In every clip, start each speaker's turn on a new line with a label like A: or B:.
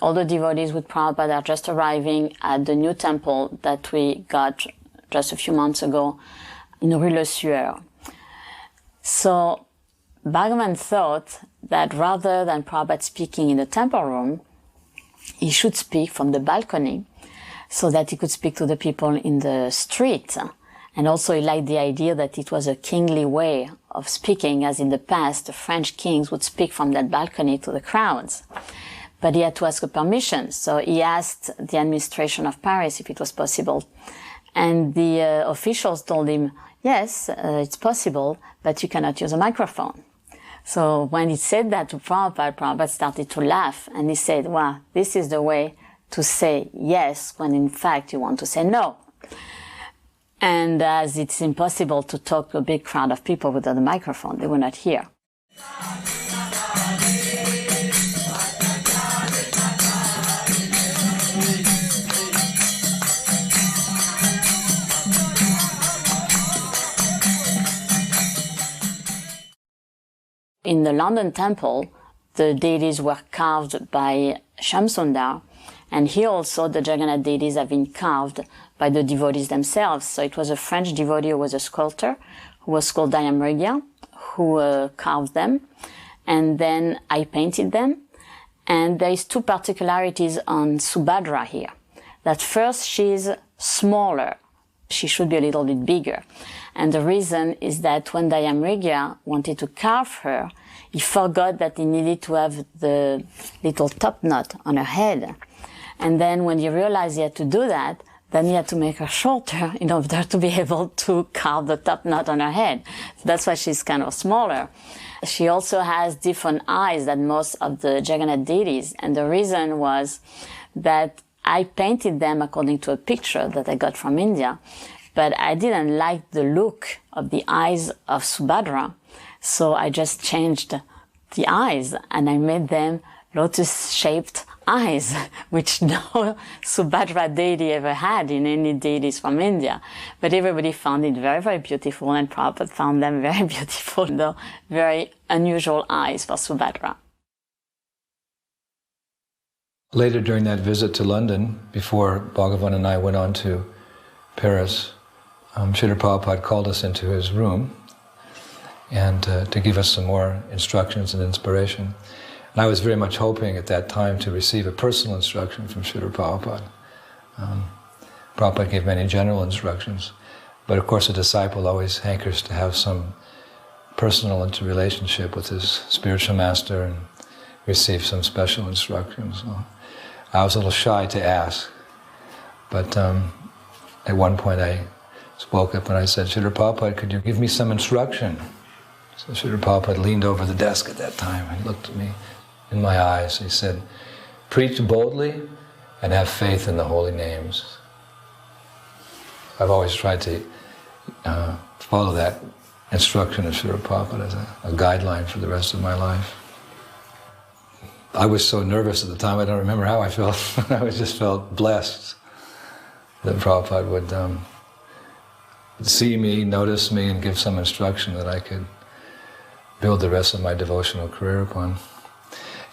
A: all the devotees with Prabhupada are just arriving at the new temple that we got just a few months ago in Rue Le Sueur. So Bhagavan thought that rather than Prabhupada speaking in the temple room, he should speak from the balcony so that he could speak to the people in the street. And also he liked the idea that it was a kingly way of speaking, as in the past the French kings would speak from that balcony to the crowds. But he had to ask a permission, so he asked the administration of Paris if it was possible. And the officials told him, yes, it's possible, but you cannot use a microphone. So when he said that to Prabhupada, Prabhupada started to laugh, and he said, wow, this is the way to say yes when in fact you want to say no. And as it's impossible to talk to a big crowd of people without a microphone, they will not hear. In the London temple, the deities were carved by Shamsundar, and here also the Jagannath deities have been carved by the devotees themselves. So it was a French devotee who was a sculptor, who was called Dayamrigya, who carved them, and then I painted them. And there is two particularities on Subhadra here. That first, she's smaller. She should be a little bit bigger. And the reason is that when Dayamrigya wanted to carve her, he forgot that he needed to have the little top knot on her head. And then when he realized he had to do that, then he had to make her shorter in order to be able to carve the top knot on her head. So that's why she's kind of smaller. She also has different eyes than most of the Jagannath deities. And the reason was that I painted them according to a picture that I got from India, but I didn't like the look of the eyes of Subhadra, so I just changed the eyes and I made them lotus-shaped eyes, which no Subhadra deity ever had in any deities from India. But everybody found it very, very beautiful, and Prabhupada found them very beautiful, though very unusual eyes for Subhadra.
B: Later during that visit to London, before Bhagavan and I went on to Paris, Srila Prabhupada called us into his room and to give us some more instructions and inspiration. And I was very much hoping at that time to receive a personal instruction from Srila Prabhupada. Prabhupada gave many general instructions, but of course a disciple always hankers to have some personal interrelationship with his spiritual master and receive some special instructions. So I was a little shy to ask, but at one point I spoke up and I said, Srila Prabhupada, could you give me some instruction? So Srila Prabhupada leaned over the desk at that time and looked at me in my eyes. He said, preach boldly and have faith in the holy names. I've always tried to follow that instruction of Srila Prabhupada as a guideline for the rest of my life. I was so nervous at the time, I don't remember how I felt. I just felt blessed that Prabhupada would see me, notice me, and give some instruction that I could build the rest of my devotional career upon.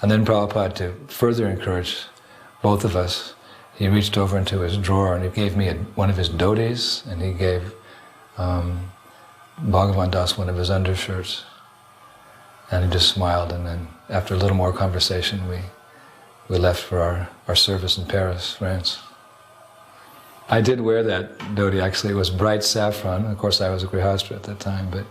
B: And then Prabhupada, to further encourage both of us, he reached over into his drawer and he gave me one of his dhotis, and he gave Bhagavan Das one of his undershirts. And he just smiled, and then after a little more conversation, we left for our service in Paris, France. I did wear that dhoti, actually. It was bright saffron. Of course, I was a grihastra at that time, but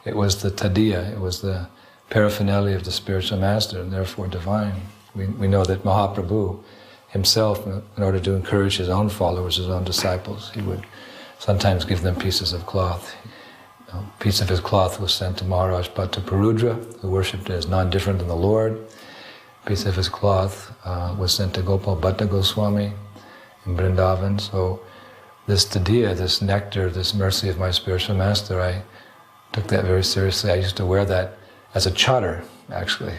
B: it was the tadiya, it was the paraphernalia of the spiritual master, and therefore divine. We know that Mahaprabhu himself, in order to encourage his own followers, his own disciples, he would sometimes give them pieces of cloth. A piece of his cloth was sent to Maharaj Bhattaparudra, who worshipped as non-different than the Lord. A piece of his cloth was sent to Gopal Bhatta Goswami in Vrindavan. So this tadiya, this nectar, this mercy of my spiritual master, I took that very seriously. I used to wear that as a chadar, actually.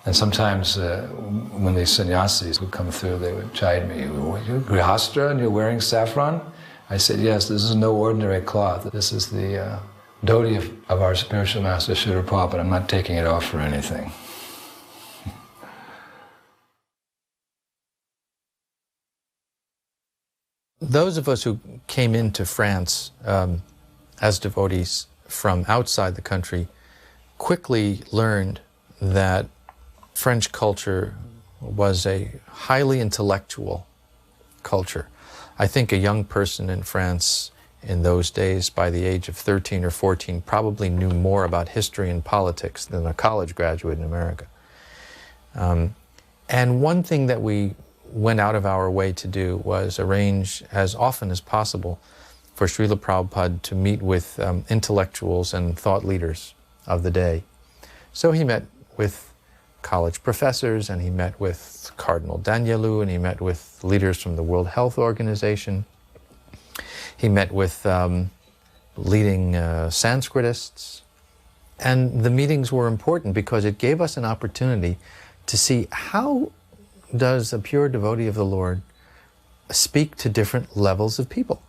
B: And sometimes when the sannyasis would come through, they would chide me, "You're grihastra and you're wearing saffron?" I said, "Yes, this is no ordinary cloth. This is the dhoti of our spiritual master, Srila Prabhupada. I'm not taking it off for anything."
C: Those of us who came into France as devotees from outside the country quickly learned that French culture was a highly intellectual culture. I think a young person in France in those days, by the age of 13 or 14, probably knew more about history and politics than a college graduate in America. And one thing that we went out of our way to do was arrange as often as possible for Srila Prabhupada to meet with intellectuals and thought leaders of the day. So he met with college professors, and he met with Cardinal Danelau, and he met with leaders from the World Health Organization. He met with leading Sanskritists. And the meetings were important because it gave us an opportunity to see how does a pure devotee of the Lord speak to different levels of people.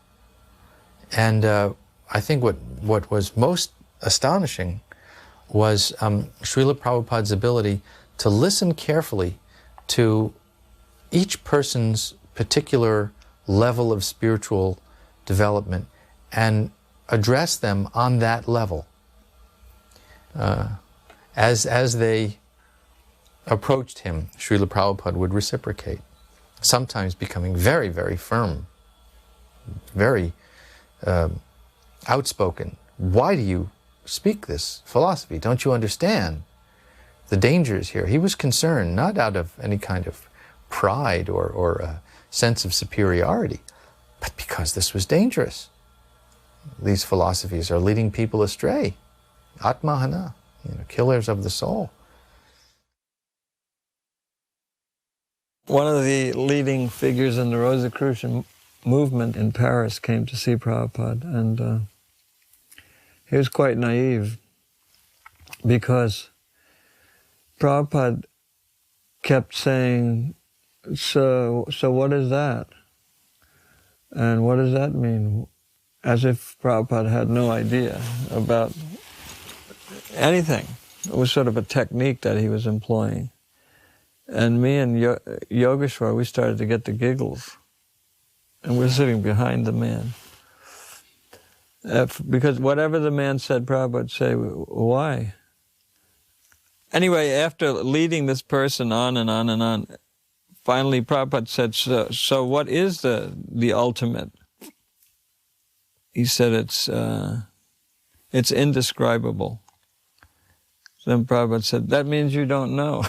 C: And I think what was most astonishing was Srila Prabhupada's ability to listen carefully to each person's particular level of spiritual development and address them on that level. As they approached him, Srila Prabhupada would reciprocate, sometimes becoming very, very firm, very outspoken. Why do you speak this philosophy? Don't you understand the dangers here? He was concerned not out of any kind of pride or a sense of superiority, but because this was dangerous. These philosophies are leading people astray. Atmahana, killers of the soul.
D: One of the leading figures in the Radha-Krishna movement in Paris came to see Prabhupada, and he was quite naive because Prabhupada kept saying, so what is that? And what does that mean? As if Prabhupada had no idea about anything. It was sort of a technique that he was employing. And me and Yogeshwar, we started to get the giggles. And we're sitting behind the man. Because whatever the man said, Prabhupada would say, why? Anyway, after leading this person on and on and on, finally Prabhupada said, so what is the ultimate? He said it's indescribable. Then Prabhupada said, that means you don't know.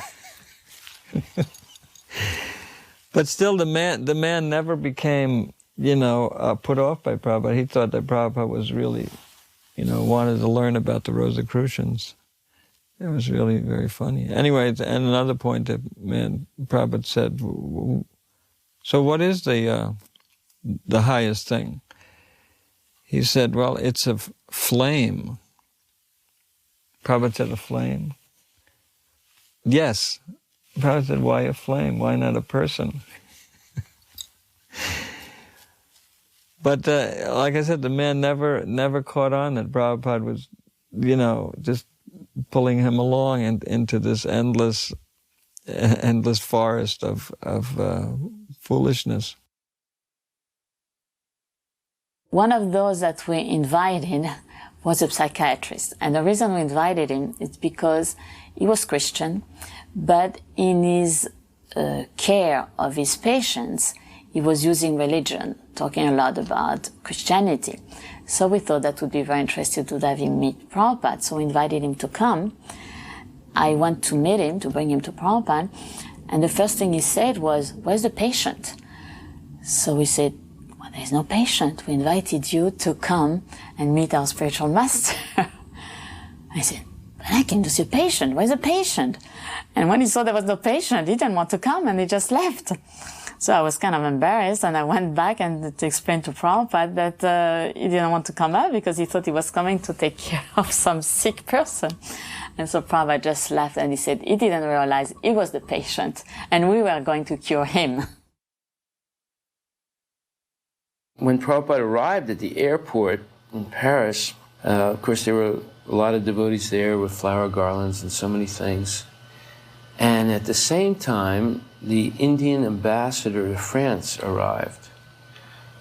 D: But still the man never became, put off by Prabhupada. He thought that Prabhupada was really, wanted to learn about the Rosicrucians. It was really very funny. Anyway, and another point that Prabhupada said, so what is the highest thing? He said, well, it's a flame. Prabhupada said, a flame? Yes. Prabhupada said, why a flame? Why not a person? But like I said, the man never caught on that Prabhupada was, just pulling him along into this endless forest of foolishness.
A: One of those that we invited was a psychiatrist. And the reason we invited him is because he was Christian, but in his care of his patients, he was using religion, talking a lot about Christianity. So we thought that would be very interesting to have him meet Prabhupada. So we invited him to come. I went to meet him, to bring him to Prabhupada. And the first thing he said was, where's the patient? So we said, well, there's no patient. We invited you to come and meet our spiritual master. I said, but I came to see a patient. Where's the patient? And when he saw there was no patient, he didn't want to come and he just left. So I was kind of embarrassed, and I went back and to explain to Prabhupada that he didn't want to come out because he thought he was coming to take care of some sick person. And so Prabhupada just laughed and he said he didn't realize he was the patient and we were going to cure him.
E: When Prabhupada arrived at the airport in Paris, of course there were a lot of devotees there with flower garlands and so many things. And at the same time, the Indian ambassador to France arrived.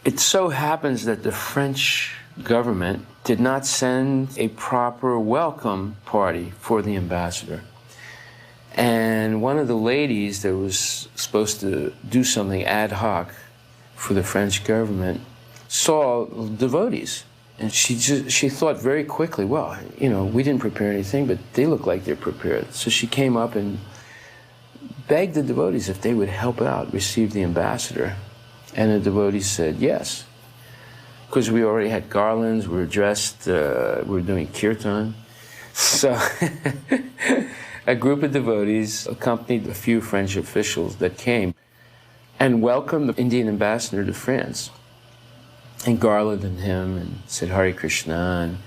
E: It so happens that the French government did not send a proper welcome party for the ambassador. And one of the ladies that was supposed to do something ad hoc for the French government saw devotees. And she thought very quickly, well, you know, we didn't prepare anything, but they look like they're prepared. So she came up and begged the devotees if they would help out, receive the ambassador. And the devotees said yes. Because we already had garlands, we were dressed, we were doing kirtan. So a group of devotees accompanied a few French officials that came and welcomed the Indian ambassador to France and garlanded him and said Hare Krishna. And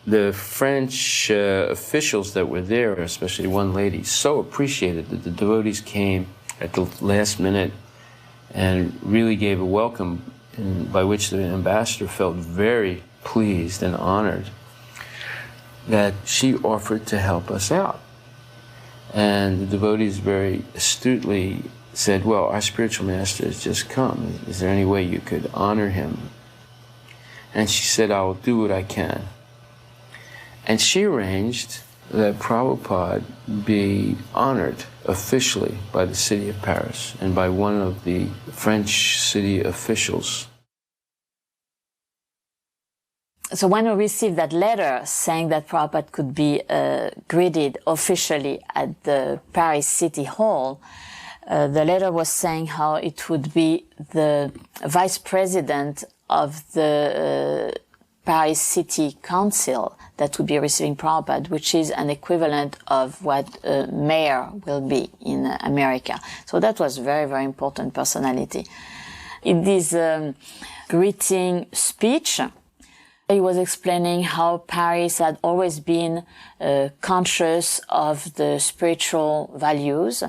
E: the French officials that were there, especially one lady, so appreciated that the devotees came at the last minute and really gave a welcome by which the ambassador felt very pleased and honored that she offered to help us out. And the devotees very astutely said, well, our spiritual master has just come. Is there any way you could honor him? And she said, I will do what I can. And she arranged that Prabhupada be honored officially by the city of Paris and by one of the French city officials.
A: So when we received that letter saying that Prabhupada could be greeted officially at the Paris City Hall, the letter was saying how it would be the vice president of the Paris City Council that would be receiving Prabhupada, which is an equivalent of what a mayor will be in America. So that was very, very important personality. In this greeting speech, he was explaining how Paris had always been conscious of the spiritual values.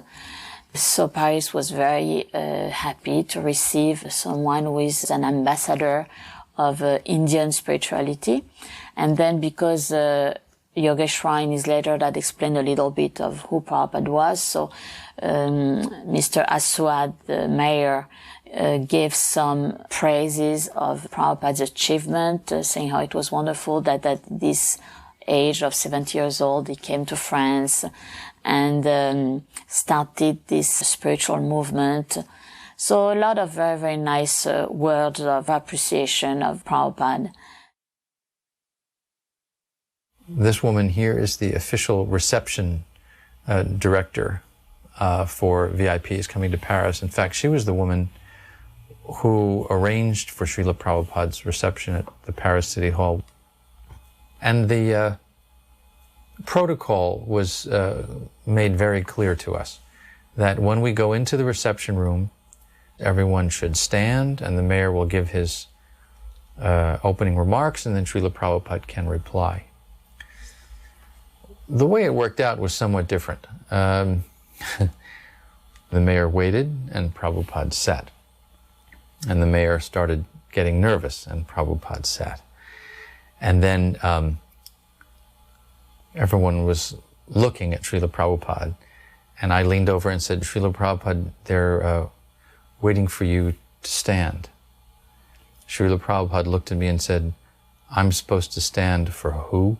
A: So Paris was very happy to receive someone who is an ambassador of Indian spirituality. And then because Yogeshwar in his letter that explained a little bit of who Prabhupada was, so Mr. Aswad, the mayor, gave some praises of Prabhupada's achievement, saying how it was wonderful that at this age of 70 years old he came to France and started this spiritual movement. So a lot of very, very nice words of appreciation of Prabhupada.
C: This woman here is the official reception director for VIPs coming to Paris. In fact, she was the woman who arranged for Srila Prabhupada's reception at the Paris City Hall. And the protocol was made very clear to us that when we go into the reception room, everyone should stand and the mayor will give his opening remarks and then Srila Prabhupada can reply. The way it worked out was somewhat different. The mayor waited and Prabhupada sat. And the mayor started getting nervous and Prabhupada sat. And then everyone was looking at Srila Prabhupada. And I leaned over and said, Srila Prabhupada, they're waiting for you to stand. Srila Prabhupada looked at me and said, I'm supposed to stand for who?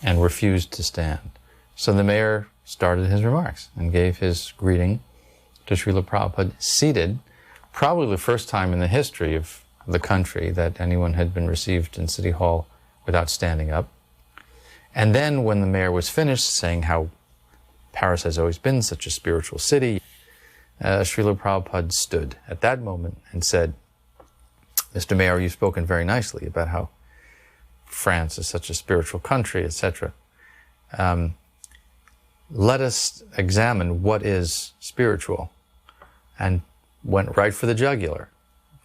C: And refused to stand. So the mayor started his remarks and gave his greeting to Srila Prabhupada, seated, probably the first time in the history of the country that anyone had been received in City Hall without standing up. And then when the mayor was finished saying how Paris has always been such a spiritual city, Srila Prabhupada stood at that moment and said, Mr. Mayor, you've spoken very nicely about how France is such a spiritual country, etc. Let us examine what is spiritual. And went right for the jugular.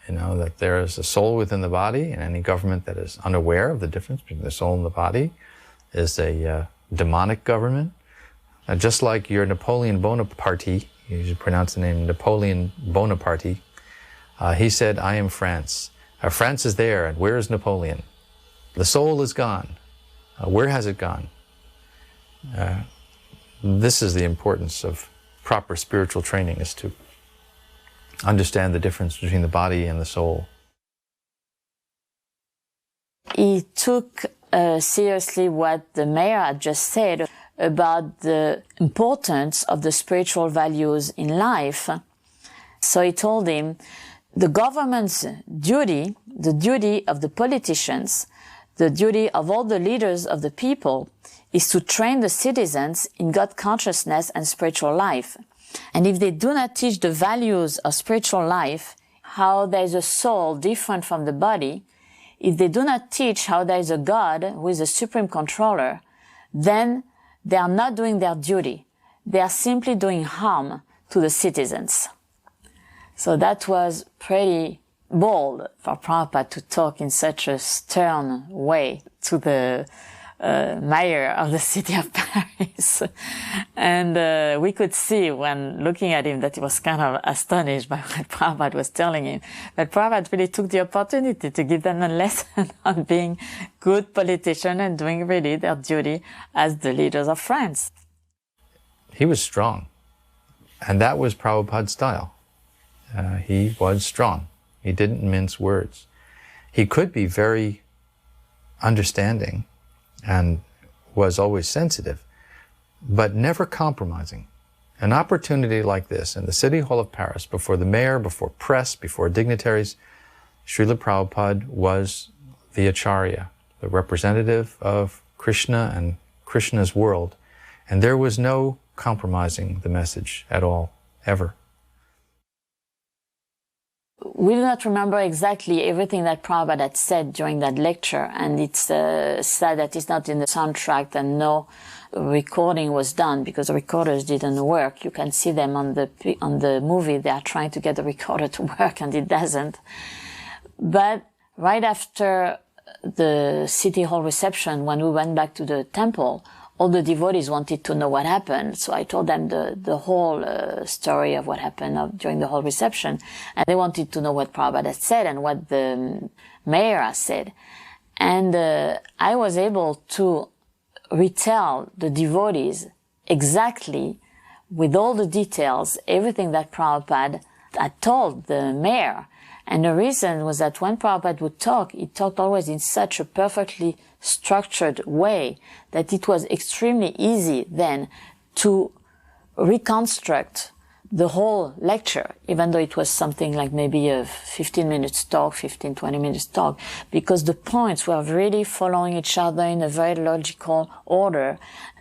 C: You know, that there is a soul within the body, and any government that is unaware of the difference between the soul and the body is a demonic government. Just like your Napoleon Bonaparte, you should pronounce the name Napoleon Bonaparte, he said, I am France. France is there, and where is Napoleon? The soul is gone. Where has it gone? This is the importance of proper spiritual training, is to understand the difference between the body and the soul.
A: He took seriously what the mayor had just said about the importance of the spiritual values in life. So he told him, the government's duty, the duty of the politicians, the duty of all the leaders of the people is to train the citizens in God consciousness and spiritual life. And if they do not teach the values of spiritual life, how there is a soul different from the body, if they do not teach how there is a God who is a supreme controller, then they are not doing their duty. They are simply doing harm to the citizens. So that was pretty bold for Prabhupada to talk in such a stern way to the mayor of the city of Paris. And we could see when looking at him that he was kind of astonished by what Prabhupada was telling him. But Prabhupada really took the opportunity to give them a lesson on being good politicians and doing really their duty as the leaders of France.
C: He was strong. And that was Prabhupada's style. He was strong. He didn't mince words. He could be very understanding and was always sensitive, but never compromising. An opportunity like this in the City Hall of Paris, before the mayor, before press, before dignitaries, Srila Prabhupada was the Acharya, the representative of Krishna and Krishna's world, and there was no compromising the message at all, ever.
A: We do not remember exactly everything that Prabhupada had said during that lecture, and it's sad that it's not in the soundtrack and no recording was done because the recorders didn't work. You can see them on the movie. They are trying to get the recorder to work and it doesn't. But right after the City Hall reception, when we went back to the temple, all the devotees wanted to know what happened. So I told them the whole story of what happened during the whole reception. And they wanted to know what Prabhupada had said and what the mayor had said. And I was able to retell the devotees exactly, with all the details, everything that Prabhupada had told the mayor. And the reason was that when Prabhupada would talk, he talked always in such a perfectly structured way that it was extremely easy then to reconstruct the whole lecture, even though it was something like maybe a 15 minutes talk, 20 minutes talk, because the points were really following each other in a very logical order.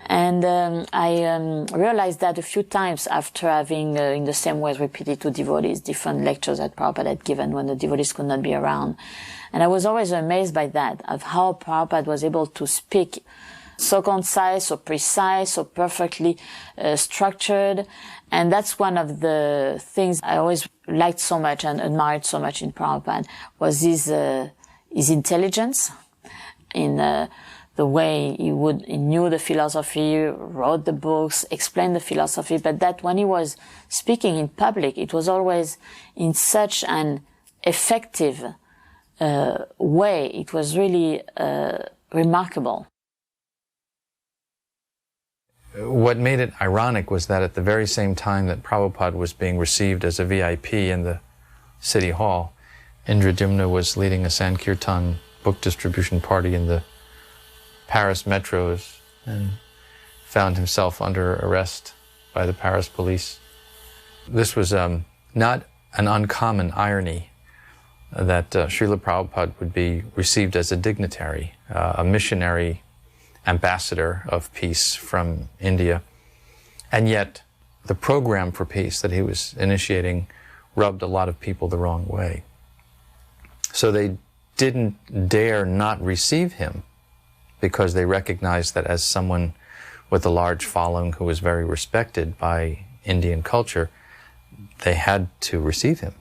A: And I realized that a few times after having, in the same way, repeated to devotees different lectures that Prabhupada had given when the devotees could not be around. And I was always amazed by that, of how Prabhupada was able to speak so concise, so precise, so perfectly structured. And that's one of the things I always liked so much and admired so much in Prabhupada, was his intelligence in the way he knew the philosophy, wrote the books, explained the philosophy, but that when he was speaking in public, it was always in such an effective way. It was really remarkable.
C: What made it ironic was that at the very same time that Prabhupada was being received as a VIP in the City Hall, Indradyumna was leading a Sankirtan book distribution party in the Paris metros and found himself under arrest by the Paris police. This was not an uncommon irony that Srila Prabhupada would be received as a dignitary, a missionary ambassador of peace from India. And yet the program for peace that he was initiating rubbed a lot of people the wrong way. So they didn't dare not receive him because they recognized that as someone with a large following who was very respected by Indian culture, they had to receive him.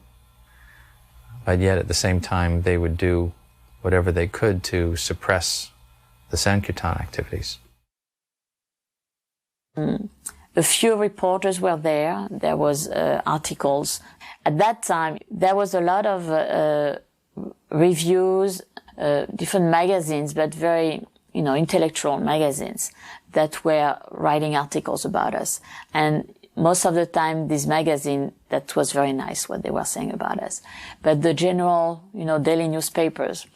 C: But yet at the same time, they would do whatever they could to suppress the Sankirtan activities.
A: A few reporters were there. There was articles. At that time, there was a lot of reviews, different magazines, but very, intellectual magazines that were writing articles about us. And most of the time, this magazine, that was very nice what they were saying about us. But the general, daily newspapers,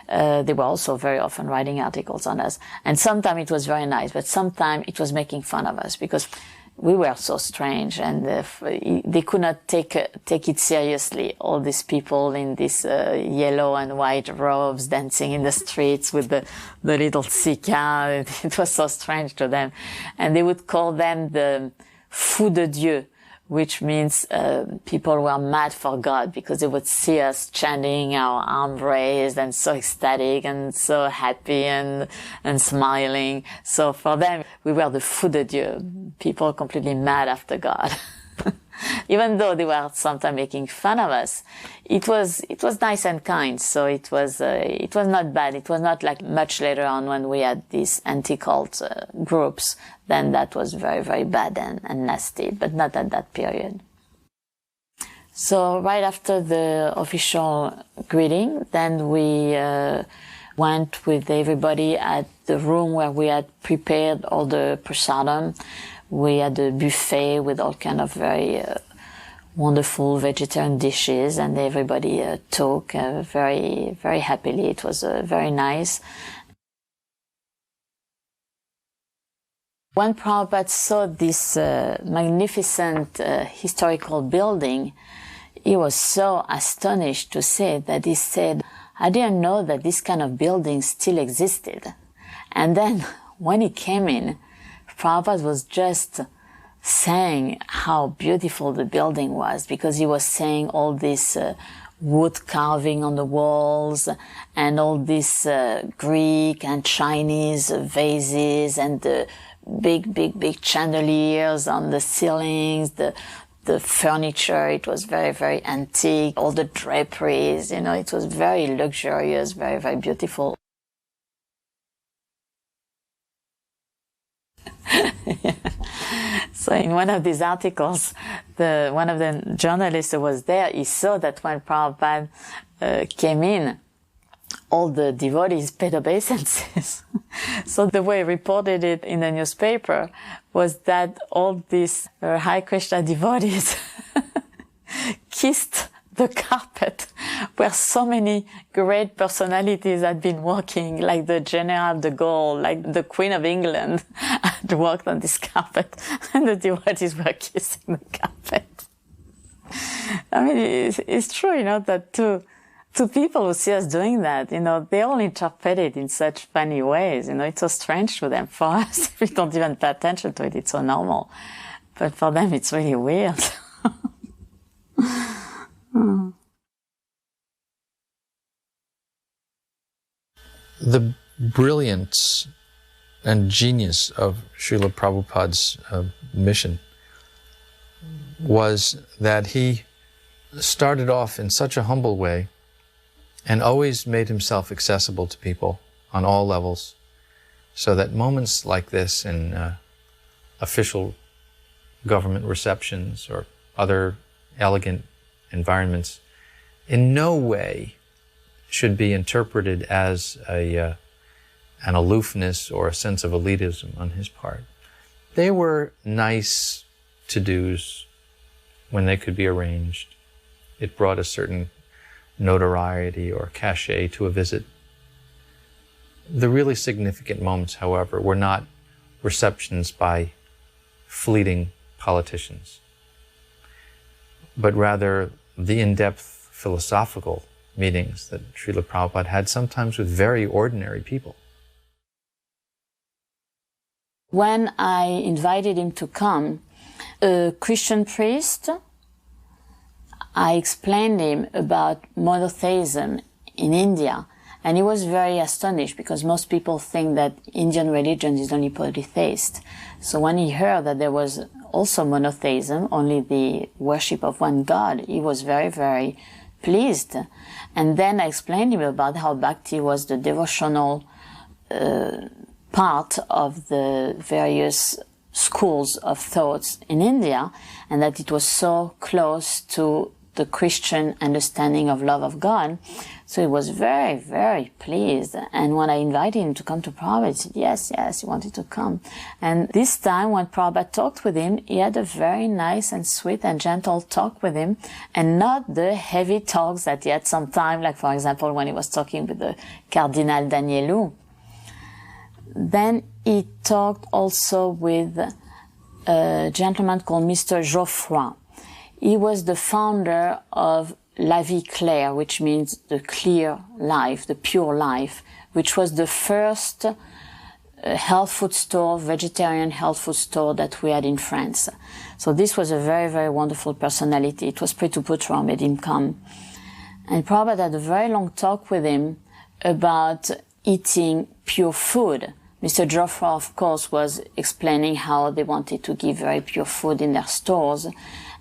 A: they were also very often writing articles on us. And sometimes it was very nice, but sometimes it was making fun of us because we were so strange, and they could not take it seriously. All these people in these yellow and white robes dancing in the streets with the little sika. It was so strange to them. And they would call them the fous de Dieu, which means people were mad for God, because they would see us chanting, our arm raised and so ecstatic and so happy and smiling. So for them, we were the fous de Dieu, people completely mad after God. Even though they were sometimes making fun of us, it was nice and kind. So it was not bad. It was not like much later on when we had these anti-cult groups. Then that was very, very bad and nasty, but not at that period. So right after the official greeting, then we went with everybody at the room where we had prepared all the prasadam. We had a buffet with all kind of very wonderful vegetarian dishes, and everybody talked very, very happily. It was very nice. When Prabhupada saw this magnificent historical building, he was so astonished to see that he said, "I didn't know that this kind of building still existed." And then when he came in, Prabhupada was just saying how beautiful the building was, because he was saying all this wood carving on the walls and all these Greek and Chinese vases and the big chandeliers on the ceilings, the furniture. It was very, very antique, all the draperies, it was very luxurious, very, very beautiful. So in one of these articles, one of the journalists who was there, he saw that when Prabhupada came in, all the devotees paid obeisances. So the way he reported it in the newspaper was that all these Hare Krishna devotees kissed the carpet where so many great personalities had been walking, like the General de Gaulle, like the Queen of England had walked on this carpet, and the devotees were kissing the carpet. I mean, it's true, that to people who see us doing that, they all interpret it in such funny ways. It's so strange to them. For us, we don't even pay attention to it. It's so normal. But for them, it's really weird.
C: The brilliance and genius of Srila Prabhupada's mission was that he started off in such a humble way and always made himself accessible to people on all levels, so that moments like this in official government receptions or other elegant environments in no way should be interpreted as an aloofness or a sense of elitism on his part. They were nice to-dos when they could be arranged. It brought a certain notoriety or cachet to a visit. The really significant moments, however, were not receptions by fleeting politicians, but rather the in-depth philosophical meetings that Srila Prabhupada had, sometimes with very ordinary people.
A: When I invited him to come, a Christian priest, I explained him about monotheism in India, and he was very astonished, because most people think that Indian religion is only polytheist. So when he heard that there was also monotheism, only the worship of one God, he was very, very pleased. And then I explained to him about how bhakti was the devotional part of the various schools of thoughts in India, and that it was so close to the Christian understanding of love of God. So he was very, very pleased. And when I invited him to come to Prabhupada, he said, yes, he wanted to come. And this time when Prabhupada talked with him, he had a very nice and sweet and gentle talk with him, and not the heavy talks that he had sometimes, like for example, when he was talking with the Cardinal Danelau. Then he talked also with a gentleman called Mr. Geoffroy. He was the founder of La Vie Claire, which means the clear life, the pure life, which was the first health food store, vegetarian health food store that we had in France. So this was a very, very wonderful personality. It was Prabhupada made him come. And Prabhupada had a very long talk with him about eating pure food. Mr. Geoffroy, of course, was explaining how they wanted to give very pure food in their stores.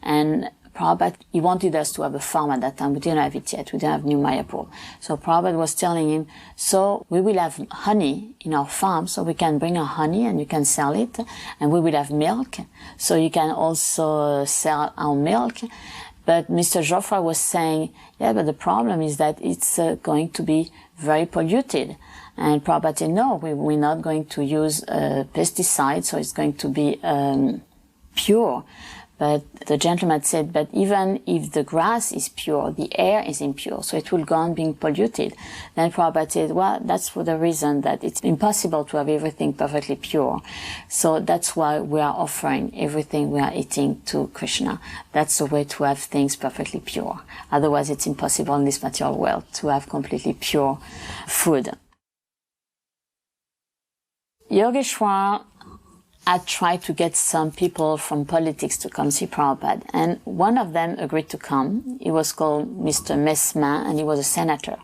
A: And Prabhupada, he wanted us to have a farm at that time. We didn't have it yet. We didn't have New Mayapur. So Prabhupada was telling him, so we will have honey in our farm, so we can bring our honey and you can sell it. And we will have milk, so you can also sell our milk. But Mr. Geoffroy was saying, yeah, but the problem is that it's going to be very polluted. And Prabhupada said, no, we're not going to use pesticides, so it's going to be pure. But the gentleman said, but even if the grass is pure, the air is impure, so it will go on being polluted. Then Prabhupada said, well, that's for the reason that it's impossible to have everything perfectly pure. So that's why we are offering everything we are eating to Krishna. That's the way to have things perfectly pure. Otherwise, it's impossible in this material world to have completely pure food. Yogeshwar had tried to get some people from politics to come see Prabhupada, and one of them agreed to come. He was called Mr. Mesma, and he was a senator.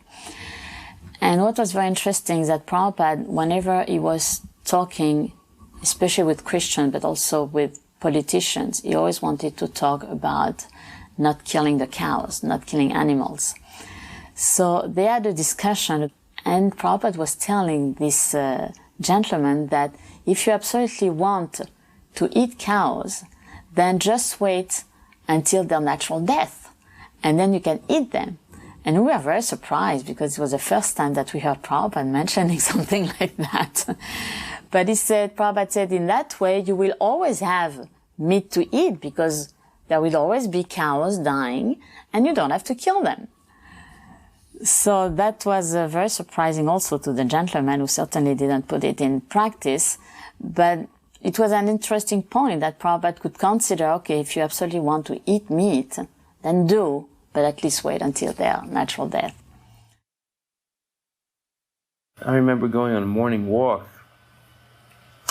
A: And what was very interesting is that Prabhupada, whenever he was talking, especially with Christians, but also with politicians, he always wanted to talk about not killing the cows, not killing animals. So they had a discussion, and Prabhupada was telling this gentleman that if you absolutely want to eat cows, then just wait until their natural death, and then you can eat them. And we were very surprised because it was the first time that we heard Prabhupada mentioning something like that. But he said, Prabhupada said, in that way you will always have meat to eat because there will always be cows dying and you don't have to kill them. So that was very surprising also to the gentleman, who certainly didn't put it in practice. But it was an interesting point that Prabhupada could consider, okay, if you absolutely want to eat meat, then do, but at least wait until their natural death.
E: I remember going on a morning walk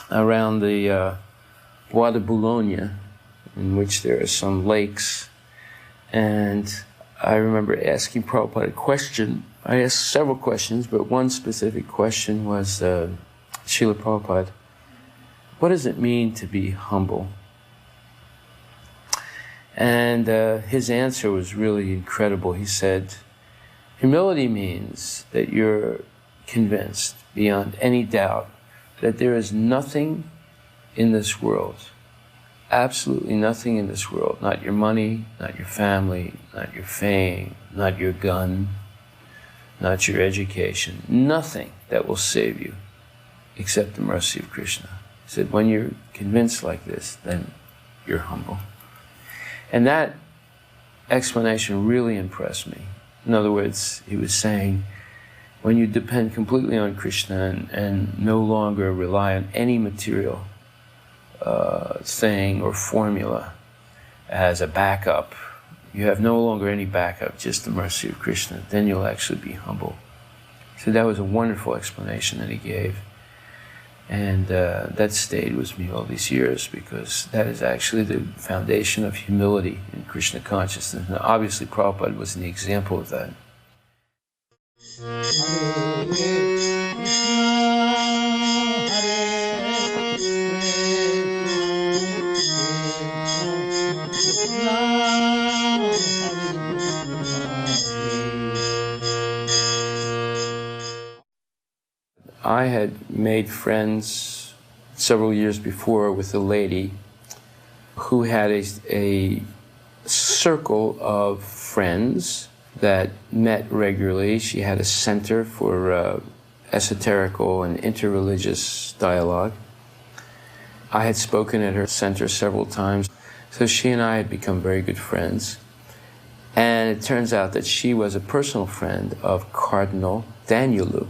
E: around the Bois de Boulogne, in which there are some lakes, and I remember asking Prabhupada a question. I asked several questions, but one specific question was, Srila Prabhupada, what does it mean to be humble? And his answer was really incredible. He said, humility means that you're convinced beyond any doubt that there is nothing in this world, absolutely nothing in this world, not your money, not your family, not your fame, not your gun, not your education, nothing that will save you except the mercy of Krishna. He said, when you're convinced like this, then you're humble. And that explanation really impressed me. In other words, he was saying, when you depend completely on Krishna and no longer rely on any material thing or formula as a backup, you have no longer any backup, just the mercy of Krishna, then you'll actually be humble. So that was a wonderful explanation that he gave. And that stayed with me all these years, because that is actually the foundation of humility in Krishna consciousness. Now, obviously, Prabhupada was an example of that. I had made friends several years before with a lady who had a circle of friends that met regularly. She had a center for esoterical and interreligious dialogue. I had spoken at her center several times, so she and I had become very good friends. And it turns out that she was a personal friend of Cardinal Danelau,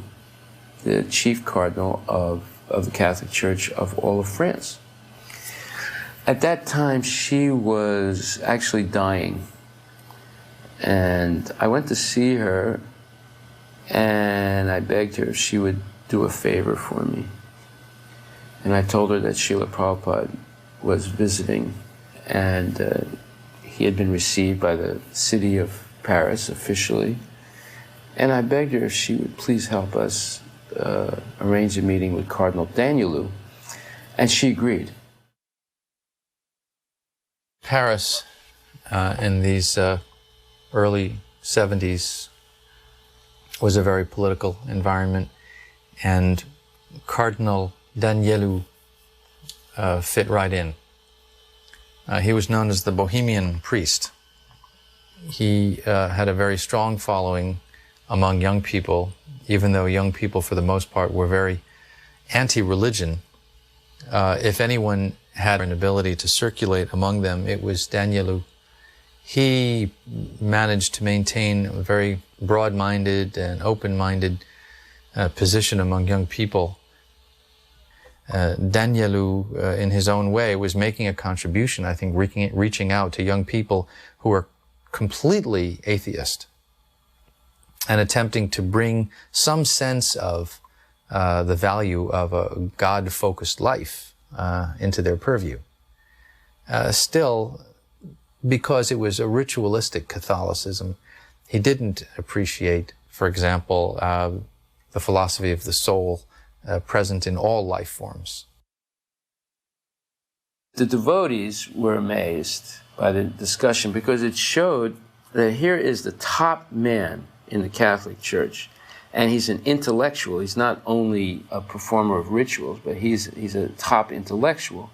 E: the chief cardinal of the Catholic Church of all of France. At that time, she was actually dying. And I went to see her, and I begged her if she would do a favor for me. And I told her that Srila Prabhupada was visiting, and he had been received by the city of Paris officially. And I begged her if she would please help us arrange a meeting with Cardinal Danelau, and she agreed.
C: Paris in these early 70s was a very political environment, and Cardinal Danelau fit right in. He was known as the Bohemian priest. He had a very strong following among young people, even though young people for the most part were very anti-religion. If anyone had an ability to circulate among them, it was Danelau. He managed to maintain a very broad-minded and open-minded position among young people. Danelau, in his own way, was making a contribution, I think, reaching out to young people who were completely atheist and attempting to bring some sense of the value of a God-focused life into their purview. Still, because it was a ritualistic Catholicism, he didn't appreciate, for example, the philosophy of the soul present in all life forms.
E: The devotees were amazed by the discussion because it showed that here is the top man in the Catholic Church, and he's an intellectual. He's not only a performer of rituals, but he's a top intellectual.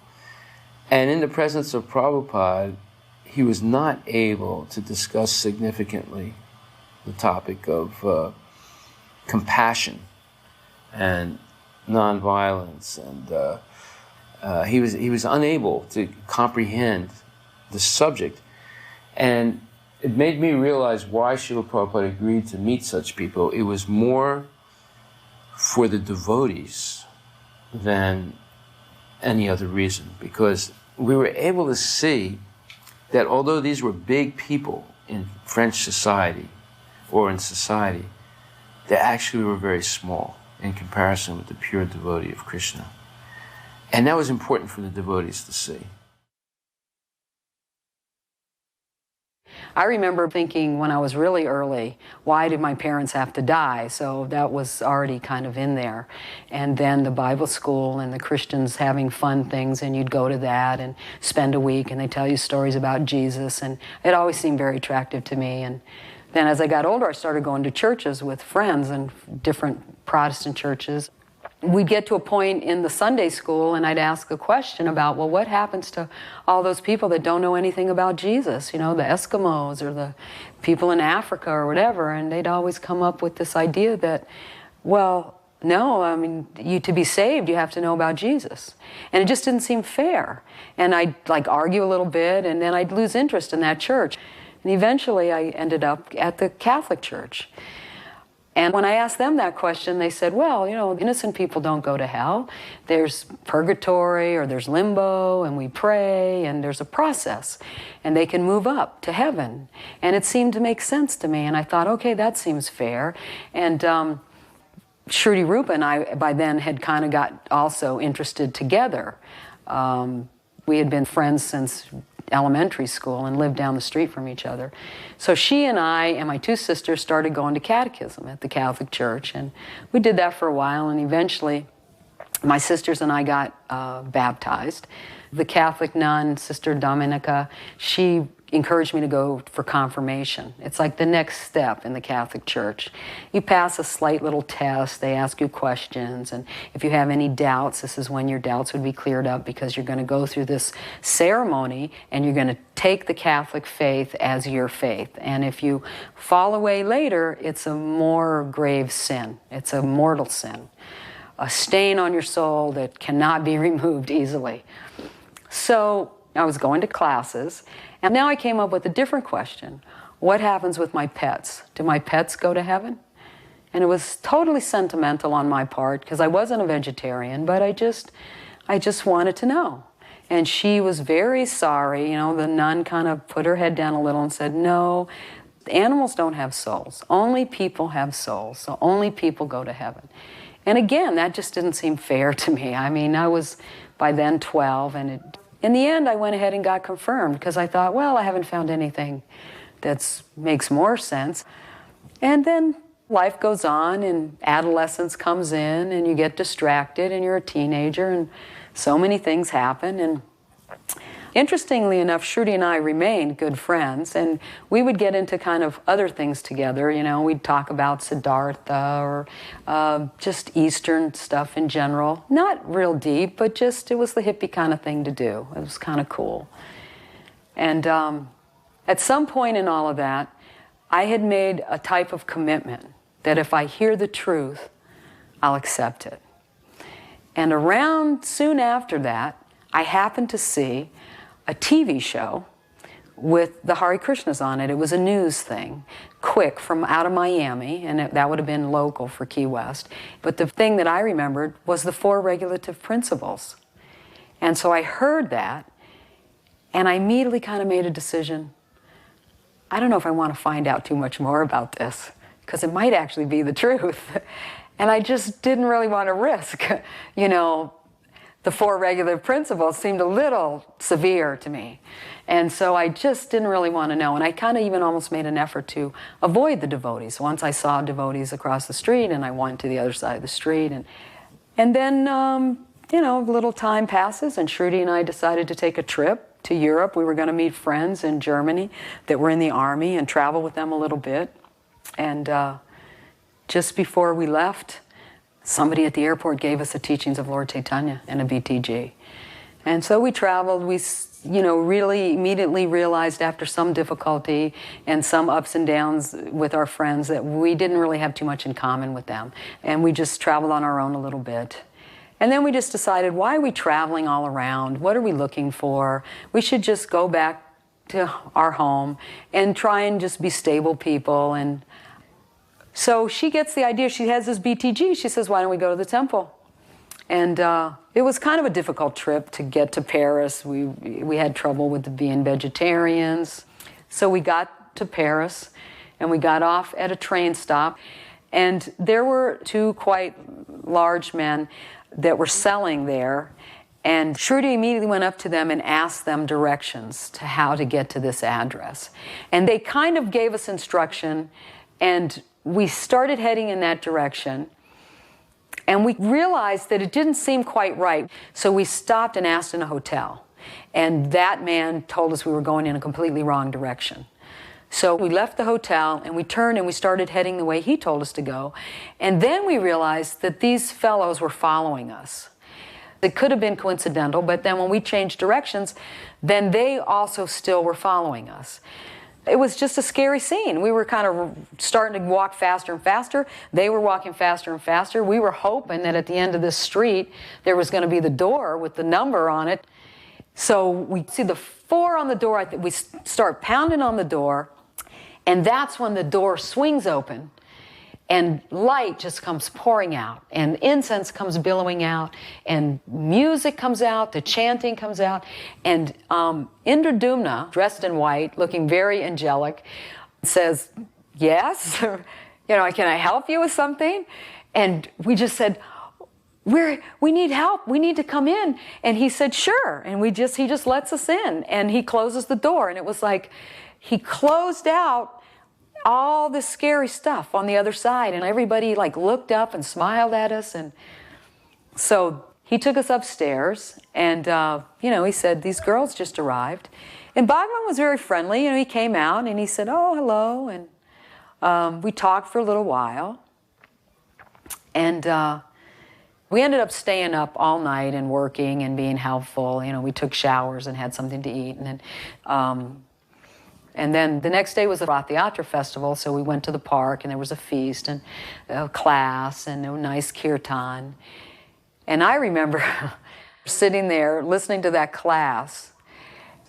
E: And in the presence of Prabhupada, he was not able to discuss significantly the topic of compassion and nonviolence, and he was unable to comprehend the subject. And it made me realize why Srila Prabhupada agreed to meet such people. It was more for the devotees than any other reason, because we were able to see that although these were big people in French society or in society, they actually were very small in comparison with the pure devotee of Krishna. And that was important for the devotees to see.
F: I remember thinking when I was really early, why did my parents have to die? So that was already kind of in there. And then the Bible school and the Christians having fun things, and you'd go to that and spend a week, and they tell you stories about Jesus, and it always seemed very attractive to me. And then as I got older, I started going to churches with friends and different Protestant churches. We'd get to a point in the Sunday school, and I'd ask a question about, well, what happens to all those people that don't know anything about Jesus? You know, the Eskimos or the people in Africa or whatever. And they'd always come up with this idea that, well, no, I mean, to be saved, you have to know about Jesus. And it just didn't seem fair. And I'd like argue a little bit, and then I'd lose interest in that church. And eventually I ended up at the Catholic Church. And when I asked them that question, they said, well, you know, innocent people don't go to hell. There's purgatory or there's limbo, and we pray, and there's a process. And they can move up to heaven. And it seemed to make sense to me. And I thought, okay, that seems fair. And Shruti Rupa and I, by then, had kind of got also interested together. We had been friends since elementary school and lived down the street from each other. So she and I and my two sisters started going to catechism at the Catholic Church, and we did that for a while, and eventually my sisters and I got baptized. The Catholic nun, Sister Dominica, she encouraged me to go for confirmation. It's like the next step in the Catholic Church. You pass a slight little test, they ask you questions, and if you have any doubts, this is when your doubts would be cleared up, because you're going to go through this ceremony and you're going to take the Catholic faith as your faith. And if you fall away later, it's a more grave sin. It's a mortal sin, a stain on your soul that cannot be removed easily. So I was going to classes, and now I came up with a different question. What happens with my pets? Do my pets go to heaven? And it was totally sentimental on my part, because I wasn't a vegetarian, but I just wanted to know. And she was very sorry. You know, the nun kind of put her head down a little and said, no, animals don't have souls. Only people have souls, so only people go to heaven. And again, that just didn't seem fair to me. I mean, I was by then 12, and in the end, I went ahead and got confirmed, because I thought, well, I haven't found anything that makes more sense. And then life goes on, and adolescence comes in, and you get distracted, and you're a teenager, and so many things happen. And interestingly enough, Shruti and I remained good friends, and we would get into kind of other things together. You know, we'd talk about Siddhartha or just Eastern stuff in general. Not real deep, but just, it was the hippie kind of thing to do. It was kind of cool. And at some point in all of that, I had made a type of commitment that if I hear the truth, I'll accept it. And around soon after that, I happened to see a TV show with the Hare Krishnas on it. It was a news thing, quick, from out of Miami, and that would have been local for Key West. But the thing that I remembered was the 4 regulative principles. And so I heard that, and I immediately kind of made a decision. I don't know if I want to find out too much more about this, because it might actually be the truth. And I just didn't really want to risk, you know, the 4 regulative principles seemed a little severe to me. And so I just didn't really want to know. And I kind of even almost made an effort to avoid the devotees. Once I saw devotees across the street, and I went to the other side of the street. And then, you know, a little time passes, and Shruti and I decided to take a trip to Europe. We were going to meet friends in Germany that were in the army and travel with them a little bit. And just before we left, somebody at the airport gave us the teachings of Lord Chaitanya and a BTG. And so we traveled. We, you know, really immediately realized after some difficulty and some ups and downs with our friends that we didn't really have too much in common with them. And we just traveled on our own a little bit. And then we just decided, why are we traveling all around? What are we looking for? We should just go back to our home and try and just be stable people. And so she gets the idea. She has this BTG. She says, why don't we go to the temple? And it was kind of a difficult trip to get to Paris. We had trouble with being vegetarians. So we got to Paris, and we got off at a train stop. And there were 2 quite large men that were selling there. And Shruti immediately went up to them and asked them directions to how to get to this address. And they kind of gave us instruction, and we started heading in that direction. And we realized that it didn't seem quite right. So we stopped and asked in a hotel. And that man told us we were going in a completely wrong direction. So we left the hotel, and we turned and we started heading the way he told us to go. And then we realized that these fellows were following us. It could have been coincidental, but then when we changed directions, then they also still were following us. It was just a scary scene. We were kind of starting to walk faster and faster. They were walking faster and faster. We were hoping that at the end of this street, there was going to be the door with the number on it. So we see the 4 on the door. We start pounding on the door, and that's when the door swings open, and light just comes pouring out, and incense comes billowing out, and music comes out, the chanting comes out, and Indradumna, dressed in white, looking very angelic, says, yes, you know, can I help you with something? And we just said, we need help, we need to come in. And he said, sure, and he just lets us in, and he closes the door, and it was like he closed out all this scary stuff on the other side, and everybody like looked up and smiled at us. And so he took us upstairs, and you know, he said, these girls just arrived, And Bhagavan was very friendly. You know, he came out and he said, "Oh, hello," and we talked for a little while. And we ended up staying up all night and working and being helpful. You know, we took showers and had something to eat. And then the next day was the Rath Festival, so we went to the park and there was a feast and a class and a nice kirtan. And I remember sitting there listening to that class.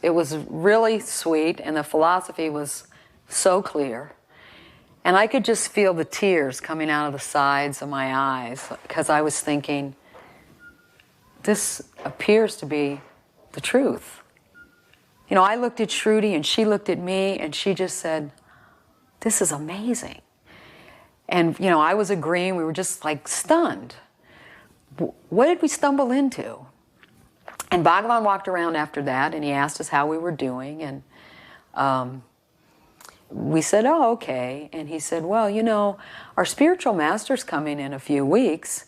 F: It was really sweet and the philosophy was so clear. And I could just feel the tears coming out of the sides of my eyes because I was thinking, this appears to be the truth. You know, I looked at Shruti and she looked at me and she just said, "This is amazing." And, you know, I was agreeing, we were just like stunned. What did we stumble into? And Bhagavan walked around after that and he asked us how we were doing. And we said, "Oh, okay." And he said, "Well, you know, our spiritual master's coming in a few weeks.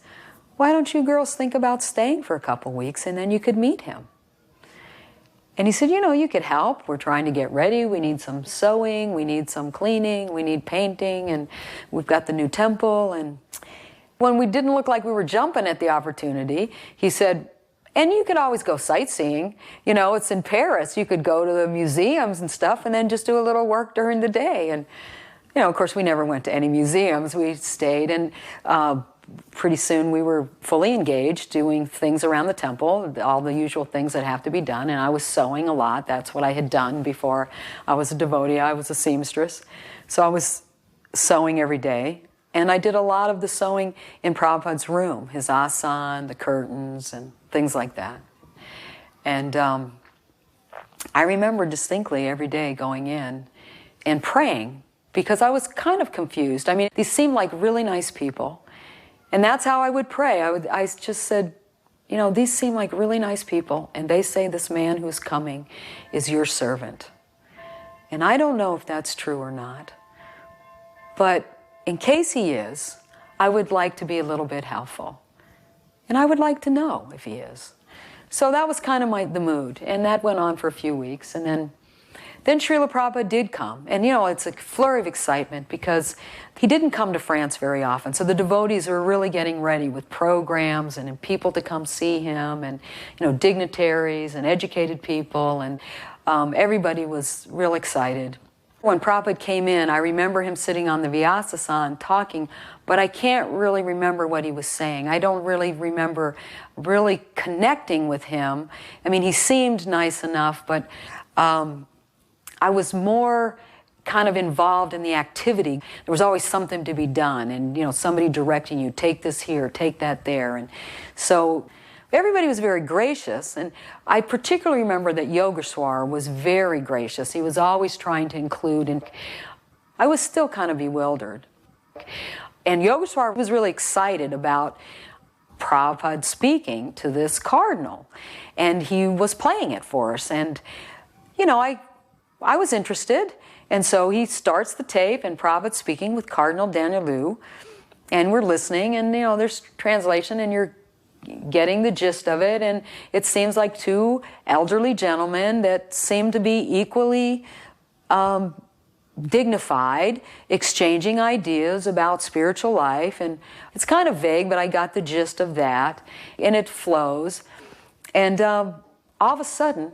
F: Why don't you girls think about staying for a couple weeks and then you could meet him?" And he said, "You know, you could help. We're trying to get ready. We need some sewing. We need some cleaning. We need painting. And we've got the new temple." And when we didn't look like we were jumping at the opportunity, he said, "And you could always go sightseeing. You know, it's in Paris. You could go to the museums and stuff and then just do a little work during the day." And, you know, of course, we never went to any museums. We stayed and pretty soon we were fully engaged doing things around the temple, all the usual things that have to be done. And I was sewing a lot. That's what I had done before I was a devotee. I was a seamstress. So I was sewing every day. And I did a lot of the sewing in Prabhupada's room, his asan, the curtains, and things like that. And I remember distinctly every day going in and praying because I was kind of confused. I mean, these seemed like really nice people. And that's how I would pray. I just said, you know, these seem like really nice people, and they say this man who's coming is your servant. And I don't know if that's true or not. But in case he is, I would like to be a little bit helpful. And I would like to know if he is. So that was kind of the mood. And that went on for a few weeks. And then Srila Prabhupada did come. And, you know, it's a flurry of excitement because he didn't come to France very often. So the devotees were really getting ready with programs and people to come see him and, you know, dignitaries and educated people. And everybody was real excited. When Prabhupada came in, I remember him sitting on the Vyasasan talking, but I can't really remember what he was saying. I don't really remember really connecting with him. I mean, he seemed nice enough, but I was more kind of involved in the activity. There was always something to be done and, you know, somebody directing you, take this here, take that there. And so everybody was very gracious. And I particularly remember that Yogeshwar was very gracious. He was always trying to include, and I was still kind of bewildered. And Yogeshwar was really excited about Prabhupada speaking to this cardinal. And he was playing it for us. And, you know, I was interested, and so he starts the tape, and Prabhupada's speaking with Cardinal Danelau, and we're listening, and, you know, there's translation, and you're getting the gist of it, and it seems like two elderly gentlemen that seem to be equally dignified, exchanging ideas about spiritual life, and it's kind of vague, but I got the gist of that, and it flows, and all of a sudden,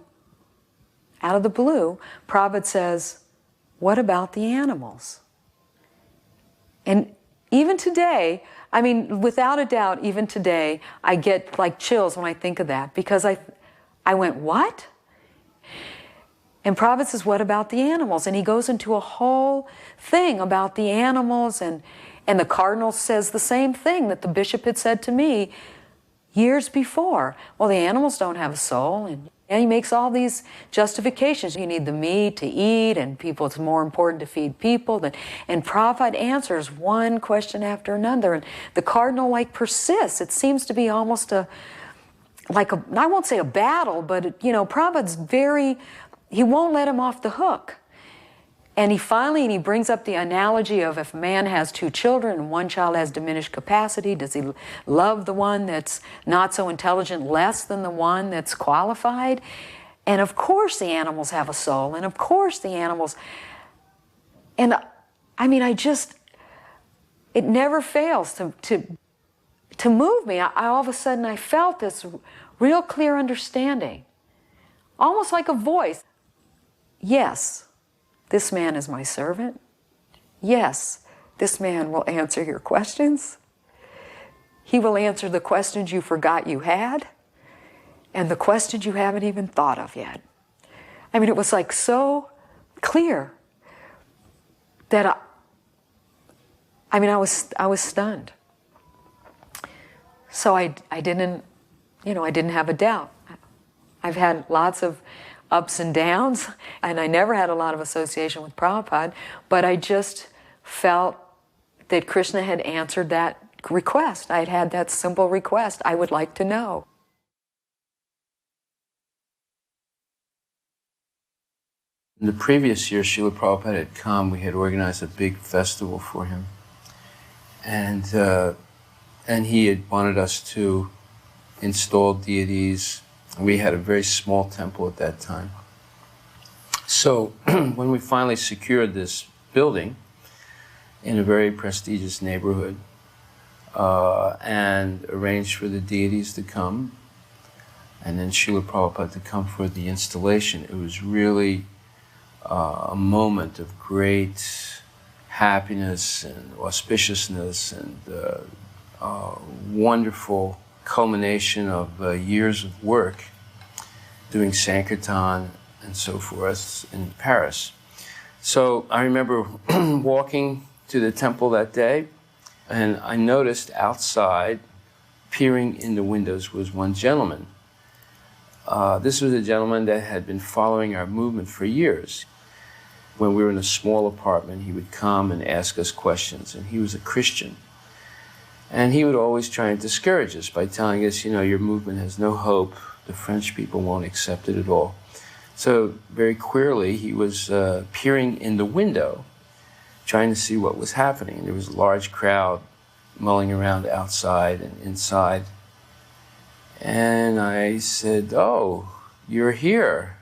F: out of the blue, Prabhupada says, "What about the animals?" And even today, I mean, without a doubt, even today, I get like chills when I think of that because I went, "What?" And Prabhupada says, "What about the animals?" And he goes into a whole thing about the animals, and the cardinal says the same thing that the bishop had said to me years before. Well, the animals don't have a soul, and he makes all these justifications. You need the meat to eat, and people, it's more important to feed people. And Prabhupada answers one question after another, and the cardinal persists. It seems to be almost I won't say a battle, but you know, Prabhupada's he won't let him off the hook. And he brings up the analogy of if a man has two children and one child has diminished capacity, does he love the one that's not so intelligent less than the one that's qualified? And of course the animals have a soul, and of course the animals, and I mean, it never fails to move me. All of a sudden I felt this real clear understanding, almost like a voice. Yes, this man is my servant. Yes, this man will answer your questions. He will answer the questions you forgot you had, and the questions you haven't even thought of yet. I mean, it was like so clear that I was stunned. So I didn't have a doubt. I've had lots of ups and downs, and I never had a lot of association with Prabhupada, but I just felt that Krishna had answered that request. I had had that simple request. I would like to know.
E: In the previous year, Srila Prabhupada had come. We had organized a big festival for him. And he had wanted us to install deities. We had a very small temple at that time. So when we finally secured this building in a very prestigious neighborhood and arranged for the deities to come, and then Srila Prabhupada to come for the installation, it was really a moment of great happiness and auspiciousness and wonderful culmination of years of work doing Sankirtan and so forth in Paris. So I remember walking to the temple that day, and I noticed outside, peering in the windows, was one gentleman. This was a gentleman that had been following our movement for years. When we were in a small apartment, he would come and ask us questions, and he was a Christian. And he would always try and discourage us by telling us, you know, your movement has no hope, the French people won't accept it at all. So very clearly, he was peering in the window, trying to see what was happening. There was a large crowd mulling around outside and inside. And I said, "Oh, you're here."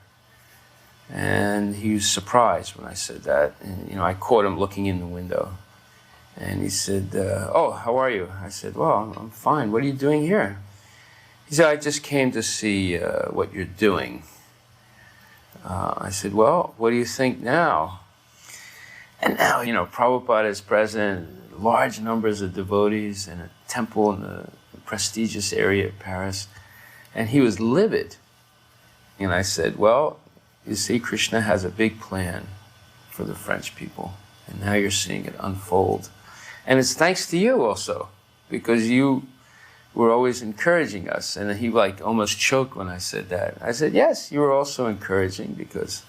E: And he was surprised when I said that. And, you know, I caught him looking in the window. And he said, "Oh, how are you?" I said, "Well, I'm fine. What are you doing here?" He said, "I just came to see what you're doing." I said, "Well, what do you think now?" And now, you know, Prabhupada is present, large numbers of devotees in a temple in a prestigious area of Paris. And he was livid. And I said, "Well, you see, Krishna has a big plan for the French people. And now you're seeing it unfold. And it's thanks to you also, because you were always encouraging us." And he almost choked when I said that. I said, "Yes, you were also encouraging, because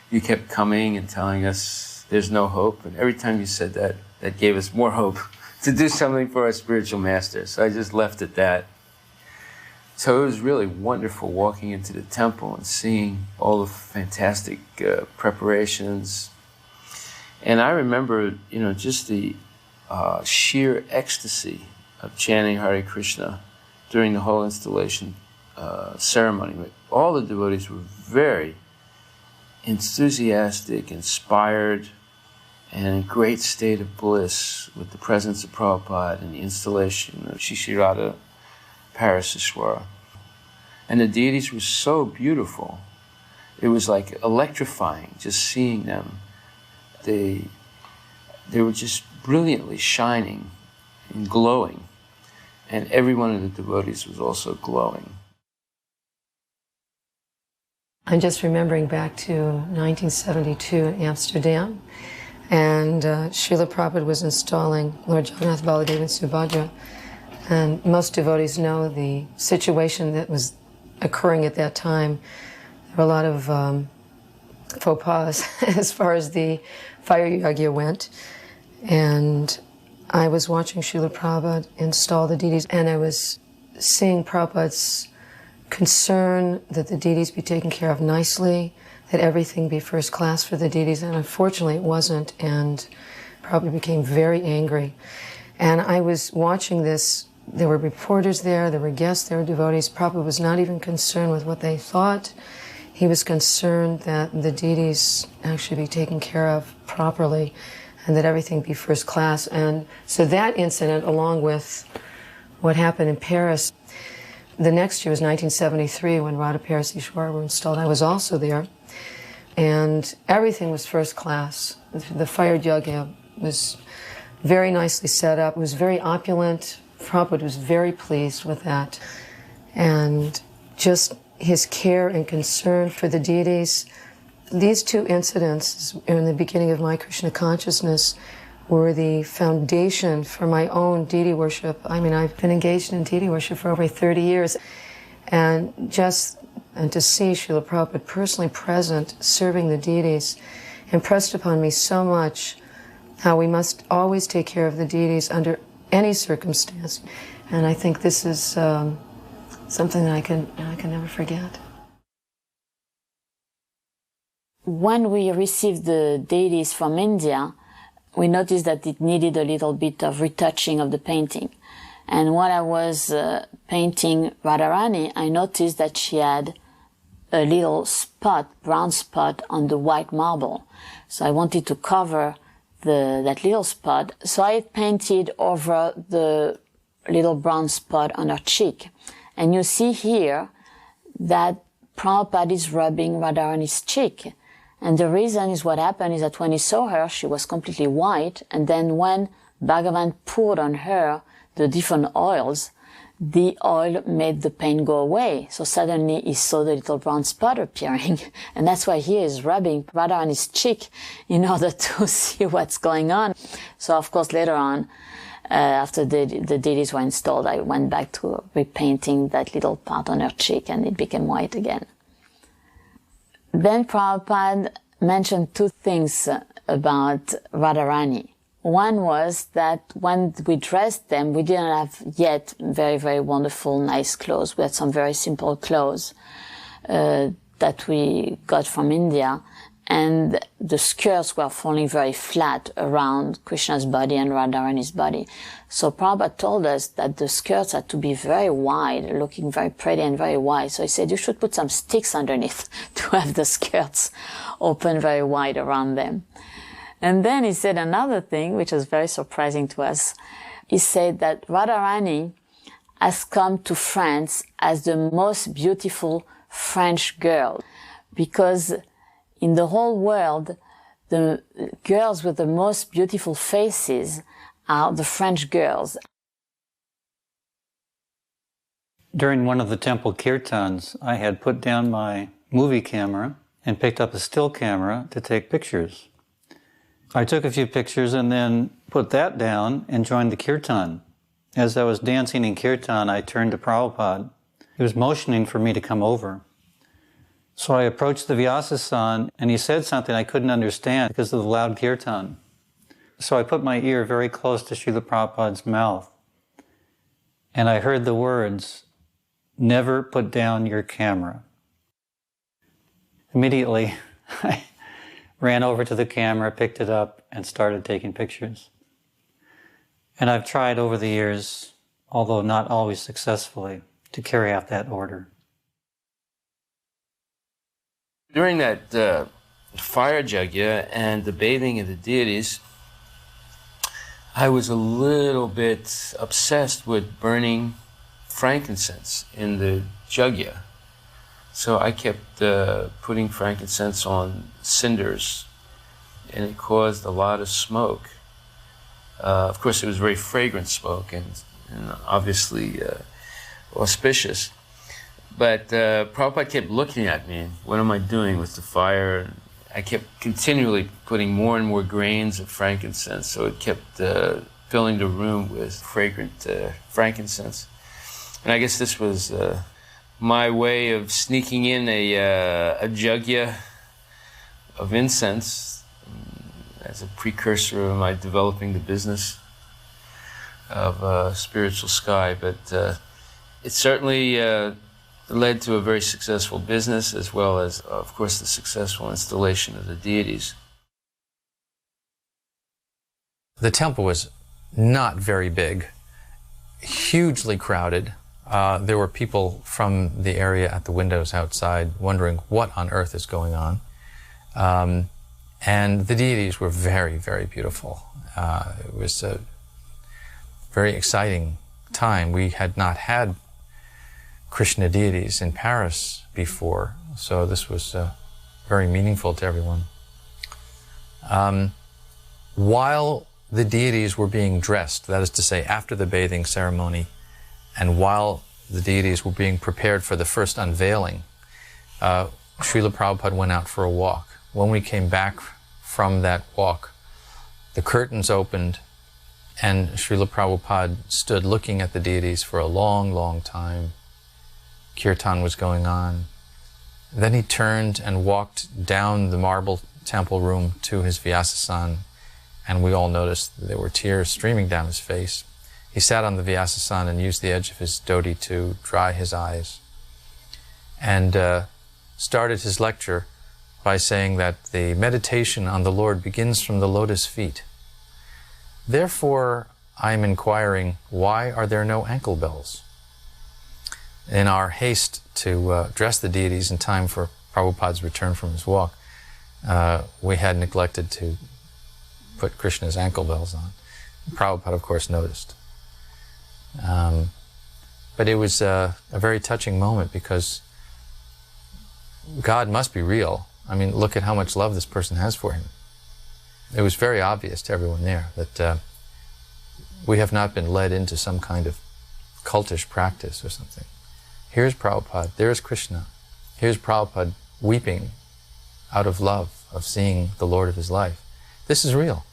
E: you kept coming and telling us there's no hope. And every time you said that, that gave us more hope to do something for our spiritual master." So I just left it that. So it was really wonderful walking into the temple and seeing all the fantastic preparations. And I remember, you know, just the sheer ecstasy of chanting Hare Krishna during the whole installation ceremony. All the devotees were very enthusiastic, inspired, and in a great state of bliss with the presence of Prabhupada and the installation of Sri Sri Radha Paris-Isvara. And the deities were so beautiful. It was like electrifying just seeing them. They were just brilliantly shining and glowing. And every one of the devotees was also glowing.
G: I'm just remembering back to 1972 in Amsterdam, and Srila Prabhupada was installing Lord Jagannath, Baladev, and Subhadra. And most devotees know the situation that was occurring at that time. There were a lot of faux pas as far as the fire yagya went. And I was watching Srila Prabhupada install the deities, and I was seeing Prabhupada's concern that the deities be taken care of nicely, that everything be first class for the deities, and unfortunately it wasn't, and Prabhupada became very angry. And I was watching this. There were reporters there were guests, there were devotees. Prabhupada was not even concerned with what they thought. he was concerned that the deities actually be taken care of properly and that everything be first class. And so that incident, along with what happened in Paris, the next year was 1973 when Radha Paris-Isvara were installed. I was also there. And everything was first class. The fire yajna was very nicely set up. It was very opulent. Prabhupada was very pleased with that. And just his care and concern for the deities. These two incidents in the beginning of my Krishna consciousness were the foundation for my own deity worship. I mean, I've been engaged in deity worship for over 30 years. And to see Srila Prabhupada personally present, serving the deities, impressed upon me so much how we must always take care of the deities under any circumstance. And I think this is something that I can never forget.
A: When we received the deities from India, we noticed that it needed a little bit of retouching of the painting. And while I was painting Radharani, I noticed that she had a little spot, brown spot on the white marble. So I wanted to cover that little spot. So I painted over the little brown spot on her cheek. And you see here that Prabhupada is rubbing Radharani's cheek. And the reason is what happened is that when he saw her, she was completely white. And then when Bhagavan poured on her the different oils, the oil made the pain go away. So suddenly he saw the little brown spot appearing. And that's why he is rubbing Radharani's cheek in order to see what's going on. So of course later on, after the deities were installed, I went back to repainting that little part on her cheek and it became white again. Then Prabhupada mentioned two things about Radharani. One was that when we dressed them, we didn't have yet very, very wonderful, nice clothes. We had some very simple clothes that we got from India. And the skirts were falling very flat around Krishna's body and Radharani's body. So Prabhupada told us that the skirts had to be very wide, looking very pretty and very wide. So he said, you should put some sticks underneath to have the skirts open very wide around them. And then he said another thing, which was very surprising to us. He said that Radharani has come to France as the most beautiful French girl, because in the whole world, the girls with the most beautiful faces are the French girls.
H: During one of the temple kirtans, I had put down my movie camera and picked up a still camera to take pictures. I took a few pictures and then put that down and joined the kirtan. As I was dancing in kirtan, I turned to Prabhupada. He was motioning for me to come over. So I approached the Vyasa-san, and he said something I couldn't understand because of the loud kirtan. So I put my ear very close to Srila Prabhupada's mouth, and I heard the words, "Never put down your camera." Immediately, I ran over to the camera, picked it up, and started taking pictures. And I've tried over the years, although not always successfully, to carry out that order.
E: During that fire yajna and the bathing of the deities, I was a little bit obsessed with burning frankincense in the yajna. So I kept putting frankincense on cinders, and it caused a lot of smoke. Of course, it was very fragrant smoke and obviously auspicious. But Prabhupada kept looking at me, what am I doing with the fire? I kept continually putting more and more grains of frankincense, so it kept filling the room with fragrant frankincense. And I guess this was my way of sneaking in a yajna of incense as a precursor of my developing the business of spiritual sky. But it certainly led to a very successful business, as well as, of course, the successful installation of the deities.
C: The temple was not very big, hugely crowded, there were people from the area at the windows outside wondering what on earth is going on. And the deities were very, very beautiful. It was a very exciting time. We had not had Krishna deities in Paris before, so this was very meaningful to everyone. While the deities were being dressed, that is to say, after the bathing ceremony, and while the deities were being prepared for the first unveiling, Srila Prabhupada went out for a walk. When we came back from that walk, the curtains opened, and Srila Prabhupada stood looking at the deities for a long, long time. Kirtan was going on. Then he turned and walked down the marble temple room to his Vyasasan, and we all noticed that there were tears streaming down his face. He sat on the Vyasasan and used the edge of his dhoti to dry his eyes, and started his lecture by saying that the meditation on the Lord begins from the lotus feet. Therefore, I am inquiring, why are there no ankle bells? In our haste to dress the deities in time for Prabhupada's return from his walk, we had neglected to put Krishna's ankle bells on. Prabhupada, of course, noticed. But it was a very touching moment, because God must be real. I mean, look at how much love this person has for him. It was very obvious to everyone there that we have not been led into some kind of cultish practice or something. Here's Prabhupada, there's Krishna. Here's Prabhupada weeping out of love of seeing the Lord of his life. This is real.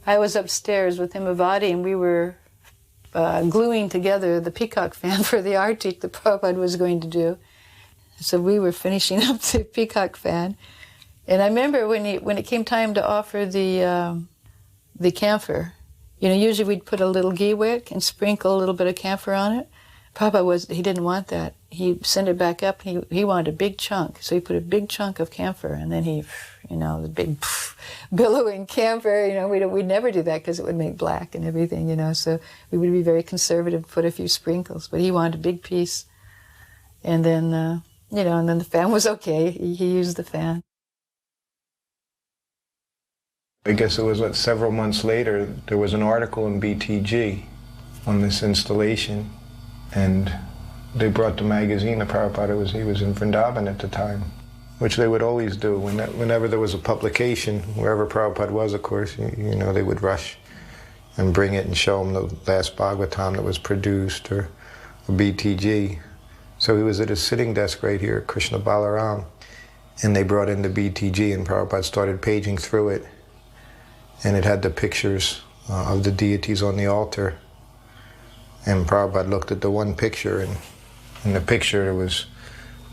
I: I was upstairs with Himavati, and we were gluing together the peacock fan for the artik that Prabhupada was going to do. So we were finishing up the peacock fan. And I remember when it came time to offer the camphor, you know, usually we'd put a little ghee wick and sprinkle a little bit of camphor on it. Prabhupada he didn't want that. He sent it back up, and he wanted a big chunk. So he put a big chunk of camphor, and then he, you know, the big billowing camphor, you know, we'd never do that because it would make black and everything, you know. So we would be very conservative, put a few sprinkles. But he wanted a big piece. And then, you know, and then the fan was okay. He used the fan.
J: I guess it was several months later, there was an article in BTG on this installation, and they brought the magazine that Prabhupada he was in Vrindavan at the time, which they would always do. Whenever there was a publication, wherever Prabhupada was, of course, you know, they would rush and bring it and show him the last Bhagavatam that was produced, or BTG. So he was at his sitting desk right here at Krishna Balaram, and they brought in the BTG, and Prabhupada started paging through it, and it had the pictures of the deities on the altar. And Prabhupada looked at the one picture, and in the picture there was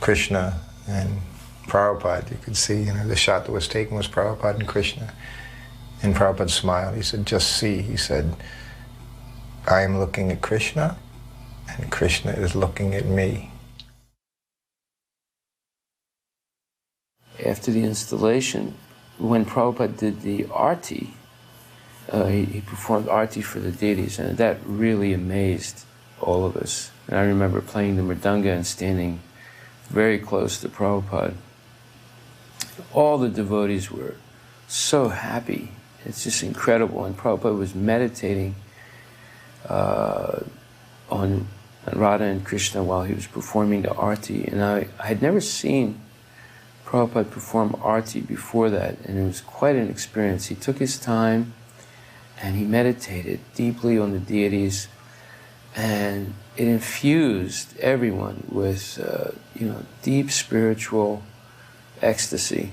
J: Krishna and Prabhupada. You could see, you know, the shot that was taken was Prabhupada and Krishna. And Prabhupada smiled. He said, just see. He said, I am looking at Krishna, and Krishna is looking at me.
E: After the installation, when Prabhupada did the arti, he performed arti for the deities, and that really amazed all of us. And I remember playing the mridanga and standing very close to Prabhupada. All the devotees were so happy. It's just incredible. And Prabhupada was meditating on Radha and Krishna while he was performing the arti. And I had never seen Prabhupada perform arti before that, and it was quite an experience. He took his time, and he meditated deeply on the deities, and it infused everyone with, you know, deep spiritual ecstasy.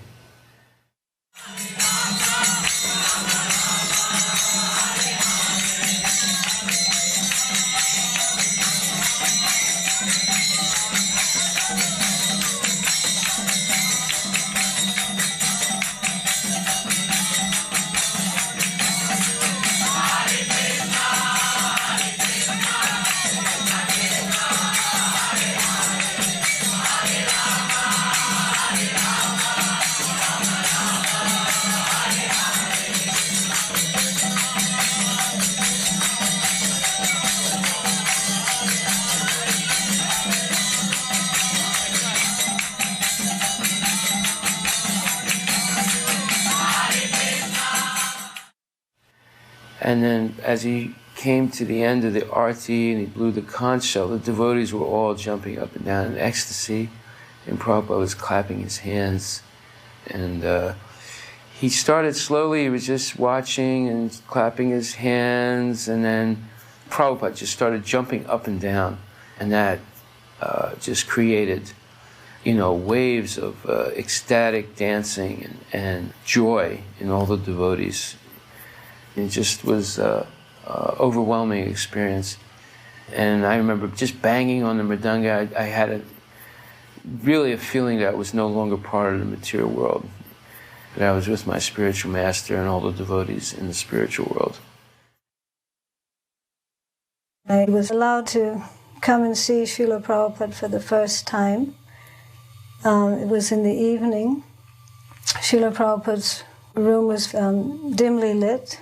E: And then as he came to the end of the arti and he blew the conch shell, the devotees were all jumping up and down in ecstasy, and Prabhupada was clapping his hands. And he started slowly, he was just watching and clapping his hands, and then Prabhupada just started jumping up and down, and that just created, waves of ecstatic dancing and joy in all the devotees. It just was an overwhelming experience. And I remember just banging on the mridanga. I had really a feeling that I was no longer part of the material world, that I was with my spiritual master and all the devotees in the spiritual world.
K: I was allowed to come and see Srila Prabhupada for the first time. It was in the evening. Srila Prabhupada's room was dimly lit.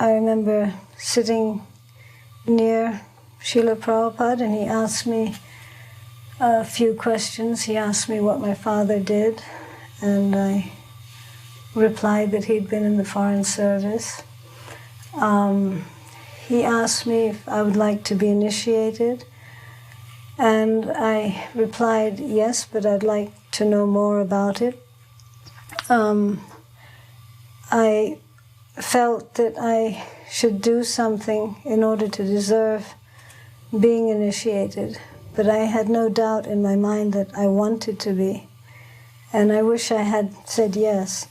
K: I remember sitting near Srila Prabhupada, and he asked me a few questions. He asked me what my father did, and I replied that he'd been in the Foreign Service. He asked me if I would like to be initiated, and I replied yes, but I'd like to know more about it. I felt that I should do something in order to deserve being initiated, but I had no doubt in my mind that I wanted to be, and I wish I had said yes.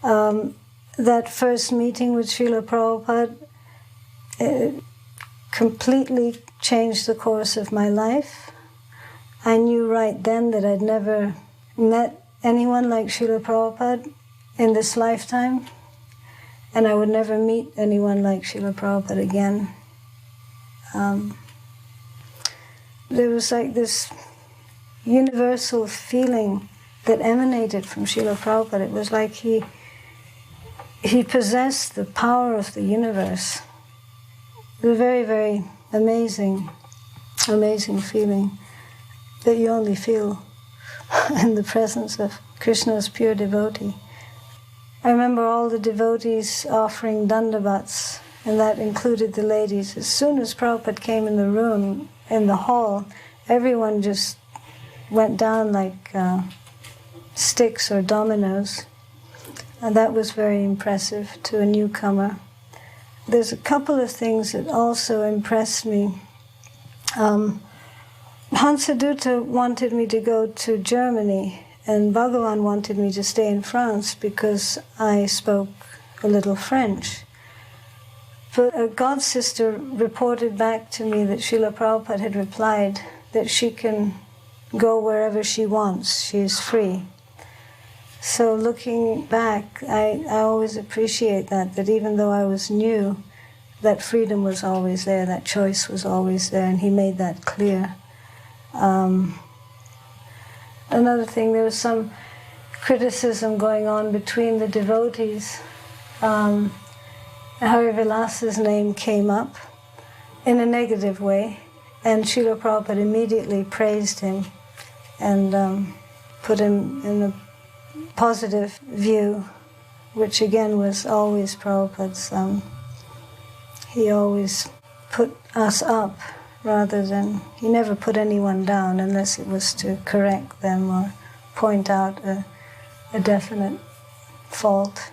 K: That first meeting with Srila Prabhupada, it completely changed the course of my life. I knew right then that I'd never met anyone like Srila Prabhupada in this lifetime, and I would never meet anyone like Srila Prabhupada again. There was like this universal feeling that emanated from Srila Prabhupada. It was like he possessed the power of the universe. It was a very, very amazing feeling that you only feel in the presence of Krishna's pure devotee. I remember all the devotees offering dandavats, and that included the ladies. As soon as Prabhupada came in the room, in the hall, everyone just went down like sticks or dominoes. And that was very impressive to a newcomer. There's a couple of things that also impressed me. Hansadutta wanted me to go to Germany, and Bhagavan wanted me to stay in France because I spoke a little French. But a god sister reported back to me that Srila Prabhupada had replied that she can go wherever she wants, she is free. So looking back, I always appreciate that even though I was new, that freedom was always there, that choice was always there, and he made that clear. Another thing, there was some criticism going on between the devotees. Hari Vilas's name came up in a negative way, and Srila Prabhupada immediately praised him and put him in a positive view, which again was always Prabhupada's. He always put us up rather than, he never put anyone down unless it was to correct them or point out a definite fault.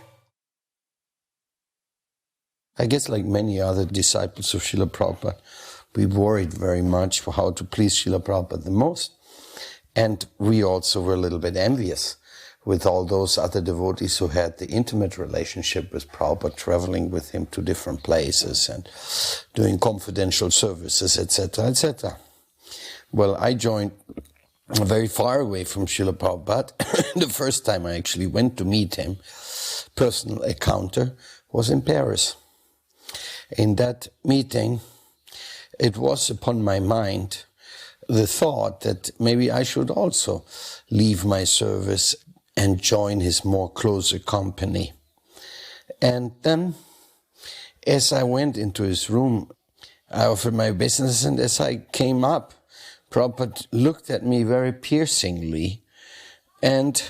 L: I guess like many other disciples of Srila Prabhupada, we worried very much for how to please Srila Prabhupada the most. And we also were a little bit envious with all those other devotees who had the intimate relationship with Prabhupada, traveling with him to different places and doing confidential services, etc., etc. Well, I joined very far away from Srila Prabhupada. The first time I actually went to meet him, personal encounter, was in Paris. In that meeting, it was upon my mind the thought that maybe I should also leave my service and join his more closer company. And then, as I went into his room, I offered my business, and as I came up, Prabhupada looked at me very piercingly, and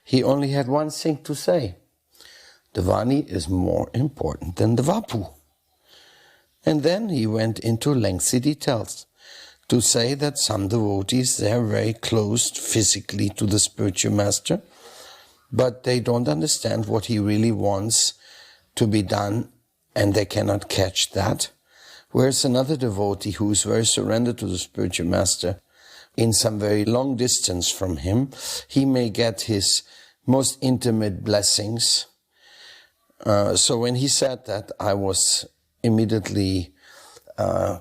L: he only had one thing to say. The Vani is more important than the Vapu. And then he went into lengthy details to say that some devotees, they are very close physically to the spiritual master, but they don't understand what he really wants to be done, and they cannot catch that. Whereas another devotee who is very surrendered to the spiritual master, in some very long distance from him, he may get his most intimate blessings. So when he said that, I was immediately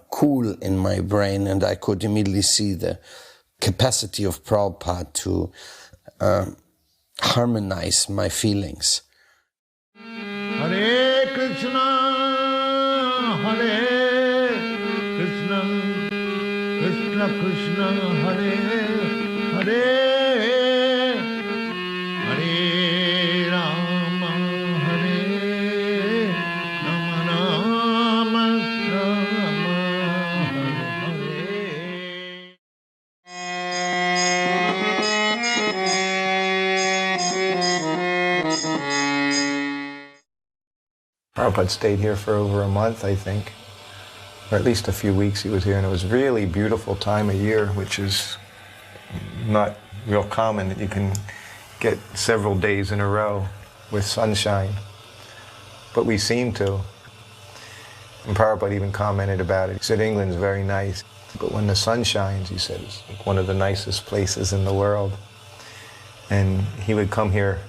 L: cool in my brain, and I could immediately see the capacity of Prabhupada to harmonize my feelings.
M: Hare Krishna, Hare Krishna, Krishna Krishna, Hare Hare, Hare Rama, Hare Rama, Rama Rama, Hare
J: Prabhupada stayed here for over a month, I think, or at least a few weeks he was here, and it was really beautiful time of year, which is not real common, that you can get several days in a row with sunshine. But we seem to. And Prabhupada even commented about it. He said, England's very nice, but when the sun shines, he said, it's like one of the nicest places in the world. And he would come here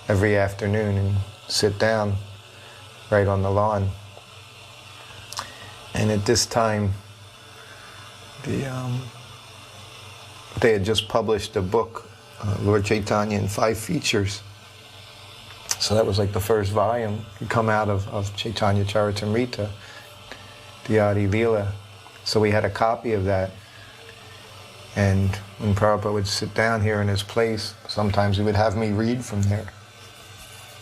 J: every afternoon and sit down right on the lawn. And at this time, they had just published a book, Lord Chaitanya in 5 features. So that was like the first volume to come out of Chaitanya Charitamrita, the Adi Leela. So we had a copy of that. And when Prabhupada would sit down here in his place, sometimes he would have me read from there.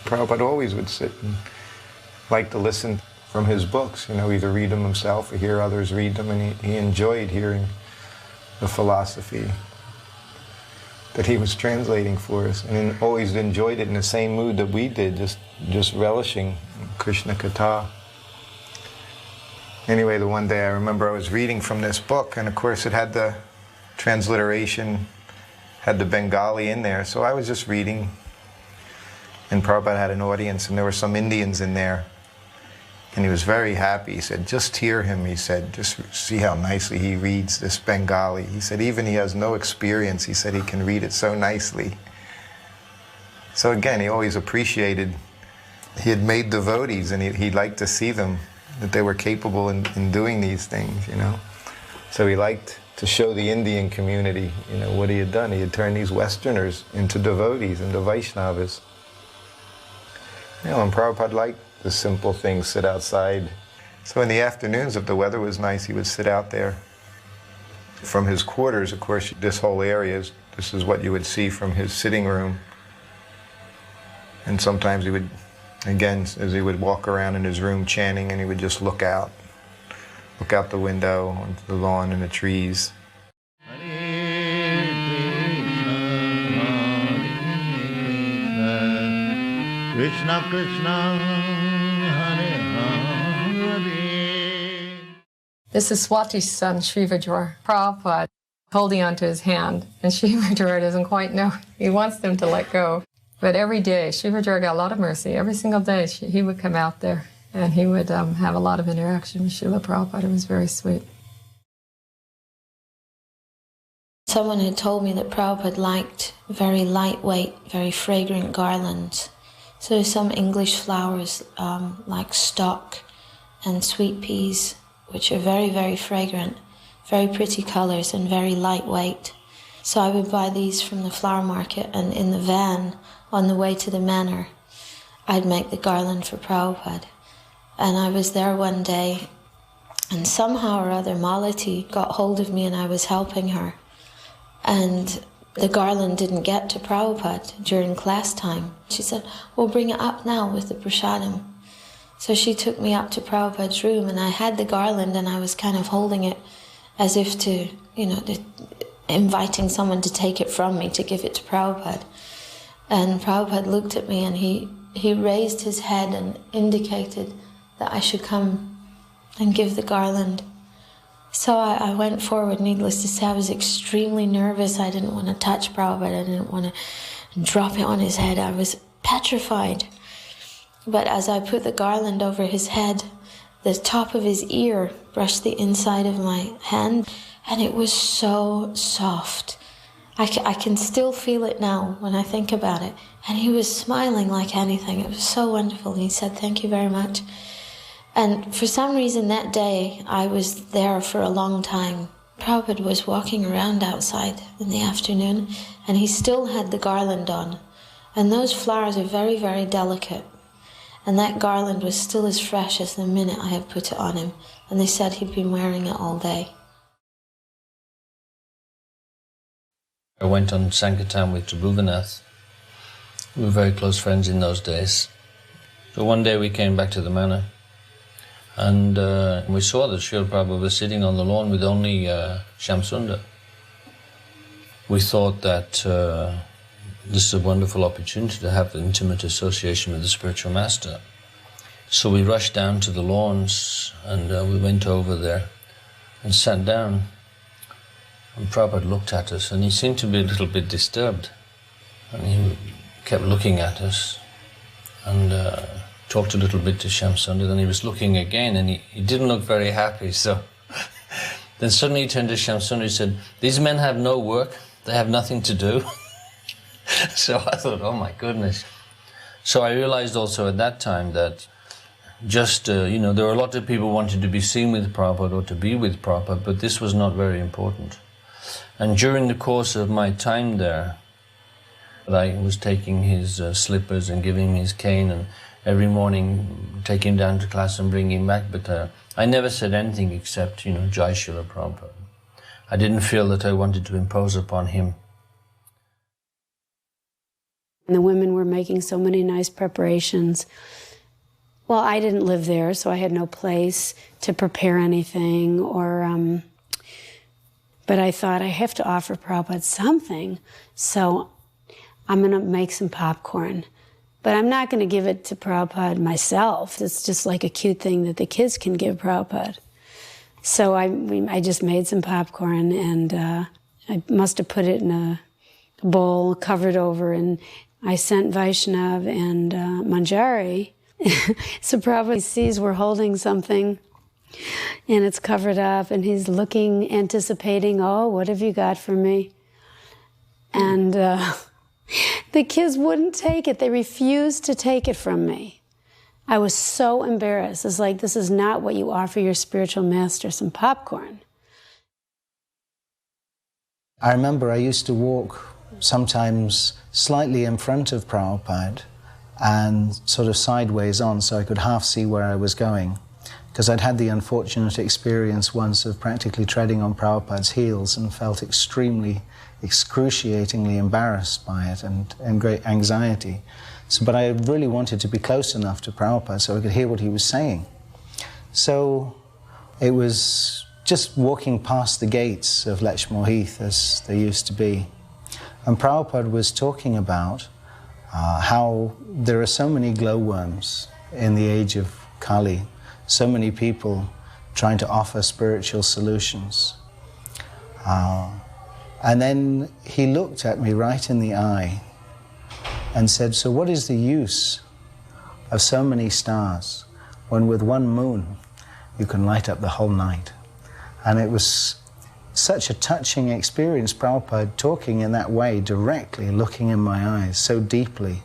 J: Prabhupada always would sit and like to listen from his books, either read them himself or hear others read them, and he enjoyed hearing the philosophy that he was translating for us, and always enjoyed it in the same mood that we did, just relishing Krishna Katha. Anyway, the one day I remember I was reading from this book, and of course it had the transliteration, had the Bengali in there, so I was just reading, and Prabhupada had an audience, and there were some Indians in there. And he was very happy. He said, just hear him, he said, just see how nicely he reads this Bengali. He said, even he has no experience, he said he can read it so nicely. So again, he always appreciated, he had made devotees, and he liked to see them, that they were capable in doing these things, So he liked to show the Indian community, what he had done. He had turned these Westerners into devotees, into Vaishnavas. And Prabhupada liked the simple things, sit outside. So in the afternoons, if the weather was nice, he would sit out there. From his quarters, of course, this whole area, this is what you would see from his sitting room. And sometimes he would, again, as he would walk around in his room chanting, and he would just look out the window onto the lawn and the trees.
M: Krishna Krishna, Hare Hare.
G: This is Swati's son, Srivajra Prabhupada, holding onto his hand, and Srivajra doesn't quite know. He wants them to let go. But every day, Srivajra got a lot of mercy. Every single day, he would come out there, and he would have a lot of interaction with Srila Prabhupada. It was very sweet.
N: Someone had told me that Prabhupada liked very lightweight, very fragrant garlands. So some English flowers like stock and sweet peas, which are very, very fragrant, very pretty colors and very lightweight. So I would buy these from the flower market, and in the van on the way to the manor, I'd make the garland for Prabhupada. And I was there one day, and somehow or other Malati got hold of me and I was helping her. And the garland didn't get to Prabhupada during class time. She said, "We'll bring it up now with the prasadam." So she took me up to Prabhupada's room, and I had the garland, and I was kind of holding it as if to, inviting someone to take it from me, to give it to Prabhupada. And Prabhupada looked at me, and he he raised his head and indicated that I should come and give the garland. So I went forward. Needless to say, I was extremely nervous. I didn't want to touch Prabhupada. I didn't want to drop it on his head. I was petrified. But as I put the garland over his head, the top of his ear brushed the inside of my hand, and it was so soft. I can still feel it now when I think about it. And he was smiling like anything. It was so wonderful. And he said, "Thank you very much." And for some reason that day, I was there for a long time. Prabhupada was walking around outside in the afternoon, and he still had the garland on. And those flowers are very, very delicate. And that garland was still as fresh as the minute I had put it on him. And they said he'd been wearing it all day.
O: I went on Sankirtan with Tribhuvanath. We were very close friends in those days. So one day we came back to the manor, and we saw that Srila Prabhupada was sitting on the lawn with only Shamsundar. We thought that this is a wonderful opportunity to have an intimate association with the spiritual master. So we rushed down to the lawns, and we went over there and sat down. And Prabhupada looked at us, and he seemed to be a little bit disturbed. And he kept looking at us and talked a little bit to Shamsundar. Then he was looking again, and he didn't look very happy. So then suddenly he turned to Shamsundar and said, "These men have no work, they have nothing to do." So I thought, oh my goodness. So I realized also at that time that just, there were a lot of people who wanted to be seen with Prabhupada or to be with Prabhupada, but this was not very important. And during the course of my time there, I was taking his slippers and giving him his cane, and every morning take him down to class and bring him back, but I never said anything except, Jai Srila Prabhupada. I didn't feel that I wanted to impose upon him.
P: And the women were making so many nice preparations. Well, I didn't live there, so I had no place to prepare anything, but I thought I have to offer Prabhupada something, so I'm going to make some popcorn. But I'm not going to give it to Prabhupada myself. It's just like a cute thing that the kids can give Prabhupada. So I just made some popcorn, and I must have put it in a bowl, covered over, and I sent Vaishnav and Manjari. So Prabhupada sees we're holding something, and it's covered up, and he's looking, anticipating, "Oh, what have you got for me?" And the kids wouldn't take it. They refused to take it from me. I was so embarrassed. It's like, this is not what you offer your spiritual master, some popcorn.
Q: I remember I used to walk sometimes slightly in front of Prabhupada and sort of sideways on, so I could half see where I was going. Because I'd had the unfortunate experience once of practically treading on Prabhupada's heels and felt excruciatingly embarrassed by it and great anxiety. But I really wanted to be close enough to Prabhupada so I could hear what he was saying. So it was just walking past the gates of Lechmore Heath, as they used to be. And Prabhupada was talking about how there are so many glowworms in the age of Kali, so many people trying to offer spiritual solutions. And then he looked at me right in the eye and said, "So what is the use of so many stars when with one moon you can light up the whole night?" And it was such a touching experience, Prabhupada talking in that way, directly looking in my eyes so deeply,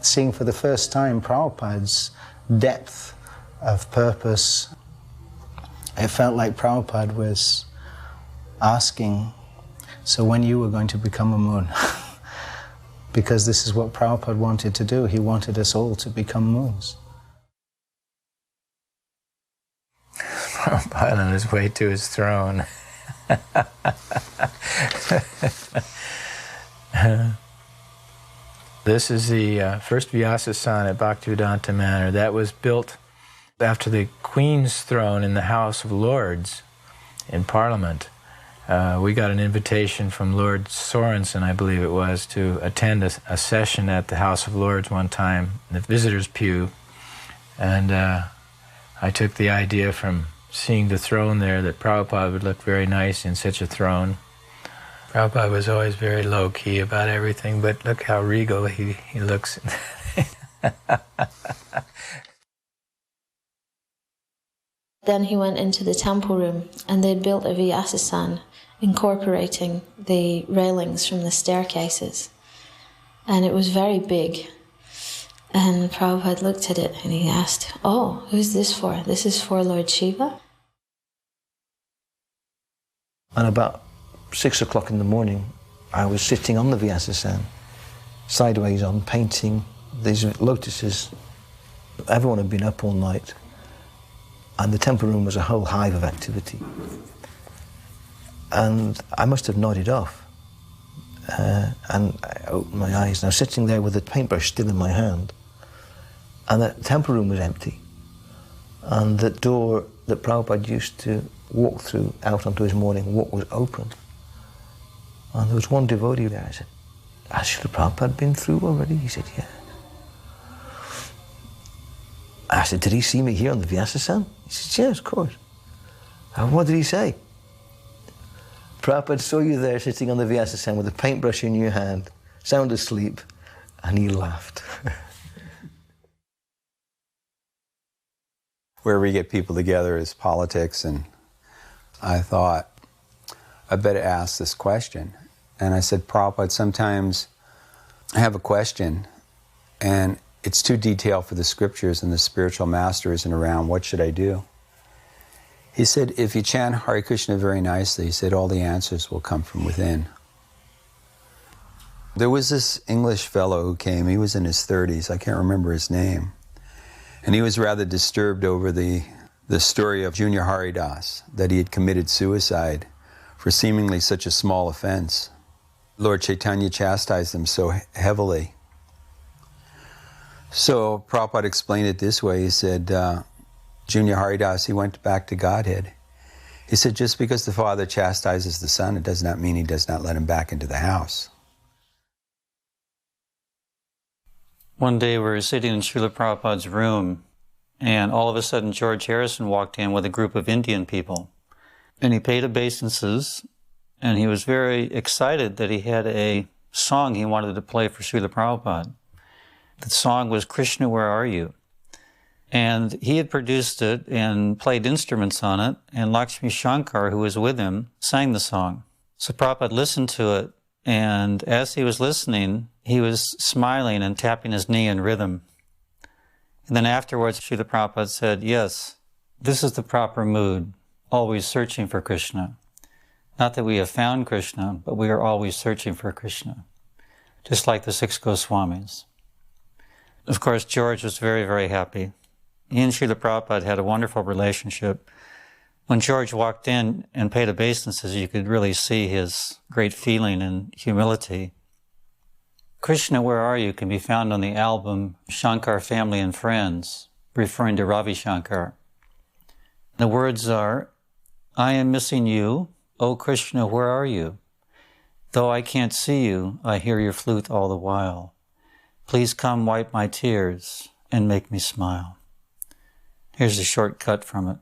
Q: seeing for the first time Prabhupada's depth of purpose. It felt like Prabhupada was asking, "So when you were going to become a moon?" Because this is what Prabhupada wanted to do. He wanted us all to become moons.
R: Prabhupada on his way to his throne. This is the first Vyasa-san at Bhaktivedanta Manor. That was built after the Queen's throne in the House of Lords in Parliament. we got an invitation from Lord Sorensen, I believe it was, to attend a session at the House of Lords one time, in the visitor's pew. And I took the idea from seeing the throne there that Prabhupada would look very nice in such a throne. Prabhupada was always very low-key about everything, but look how regal he looks.
N: Then he went into the temple room, and they'd built a Vyasasan, incorporating the railings from the staircases. And it was very big. And Prabhupada looked at it and he asked, "Oh, who's this for? This is for Lord Shiva?"
S: And about 6 o'clock in the morning, I was sitting on the Vyasasan, sideways on, painting these lotuses. Everyone had been up all night, and the temple room was a whole hive of activity. And I must have nodded off. And I opened my eyes, and I was sitting there with the paintbrush still in my hand. And the temple room was empty. And the door that Prabhupada used to walk through out onto his morning walk was open. And there was one devotee there. I said, "Has Srila Prabhupada been through already?" He said, "Yeah." I said, "Did he see me here on the Vyasasan?" He said, "Yes, of course." And what did he say? "Prabhupada saw you there sitting on the Vyasasan with a paintbrush in your hand, sound asleep," and he laughed.
T: Where we get people together is politics, and I thought, I better ask this question. And I said, "Prabhupada, sometimes I have a question, and it's too detailed for the scriptures, and the spiritual master isn't around. What should I do?" He said, "If you chant Hare Krishna very nicely," he said, "all the answers will come from within." There was this English fellow who came. He was in his 30s. I can't remember his name. And he was rather disturbed over the story of Junior Haridas, that he had committed suicide for seemingly such a small offense. Lord Chaitanya chastised him so heavily. So Prabhupada explained it this way. He said, Junior Haridas, he went back to Godhead. He said, just because the father chastises the son, it does not mean he does not let him back into the house.
H: One day we were sitting in Srila Prabhupada's room, and all of a sudden George Harrison walked in with a group of Indian people. And he paid obeisances, and he was very excited that he had a song he wanted to play for Srila Prabhupada. The song was "Krishna, Where Are You?" And he had produced it and played instruments on it, and Lakshmi Shankar, who was with him, sang the song. So Prabhupada listened to it, and as he was listening, he was smiling and tapping his knee in rhythm. And then afterwards, Srila Prabhupada said, "Yes, this is the proper mood, always searching for Krishna. Not that we have found Krishna, but we are always searching for Krishna, just like the 6 Goswamis." Of course, George was very, very happy. He and Srila Prabhupada had a wonderful relationship. When George walked in and paid obeisances, you could really see his great feeling and humility. "Krishna, Where Are You?" can be found on the album Shankar Family and Friends, referring to Ravi Shankar. The words are, "I am missing you, O Krishna, where are you? Though I can't see you, I hear your flute all the while. Please come wipe my tears and make me smile." Here's a short cut from it.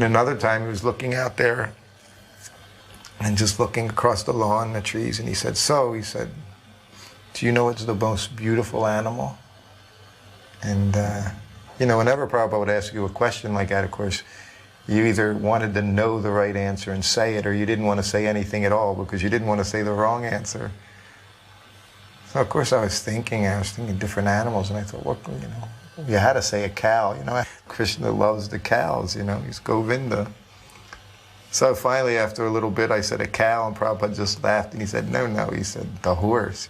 J: And another time he was looking out there and just looking across the lawn, the trees, and he said, he said, do you know what's the most beautiful animal? And, you know, whenever Prabhupada would ask you a question like that, of course, you either wanted to know the right answer and say it, or you didn't want to say anything at all because you didn't want to say the wrong answer. So, of course, I was thinking different animals, and I thought, what, you know, you had to say a cow, you know. Krishna loves the cows, you know, he's Govinda. So finally, after a little bit, I said a cow, and Prabhupada just laughed, and he said, no, he said, the horse.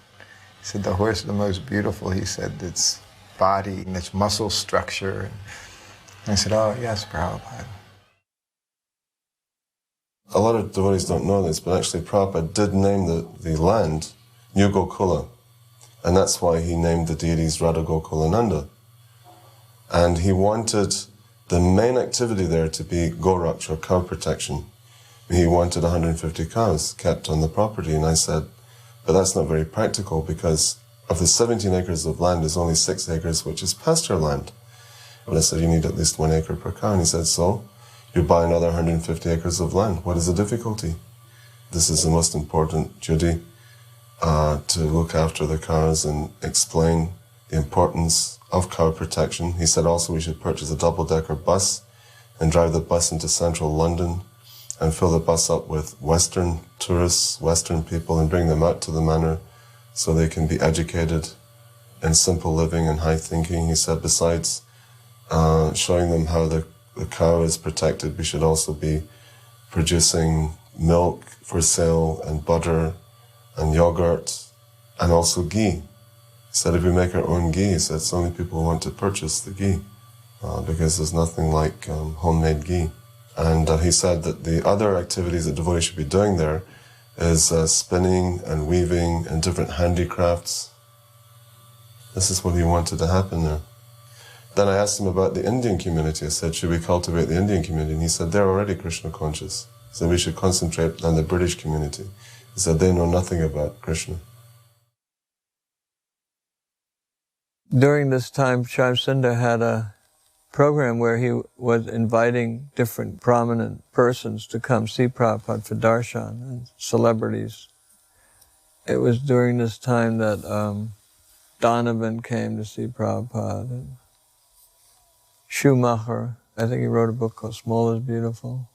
J: He said, the horse is the most beautiful. He said, its body and its muscle structure. And I said, oh, yes, Prabhupada.
U: A lot of devotees don't know this, but actually Prabhupada did name the land New Gokula. And that's why he named the deities Radha Gokulananda. And he wanted the main activity there to be Goraksha, or cow protection. He wanted 150 cows kept on the property, and I said, but that's not very practical because of the 17 acres of land, there's only 6 acres which is pasture land. But I said, you need at least 1 acre per cow. And he said, so you buy another 150 acres of land. What is the difficulty? This is the most important duty, to look after the cows and explain the importance of cow protection. He said also we should purchase a double-decker bus and drive the bus into central London and fill the bus up with Western tourists, Western people, and bring them out to the manor so they can be educated in simple living and high thinking. He said besides showing them how the cow is protected, we should also be producing milk for sale and butter and yogurt and also ghee. He said if we make our own ghee, he said so many people want to purchase the ghee because there's nothing like homemade ghee. And he said that the other activities that devotees should be doing there is spinning and weaving and different handicrafts. This is what he wanted to happen there. Then I asked him about the Indian community. I said, should we cultivate the Indian community? And he said, they're already Krishna conscious. So we should concentrate on the British community. He said, they know nothing about Krishna.
D: During this time, Shyam Sundar had a program where he was inviting different prominent persons to come see Prabhupada for darshan, and celebrities. It was during this time that Donovan came to see Prabhupada, and Schumacher, I think he wrote a book called Small is Beautiful.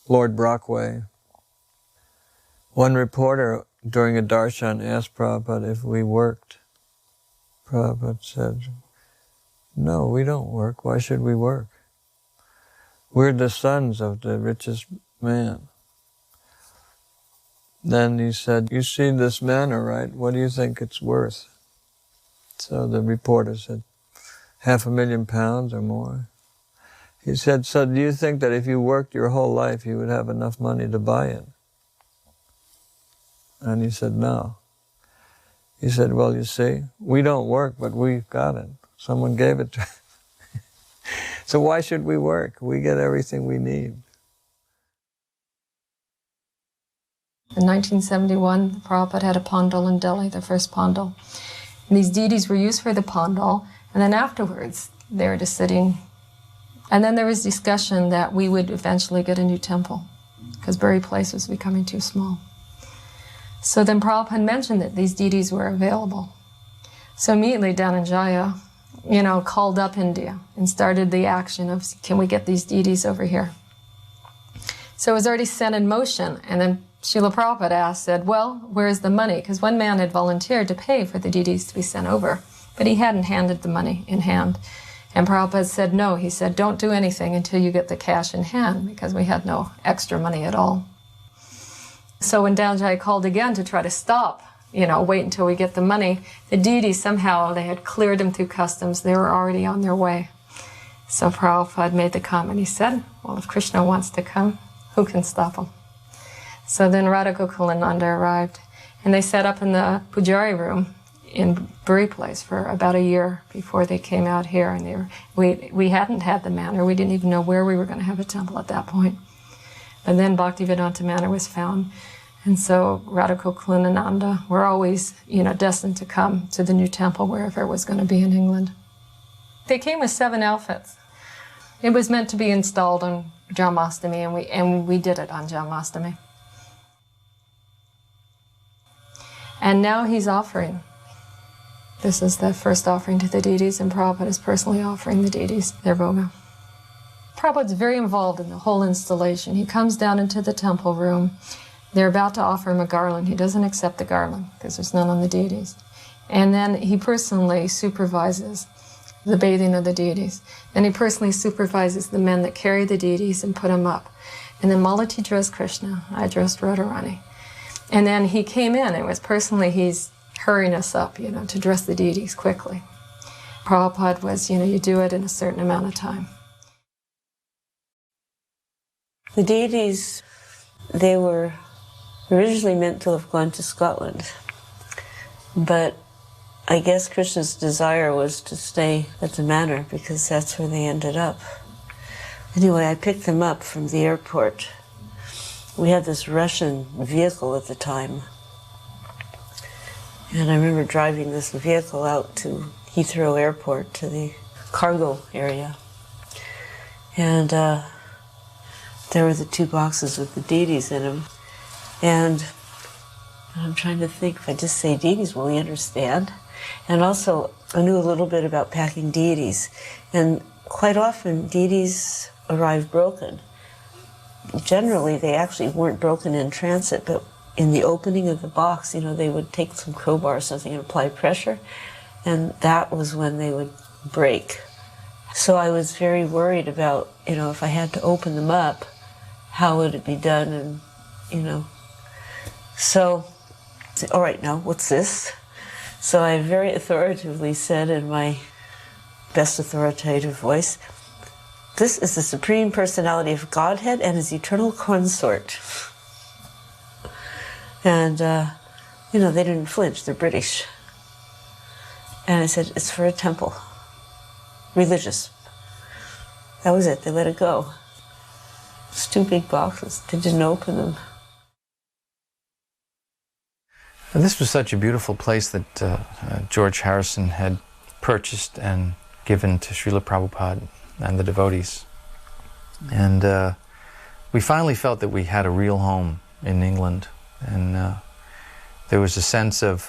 D: Lord Brockway. One reporter during a darshan asked Prabhupada if we worked. Prabhupada said, no, we don't work. Why should we work? We're the sons of the richest man. Then he said, you see this manor, right? What do you think it's worth? So the reporter said, £500,000 or more. He said, so do you think that if you worked your whole life, you would have enough money to buy it? And he said, no. He said, well, you see, we don't work, but we've got it. Someone gave it to us. So why should we work? We get everything we need.
G: In 1971, Prabhupada had a pandal in Delhi, the first pandal. And these deities were used for the pandal, and then afterwards, they were just sitting. And then there was discussion that we would eventually get a new temple, because Bury Place was becoming too small. So then Prabhupada mentioned that these deities were available. So immediately Dhananjaya, called up India and started the action of, can we get these deities over here? So it was already set in motion, and then Srila Prabhupada said, well, where's the money? Because one man had volunteered to pay for the deities to be sent over, but he hadn't handed the money in hand. And Prabhupada said, no, he said, don't do anything until you get the cash in hand, because we had no extra money at all. So when Dhananjaya called again to try to stop, wait until we get the money, the deities somehow, they had cleared them through customs. They were already on their way. So Prabhupada made the comment. He said, well, if Krishna wants to come, who can stop him? So then Radha Gokulananda arrived, and they set up in the Pujari room in Bury Place for about a year before they came out here. And we hadn't had the manor. We didn't even know where we were going to have a temple at that point. And then Bhaktivedanta Manor was found. And so Radha Gokulananda were always, destined to come to the new temple wherever it was going to be in England. They came with 7 outfits.
B: It was meant to be installed on Janmastami, and we did it on Janmastami. And now he's offering. This is the first offering to the deities, and Prabhupada is personally offering the deities their bhoga. Prabhupada's very involved in the whole installation. He comes down into the temple room. They're about to offer him a garland. He doesn't accept the garland because there's none on the deities. And then he personally supervises the bathing of the deities. And he personally supervises the men that carry the deities and put them up. And then Malati dressed Krishna, I dressed Radharani. And then he came in, and it was personally, he's hurrying us up, to dress the deities quickly. Prabhupada was, you do it in a certain amount of time.
V: The deities, they were originally meant to have gone to Scotland, but I guess Krishna's desire was to stay at the manor because that's where they ended up. Anyway, I picked them up from the airport. We had this Russian vehicle at the time, and I remember driving this vehicle out to Heathrow Airport, to the cargo area, and there were the 2 boxes with the deities in them. And I'm trying to think, if I just say deities, will he understand? And also, I knew a little bit about packing deities. And quite often, deities arrive broken. Generally, they actually weren't broken in transit, but in the opening of the box, they would take some crowbar or something and apply pressure, and that was when they would break. So I was very worried about, if I had to open them up, how would it be done? And, so I said, all right, now, what's this? So I very authoritatively said in my best authoritative voice, this is the Supreme Personality of Godhead and His eternal consort. And, they didn't flinch, they're British. And I said, it's for a temple, religious. That was it, they let it go. It's 2 big boxes, they didn't open them.
C: And this was such a beautiful place that George Harrison had purchased and given to Srila Prabhupada and the devotees. And we finally felt that we had a real home in England, and there was a sense of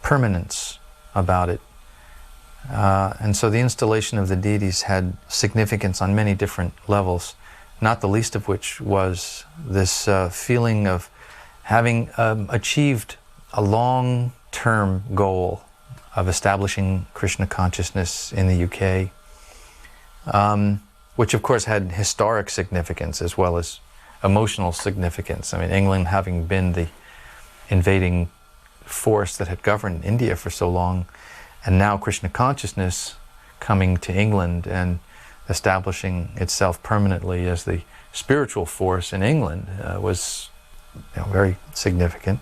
C: permanence about it. And so the installation of the deities had significance on many different levels, not the least of which was this feeling of having achieved a long-term goal of establishing Krishna consciousness in the UK, which of course had historic significance as well as emotional significance. I mean, England having been the invading force that had governed India for so long, and now Krishna consciousness coming to England and establishing itself permanently as the spiritual force in England was very significant.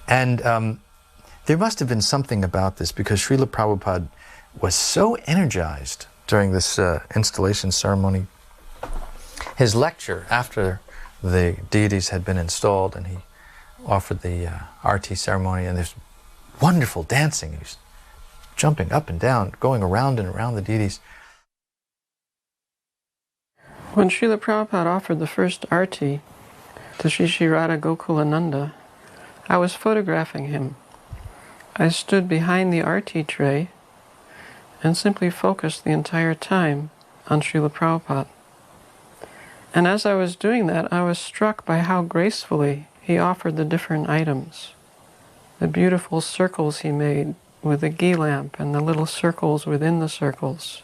C: And there must have been something about this, because Srila Prabhupada was so energized during this installation ceremony. His lecture after the deities had been installed, and he offered the arti ceremony, and there's wonderful dancing. He was jumping up and down, going around and around the deities.
W: When Srila Prabhupada offered the first arti to Sri Sri Radha Gokulananda, I was photographing him. I stood behind the arti tray and simply focused the entire time on Srila Prabhupada. And as I was doing that, I was struck by how gracefully he offered the different items. The beautiful circles he made with the ghee lamp and the little circles within the circles.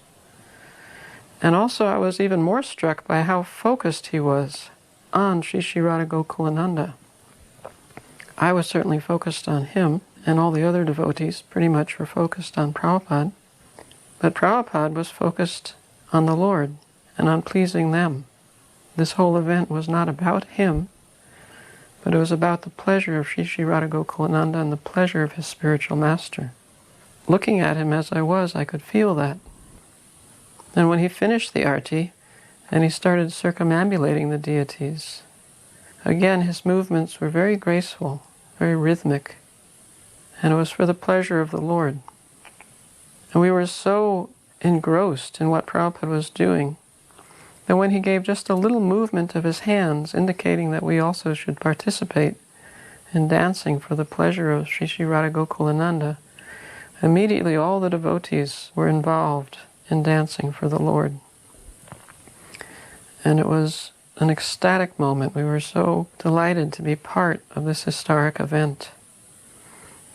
W: And also I was even more struck by how focused he was on Sri Sri Radha Gokulananda. I was certainly focused on him, and all the other devotees pretty much were focused on Prabhupada. But Prabhupada was focused on the Lord and on pleasing them. This whole event was not about him, but it was about the pleasure of Sri Sri Radha Gokulananda and the pleasure of his spiritual master. Looking at him as I was, I could feel that. And when he finished the arti, and he started circumambulating the deities, again his movements were very graceful, very rhythmic, and it was for the pleasure of the Lord. And we were so engrossed in what Prabhupada was doing that when he gave just a little movement of his hands, indicating that we also should participate in dancing for the pleasure of Sri Sri Radha Gokulananda, immediately all the devotees were involved in dancing for the Lord. And it was an ecstatic moment. We were so delighted to be part of this historic event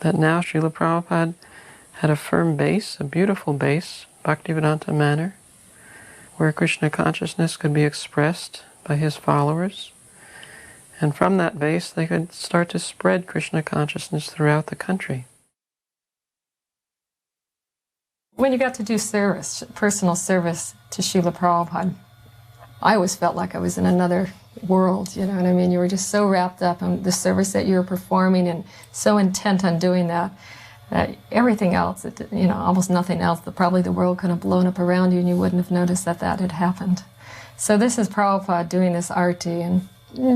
W: that now Srila Prabhupada had a firm base, a beautiful base, Bhaktivedanta manner, where Krishna consciousness could be expressed by his followers. And from that base, they could start to spread Krishna consciousness throughout the country.
B: When you got to do service, personal service to Srila Prabhupada, I always felt like I was in another world, you know what I mean? You were just so wrapped up in the service that you were performing and so intent on doing that, that everything else, you know, almost nothing else, that probably the world could have blown up around you and you wouldn't have noticed that that had happened. So this is Prabhupada doing this arti, and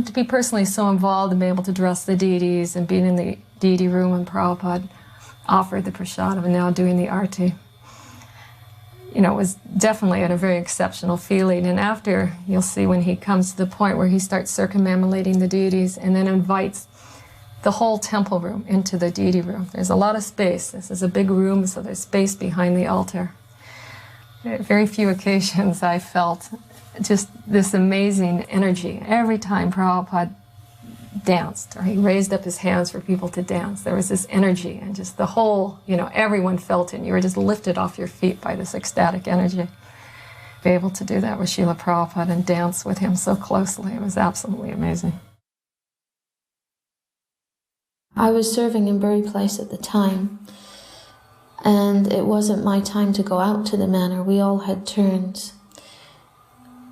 B: to be personally so involved and be able to dress the deities and being in the deity room when Prabhupada offered the prasadam and now doing the arti, you know, it was definitely a very exceptional feeling. And after, you'll see when he comes to the point where he starts circumambulating the deities and then invites the whole temple room into the deity room. There's a lot of space. This is a big room, so there's space behind the altar. At very few occasions I felt just this amazing energy. Every time Prabhupada danced, or he raised up his hands for people to dance, there was this energy, and just the whole, you know, everyone felt it, and you were just lifted off your feet by this ecstatic energy. Be able to do that with Srila Prabhupada and dance with him so closely, it was absolutely amazing.
N: I was serving in Bury Place at the time, and it wasn't my time to go out to the manor. We all had turns.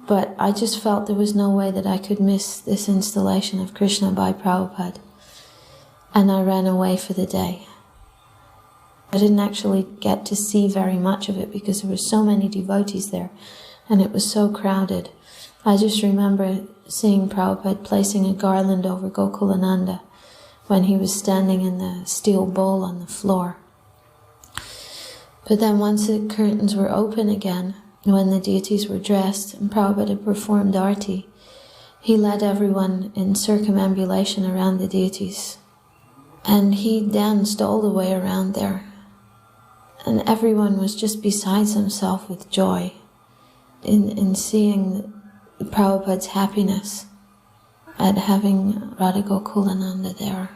N: But I just felt there was no way that I could miss this installation of Krishna by Prabhupada. And I ran away for the day. I didn't actually get to see very much of it because there were so many devotees there and it was so crowded. I just remember seeing Prabhupada placing a garland over Gokulananda when he was standing in the steel bowl on the floor. But then once the curtains were open again, when the deities were dressed and Prabhupada had performed arti, he led everyone in circumambulation around the deities. And he danced all the way around there. And everyone was just beside himself with joy in seeing Prabhupada's happiness at having Radha Gokulananda there.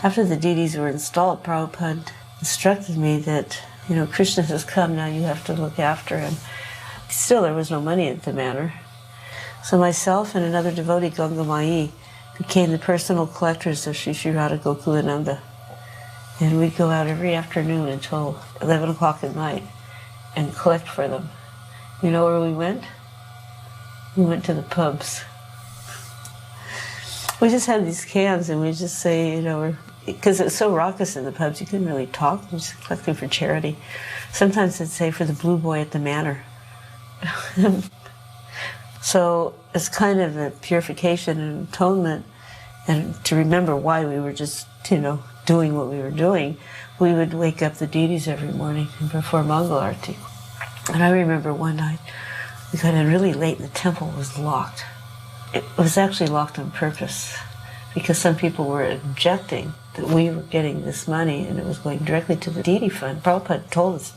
V: After the deities were installed, Prabhupada instructed me that, you know, Krishna has come, now you have to look after him. Still, there was no money at the manor. So myself and another devotee, Gangamai, became the personal collectors of Sri Sri Radha Gokulananda. And we'd go out every afternoon until 11 o'clock at night and collect for them. You know where we went? We went to the pubs. We just had these cans and we just say, you know, because it was so raucous in the pubs, you couldn't really talk. We were just collecting for charity. Sometimes they'd say for the blue boy at the manor. So it's kind of a purification and atonement, and to remember why we were just, you know, doing what we were doing. We would wake up the deities every morning and perform Mangal Arati. And I remember one night, we got in really late and the temple was locked. It was actually locked on purpose because some people were objecting that we were getting this money and it was going directly to the deity fund. Prabhupada told us,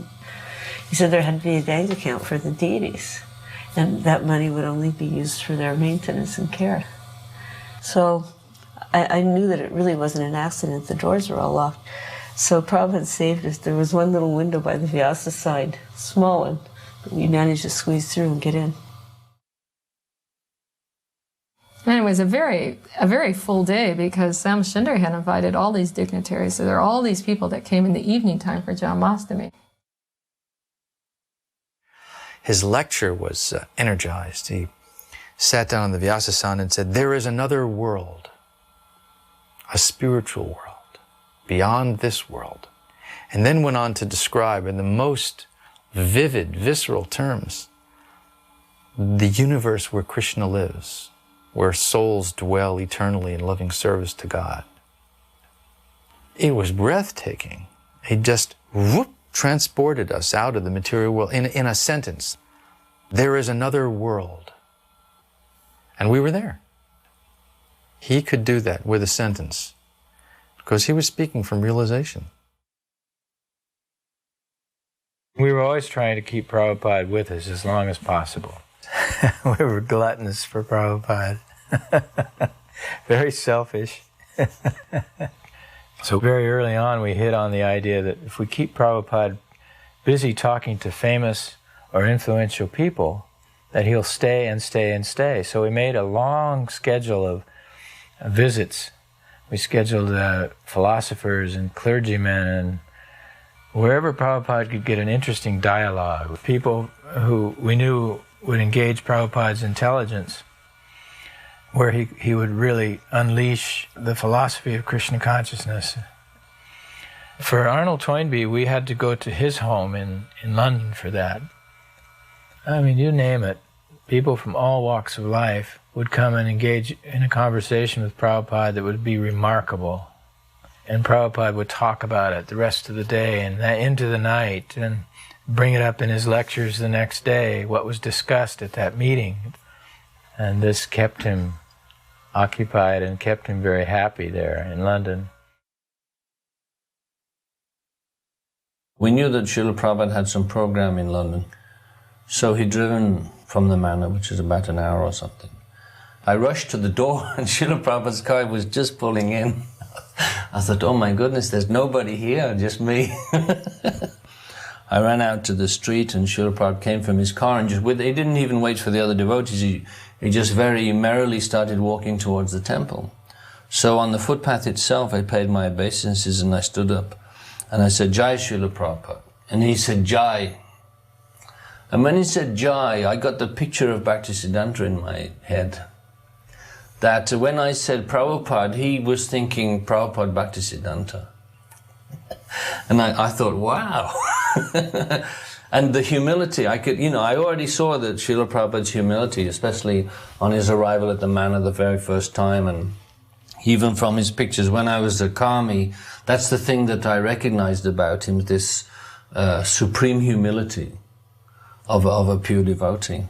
V: he said there had to be a bank account for the deities and that money would only be used for their maintenance and care. So I knew that it really wasn't an accident. The doors were all locked. So Prabhupada saved us. There was one little window by the Vyasa side, small one, but we managed to squeeze through and get in.
B: And it was a very full day because Sam Shinder had invited all these dignitaries. So there are all these people that came in the evening time for Janmastami.
C: His lecture was energized. He sat down on the Vyasasana and said, "There is another world a spiritual world, beyond this world. And then went on to describe in the most vivid, visceral terms, the universe where Krishna lives, where souls dwell eternally in loving service to God. It was breathtaking. It just transported us out of the material world in a sentence. There is another world. And we were there. He could do that with a sentence because he was speaking from realization.
R: We were always trying to keep Prabhupada with us as long as possible. We were gluttonous for Prabhupada. Very selfish. So very early on we hit on the idea that if we keep Prabhupada busy talking to famous or influential people, that he'll stay and stay and stay. So we made a long schedule of visits. We scheduled philosophers and clergymen and wherever Prabhupada could get an interesting dialogue with people who we knew would engage Prabhupada's intelligence, where he would really unleash the philosophy of Krishna consciousness. For Arnold Toynbee, we had to go to his home in London for that. I mean, you name it. People from all walks of life would come and engage in a conversation with Prabhupada that would be remarkable. And Prabhupada would talk about it the rest of the day and into the night and bring it up in his lectures the next day, what was discussed at that meeting. And this kept him occupied and kept him very happy there in London.
O: We knew that Srila Prabhupada had some program in London, so he'd driven from the manor, which is about an hour or something. I rushed to the door and Srila Prabhupada's car was just pulling in. I thought, oh my goodness, there's nobody here, just me. I ran out to the street and Srila Prabhupada came from his car and he didn't even wait for the other devotees. He just very merrily started walking towards the temple. So on the footpath itself, I paid my obeisances and I stood up and I said, Jai Srila Prabhupada. And he said, Jai. And when he said Jai, I got the picture of Bhaktisiddhanta in my head. That when I said Prabhupada, he was thinking Prabhupada Bhaktisiddhanta. And I thought, wow. And the humility, I already saw that Srila Prabhupada's humility, especially on his arrival at the manor the very first time, and even from his pictures when I was a Kami, that's the thing that I recognized about him, this supreme humility of a pure devotee.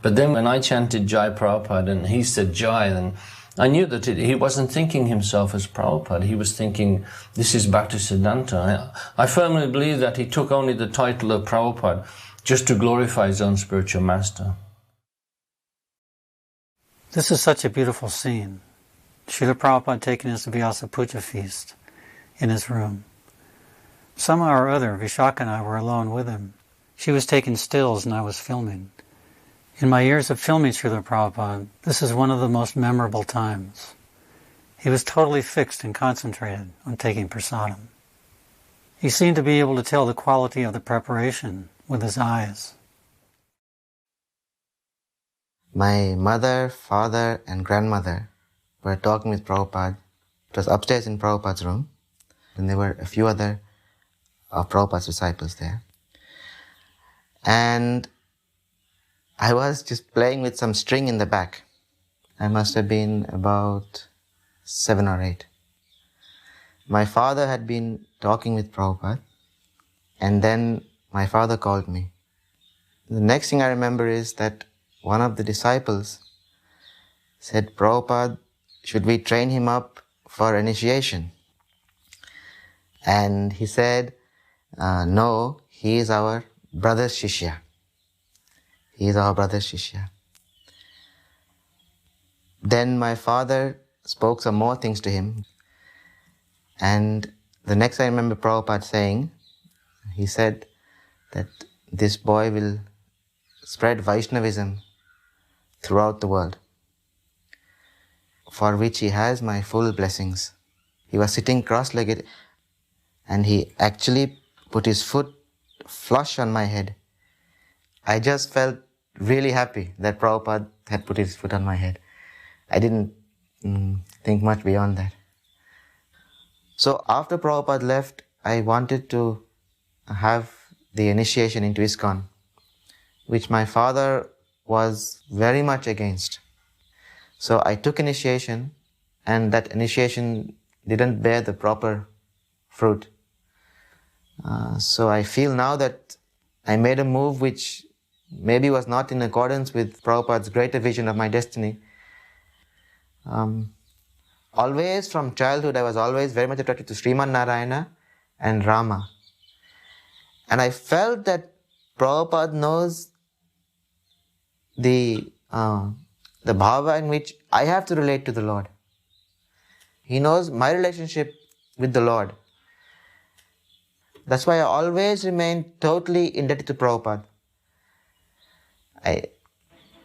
O: But then when I chanted Jai Prabhupada and he said Jai, then I knew that he wasn't thinking himself as Prabhupada. He was thinking, this is Bhaktisiddhanta. I firmly believe that he took only the title of Prabhupada just to glorify his own spiritual master.
H: This is such a beautiful scene. Srila Prabhupada taking his Vyasa Puja feast in his room. Somehow or other, Vishaka and I were alone with him. She was taking stills and I was filming. In my years of filming Srila Prabhupada, this is one of the most memorable times. He was totally fixed and concentrated on taking prasadam. He seemed to be able to tell the quality of the preparation with his eyes.
A: My mother, father, and grandmother were talking with Prabhupada. It was upstairs in Prabhupada's room, and there were a few other of Prabhupada's disciples there. And I was just playing with some string in the back. I must have been about 7 or 8. My father had been talking with Prabhupada, and then my father called me. The next thing I remember is that one of the disciples said, Prabhupada, should we train him up for initiation? And he said, no, he is our brother's shishya. He is our brother's shishya. Then my father spoke some more things to him. And the next I remember Prabhupada saying, he said that this boy will spread Vaishnavism throughout the world, for which he has my full blessings. He was sitting cross-legged and he actually put his foot flush on my head. I just felt really happy that Prabhupada had put his foot on my head. I didn't think much beyond that. So after Prabhupada left, I wanted to have the initiation into ISKCON, which my father was very much against. So I took initiation, and that initiation didn't bear the proper fruit. So I feel now that I made a move which maybe was not in accordance with Prabhupada's greater vision of my destiny. Always from childhood, I was always very much attracted to Sriman Narayana and Rama. And I felt that Prabhupada knows the bhava in which I have to relate to the Lord. He knows my relationship with the Lord. That's why I always remained totally indebted to Prabhupada. I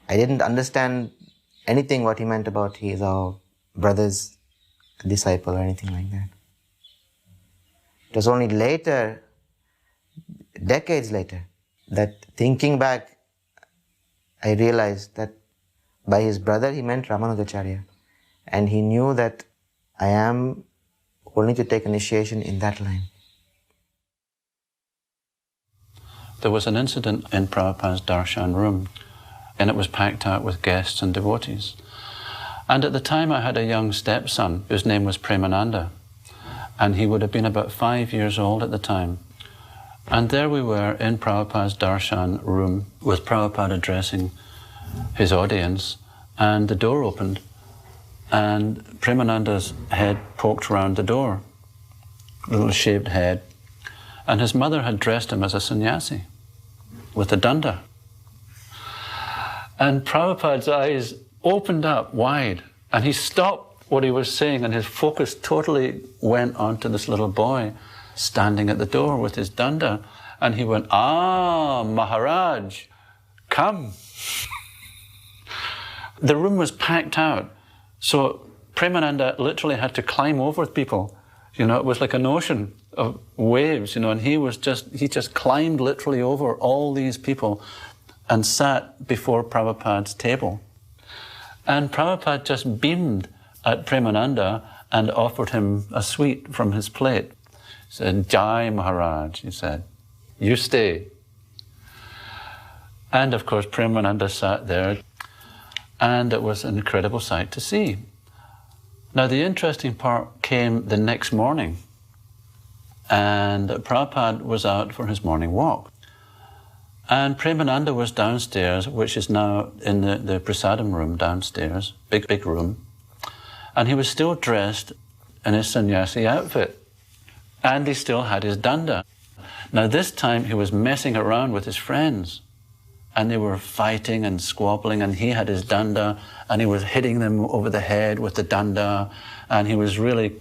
A: didn't understand anything what he meant about he is our brother's disciple or anything like that. It was only later, decades later, that thinking back, I realized that by his brother he meant Ramanujacharya, and he knew that I am only to take initiation in that line.
H: There was an incident in Prabhupada's darshan room, and it was packed out with guests and devotees. And at the time I had a young stepson whose name was Premananda, and he would have been about 5 years old at the time. And there we were in Prabhupada's darshan room with Prabhupada addressing his audience, and the door opened, and Premananda's head poked round the door, little shaved head, and his mother had dressed him as a sannyasi with a danda. And Prabhupada's eyes opened up wide, and he stopped what he was saying, and his focus totally went onto this little boy standing at the door with his danda, and he went, "Ah, Maharaj, come." The room was packed out, so Premananda literally had to climb over people. You know, it was like an ocean of waves, you know, and he just climbed literally over all these people and sat before Prabhupada's table. And Prabhupada just beamed at Premananda and offered him a sweet from his plate. He said, "Jai Maharaj," he said, "you stay." And of course Premananda sat there, and it was an incredible sight to see. Now the interesting part came the next morning, and Prabhupada was out for his morning walk. And Premananda was downstairs, which is now in the prasadam room downstairs, big room. And he was still dressed in his sannyasi outfit. And he still had his danda. Now this time he was messing around with his friends. And they were fighting and squabbling, and he had his danda, and he was hitting them over the head with the danda, and he was really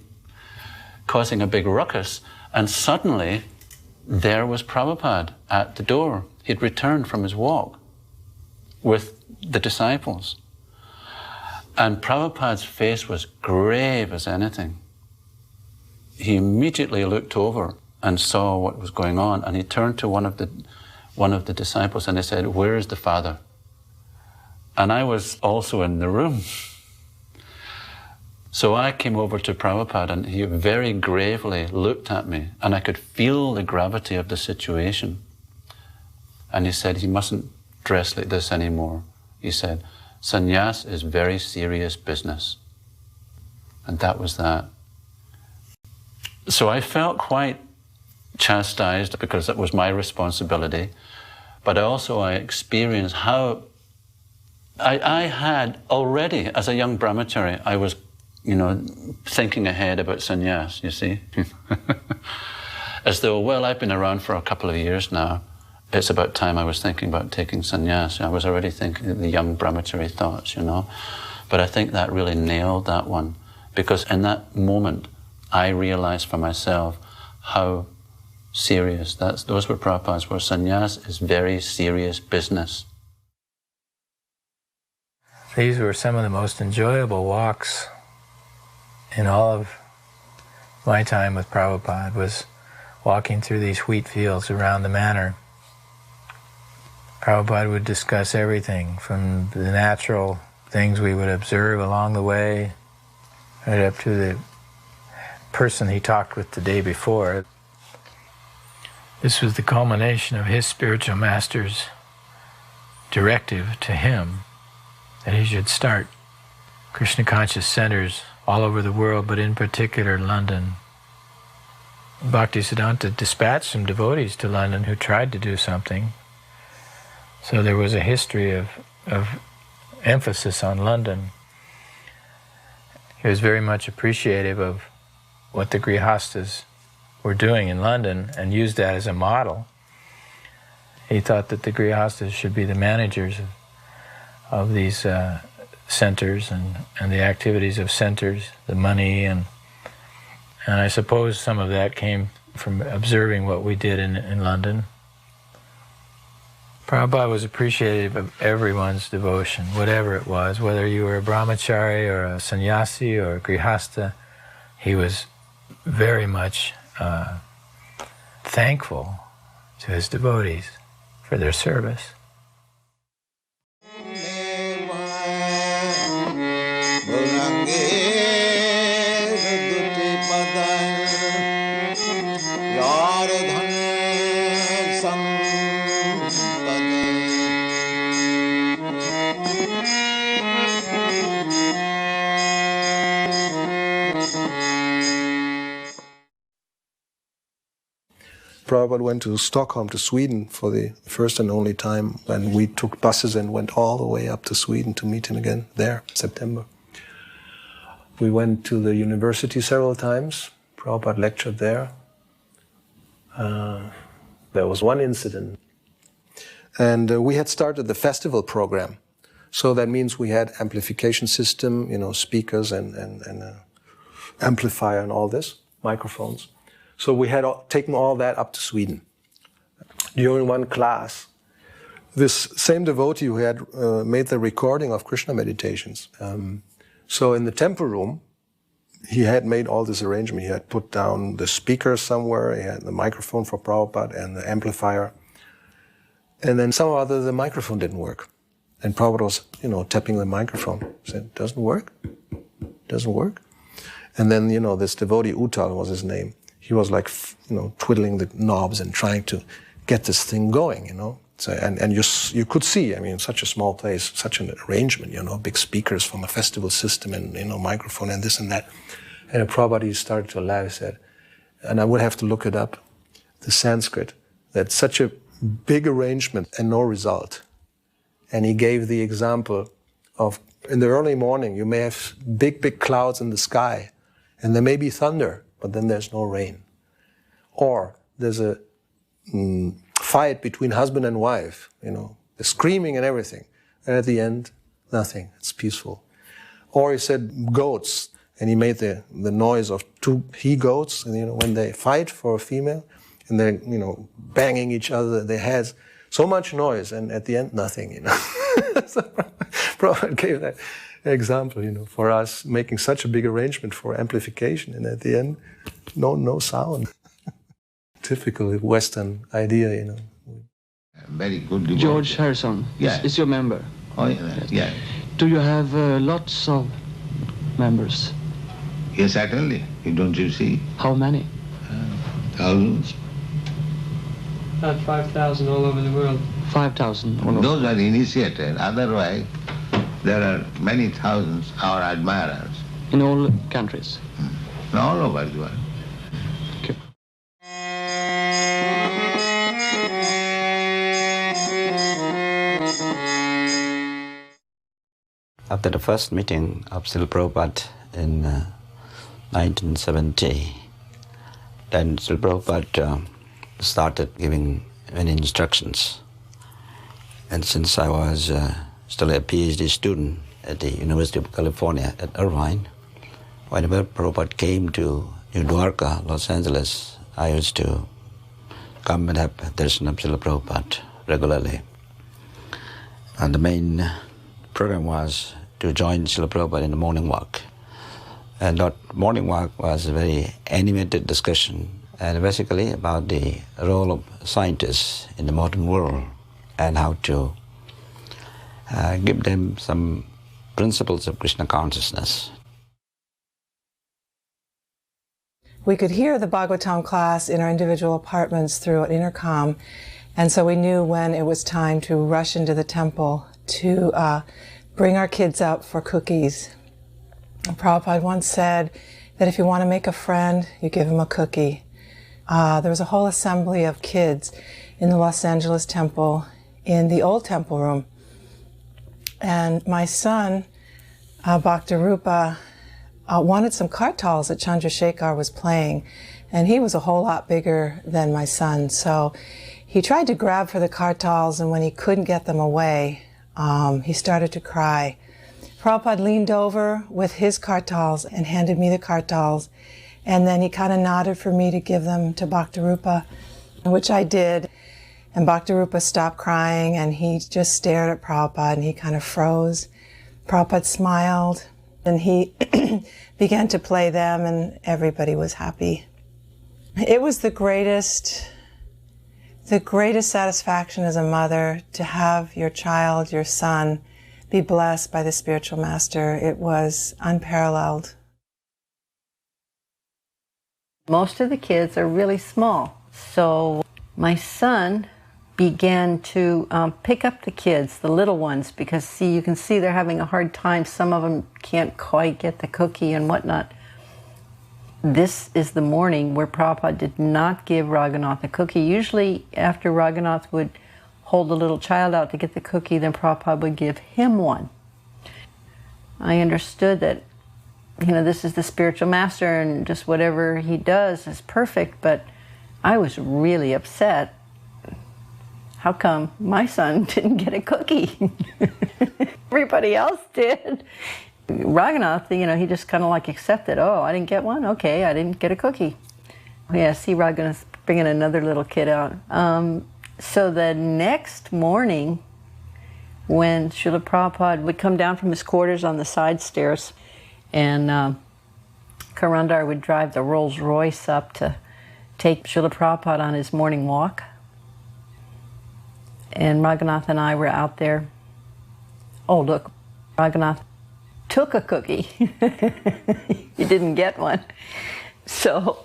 H: causing a big ruckus. And suddenly, there was Prabhupada at the door. He'd returned from his walk with the disciples. And Prabhupada's face was grave as anything. He immediately looked over and saw what was going on, and he turned to one of the disciples and he said, "Where is the Father?" And I was also in the room. So I came over to Prabhupada, and he very gravely looked at me, and I could feel the gravity of the situation. And he said, "He mustn't dress like this anymore." He said, "Sannyas is very serious business." And that was that. So I felt quite chastised because that was my responsibility. But also I experienced how I had already, as a young brahmachari, I was, thinking ahead about sannyas, you see. As though, well, I've been around for a couple of years now. It's about time I was thinking about taking sannyas. I was already thinking the young brahmachari thoughts, But I think that really nailed that one. Because in that moment, I realized for myself how serious. Those were Prabhupada's words. Sannyas is very serious business.
R: These were some of the most enjoyable walks in all of my time with Prabhupada, was walking through these wheat fields around the manor. Prabhupada would discuss everything from the natural things we would observe along the way, right up to the person he talked with the day before. This was the culmination of his spiritual master's directive to him that he should start Krishna conscious centers all over the world, but in particular London. Bhaktisiddhanta dispatched some devotees to London who tried to do something. So there was a history of emphasis on London. He was very much appreciative of what the Grihastas were doing in London and used that as a model. He thought that the Grihastas should be the managers of these centers and the activities of centers, the money, and I suppose some of that came from observing what we did in London. Prabhupada was appreciative of everyone's devotion, whatever it was, whether you were a brahmachari or a sannyasi or a grihasta. He was very much thankful to his devotees for their service.
J: Prabhupada went to Stockholm, to Sweden, for the first and only time, and we took buses and went all the way up to Sweden to meet him again there, September. We went to the university several times. Prabhupada lectured there. There was one incident. And we had started the festival program. So that means we had amplification system, speakers and amplifier and all this, microphones. So we had taken all that up to Sweden. During one class, this same devotee who had made the recording of Krishna meditations. So in the temple room, he had made all this arrangement. He had put down the speaker somewhere, he had the microphone for Prabhupada and the amplifier. And then somehow or other the microphone didn't work. And Prabhupada was, tapping the microphone. He said, doesn't work? Doesn't work? And then, this devotee, Uttal was his name. He was like, twiddling the knobs and trying to get this thing going, So, and you could see, such a small place, such an arrangement, big speakers from a festival system and, microphone and this and that. And Prabhupada started to laugh, he said, and I would have to look it up, the Sanskrit, that such a big arrangement and no result. And he gave the example of, in the early morning, you may have big clouds in the sky, and there may be thunder, but then there's no rain. Or there's a fight between husband and wife, they're screaming and everything. And at the end, nothing, it's peaceful. Or he said goats, and he made the noise of two he-goats, and when they fight for a female, and they're, banging each other, their heads, so much noise, and at the end, nothing, So Prabhupada gave that example, for us making such a big arrangement for amplification, and at the end, no sound. Typical Western idea,
E: Very good devotee.
F: George Harrison is your member.
E: Oh, yeah.
F: Do you have lots of members?
E: Yes, certainly. Don't you see?
F: How many?
E: Thousands.
F: About 5,000 all over the world. 5,000 all over.
E: Those are initiated. Otherwise, there are many thousands our admirers.
F: In all countries?
E: All over the world.
F: Okay.
I: After the first meeting of Srila Prabhupada in 1970, then Srila Prabhupada started giving many instructions. And since I was still a PhD student at the University of California at Irvine, whenever Prabhupada came to New Dwarka, Los Angeles, I used to come and have darshan of Srila Prabhupada regularly. And the main program was to join Srila Prabhupada in the morning walk. And that morning walk was a very animated discussion, and basically about the role of scientists in the modern world and how to give them some principles of Krishna consciousness.
K: we could hear the Bhagavatam class in our individual apartments through an intercom, and so we knew when it was time to rush into the temple to bring our kids up for cookies. Prabhupada once said that if you want to make a friend, you give him a cookie. There was a whole assembly of kids in the Los Angeles temple in the old temple room. And my son, Bhaktarupa, wanted some kartals that Chandrasekhar was playing. And he was a whole lot bigger than my son. So he tried to grab for the kartals, and when he couldn't get them away, he started to cry. Prabhupada leaned over with his kartals and handed me the kartals. And then he kind of nodded for me to give them to Bhaktarupa, which I did. And Bhaktarupa stopped crying, and he just stared at Prabhupada, and he kind of froze. Prabhupada smiled, and he began to play them, and everybody was happy. It was the greatest satisfaction as a mother to have your child, your son, be blessed by the spiritual master. It was unparalleled.
L: Most of the kids are really small, so my son began to pick up the kids, the little ones, because you can see they're having a hard time. Some of them can't quite get the cookie and whatnot. This is the morning where Prabhupada did not give Raghunath a cookie. Usually after Raghunath would hold the little child out to get the cookie, then Prabhupada would give him one. I understood that, this is the spiritual master and just whatever he does is perfect, but I was really upset. How come my son didn't get a cookie? Everybody else did. Raghunath, he just kind of like accepted, oh, I didn't get one? Okay, I didn't get a cookie. Yeah, see Raghunath bringing another little kid out. So the next morning, when Srila Prabhupada would come down from his quarters on the side stairs, and Karandar would drive the Rolls Royce up to take Srila Prabhupada on his morning walk. And Raghunath and I were out there. Oh, look, Raghunath took a cookie. He didn't get one. So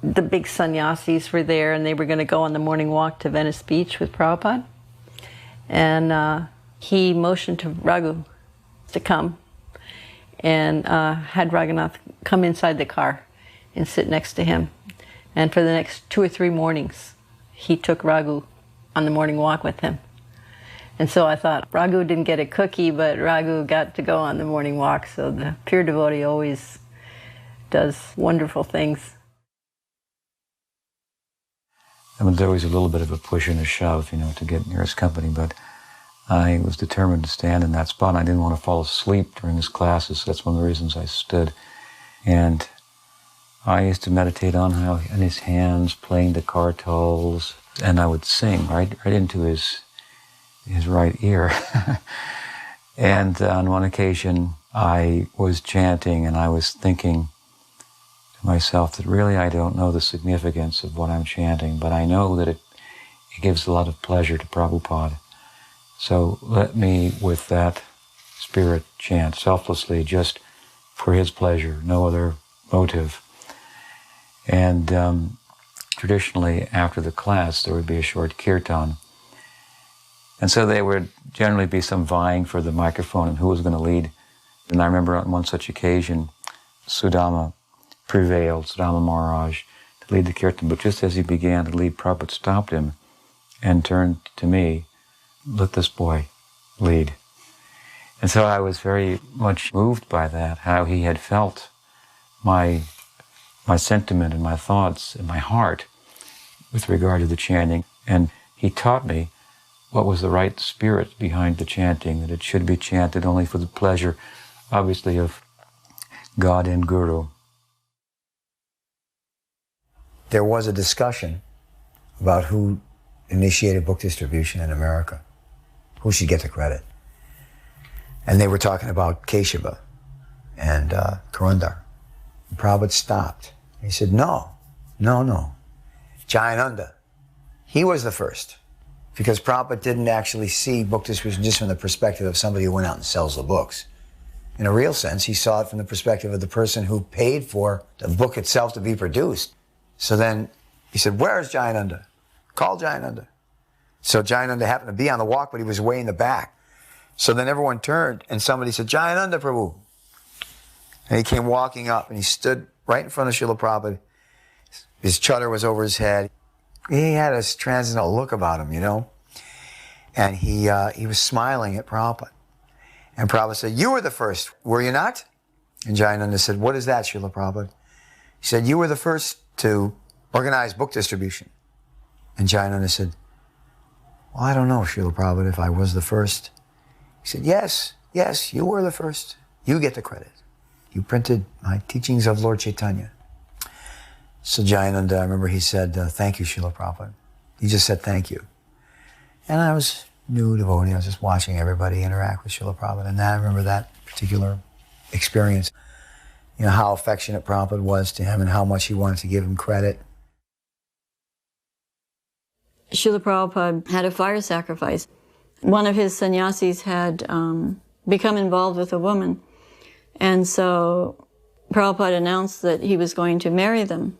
L: the big sannyasis were there, and they were going to go on the morning walk to Venice Beach with Prabhupada. And he motioned to Raghu to come, and had Raghunath come inside the car and sit next to him. And for the next 2 or 3 mornings, he took Raghu on the morning walk with him. And so I thought, Raghu didn't get a cookie, but Raghu got to go on the morning walk. So the pure devotee always does wonderful things.
M: I mean, there was a little bit of a push and a shove, to get near his company, but I was determined to stand in that spot. And I didn't want to fall asleep during his classes. That's one of the reasons I stood. And I used to meditate on how in his hands playing the kartals, and I would sing right into his right ear. And on one occasion, I was chanting, and I was thinking to myself that really I don't know the significance of what I'm chanting, but I know that it gives a lot of pleasure to Prabhupada. So let me, with that spirit, chant selflessly, just for his pleasure, no other motive. And traditionally, after the class, there would be a short kirtan. And so there would generally be some vying for the microphone and who was going to lead. And I remember on one such occasion, Sudama prevailed, Sudama Maharaj, to lead the kirtan. But just as he began to lead, Prabhupada stopped him and turned to me, let this boy lead. And so I was very much moved by that, how he had felt my sentiment and my thoughts and my heart with regard to the chanting. And he taught me what was the right spirit behind the chanting, that it should be chanted only for the pleasure, obviously, of God and Guru.
X: There was a discussion about who initiated book distribution in America, who should get the credit. And they were talking about Keshava and Karandar. And Prabhupada stopped. He said, no. Jayananda, he was the first. Because Prabhupada didn't actually see book distribution just from the perspective of somebody who went out and sells the books. In a real sense, he saw it from the perspective of the person who paid for the book itself to be produced. So then he said, where's Jayananda? Call Jayananda. So Jayananda happened to be on the walk, but he was way in the back. So then everyone turned and somebody said, Jayananda Prabhu. And he came walking up and he stood right in front of Srila Prabhupada. His chadar was over his head. He had a transcendental look about him, you know. And he was smiling at Prabhupada. And Prabhupada said, you were the first, were you not? And Jayananda said, what is that, Srila Prabhupada? He said, you were the first to organize book distribution. And Jayananda said, well, I don't know, Srila Prabhupada, if I was the first. He said, yes, you were the first. You get the credit. You printed my teachings of Lord Chaitanya. So Jayananda, I remember he said, thank you, Srila Prabhupada. He just said thank you. And I was new devotee. I was just watching everybody interact with Srila Prabhupada. And I remember that particular experience. You know, how affectionate Prabhupada was to him and how much he wanted to give him credit.
P: Srila Prabhupada had a fire sacrifice. One of his sannyasis had become involved with a woman. And so Prabhupada announced that he was going to marry them.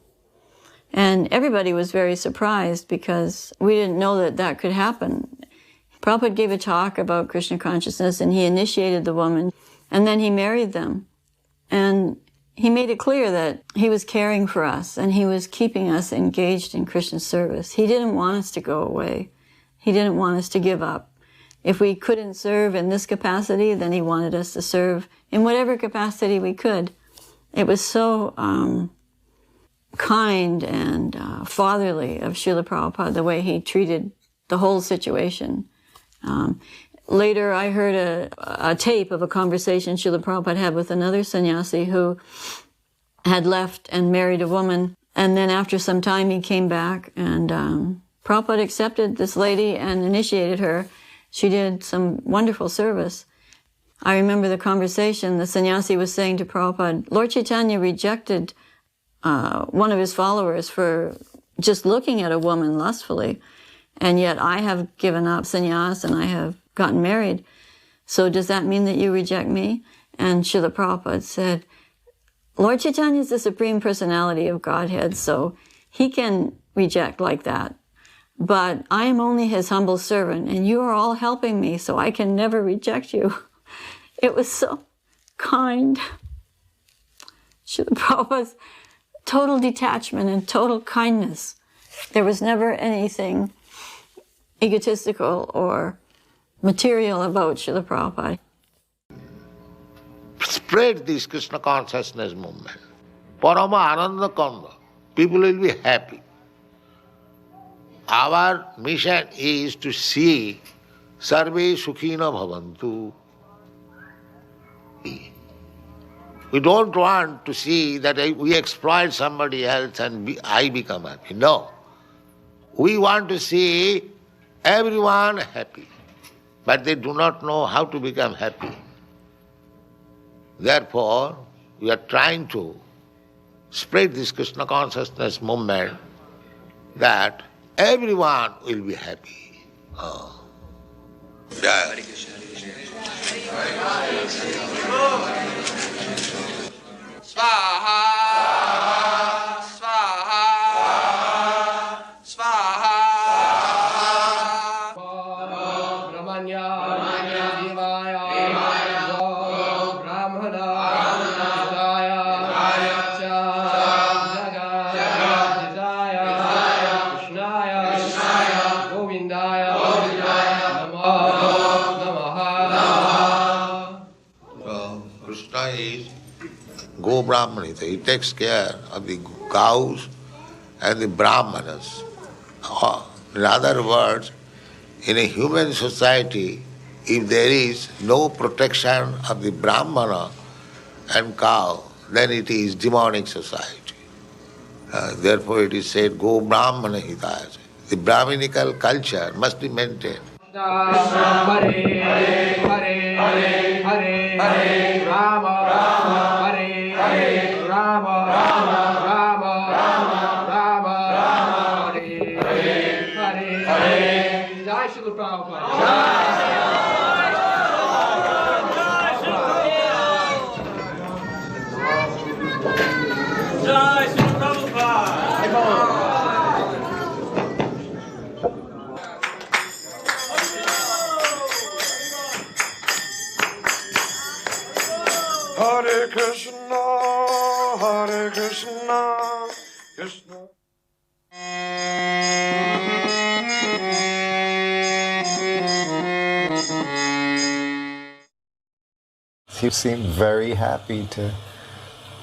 P: And everybody was very surprised because we didn't know that that could happen. Prabhupada gave a talk about Krishna consciousness and he initiated the woman and then he married them. And he made it clear that he was caring for us and he was keeping us engaged in Krishna service. He didn't want us to go away. He didn't want us to give up. If we couldn't serve in this capacity, then he wanted us to serve in whatever capacity we could. It was so kind and fatherly of Srila Prabhupada, the way he treated the whole situation. Later, I heard a tape of a conversation Srila Prabhupada had with another sannyasi who had left and married a woman. And then after some time, he came back and Prabhupada accepted this lady and initiated her. She did some wonderful service. I remember the conversation. The sannyasi was saying to Prabhupada, Lord Chaitanya rejected one of his followers for just looking at a woman lustfully. And yet I have given up sannyas and I have gotten married. So does that mean that you reject me? And Srila Prabhupada said, Lord Chaitanya is the Supreme Personality of Godhead, so he can reject like that. But I am only his humble servant, and you are all helping me, so I can never reject you. It was so kind. Srila Prabhupada's total detachment and total kindness. There was never anything egotistical or material about Srila Prabhupada.
E: Spread this Krishna consciousness movement. Parama Ananda Kanda. People will be happy. Our mission is to see Sarve Sukhina Bhavantu. We don't want to see that we exploit somebody else and I become happy. No. We want to see everyone happy, but they do not know how to become happy. Therefore, we are trying to spread this Krishna consciousness movement that everyone will be happy. Oh. Jai. Swaha, Swaha, Swaha. Go Brahmanita. He takes care of the cows and the Brahmanas. In other words, in a human society, if there is no protection of the Brahmana and cow, then it is demonic society. Therefore it is said, Go Brahmana Hitaya. The Brahminical culture must be maintained.
F: Hare Hare Hare Hare Hare Rama Rama Hare Hare Rama Rama Rama Rama Rama Hare Hare Hare Hare. Jai Srila Prabhupada.
Q: Hare Krishna, Hare Krishna, Krishna.
J: He seemed very happy to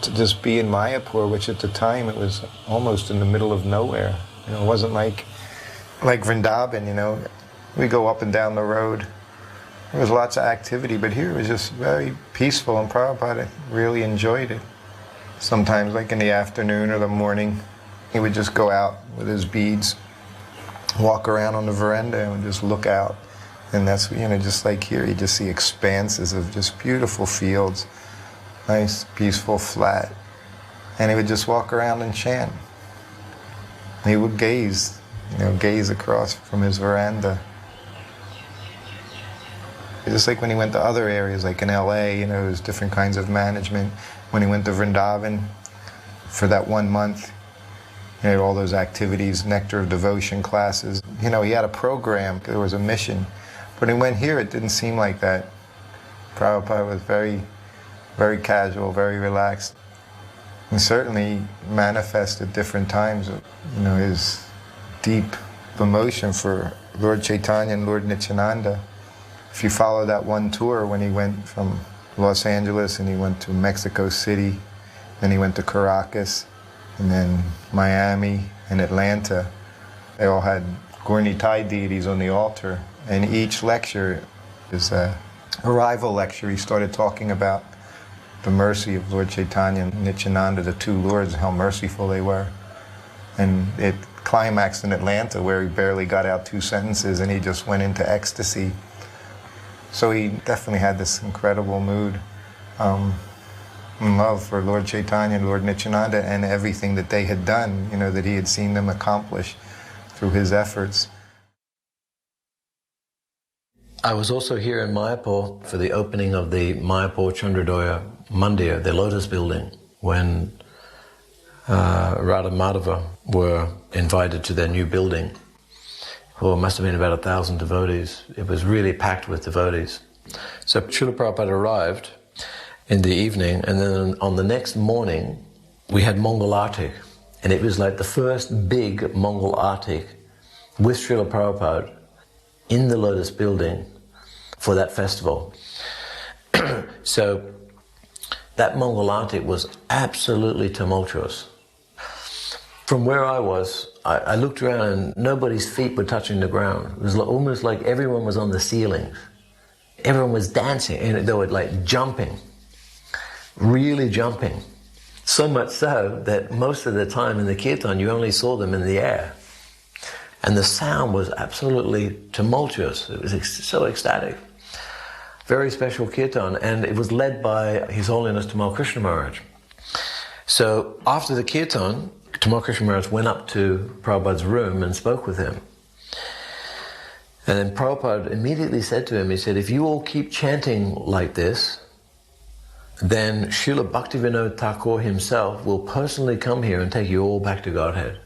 J: just be in Mayapur, which at the time it was almost in the middle of nowhere. You know, it wasn't like Vrindavan, you know. We go up and down the road. There was lots of activity, but here it was just very peaceful, and Prabhupada really enjoyed it. Sometimes, like in the afternoon or the morning, he would just go out with his beads, walk around on the veranda and just look out. And that's, you know, just like here, you just see expanses of just beautiful fields, nice, peaceful, flat. And he would just walk around and chant. He would gaze, you know, gaze across from his veranda. Just like when he went to other areas, like in LA, you know, there's different kinds of management. When he went to Vrindavan for that 1 month, you know, all those activities, Nectar of Devotion classes. You know, he had a program, there was a mission. But when he went here, it didn't seem like that. Prabhupada was very, very casual, very relaxed. And certainly manifested different times, you know, his deep emotion for Lord Chaitanya and Lord Nityananda. If you follow that one tour when he went from Los Angeles and he went to Mexico City, then he went to Caracas, and then Miami and Atlanta, they all had Gaur-Nitai deities on the altar. And each lecture is a arrival lecture. He started talking about the mercy of Lord Chaitanya and Nityananda, the two lords, how merciful they were. And it climaxed in Atlanta where he barely got out 2 sentences and he just went into ecstasy. So he definitely had this incredible mood and love for Lord Chaitanya and Lord Nityananda and everything that they had done, you know, that he had seen them accomplish through his efforts.
S: I was also here in Mayapur for the opening of the Mayapur Chandradoya Mandir, the Lotus building, when Radha Madhava were invited to their new building. Well, it must have been about 1,000 devotees. It was really packed with devotees. So Srila Prabhupada arrived in the evening, and then on the next morning, we had Mongol Artik. And it was like the first big Mongol Artik with Srila Prabhupada in the Lotus building for that festival. So that Mongol Artik was absolutely tumultuous. From where I was, I looked around and nobody's feet were touching the ground. It was almost like everyone was on the ceilings. Everyone was dancing, and they were like jumping, really jumping. So much so that most of the time in the kirtan you only saw them in the air. And the sound was absolutely tumultuous. It was so ecstatic. Very special kirtan, and it was led by His Holiness Tamal Krishna Maharaj. So after the kirtan, Tamal Krishna Maharaj went up to Prabhupada's room and spoke with him. And then Prabhupada immediately said to him, he said, if you all keep chanting like this, then Srila Bhaktivinoda Thakur himself will personally come here and take you all back to Godhead.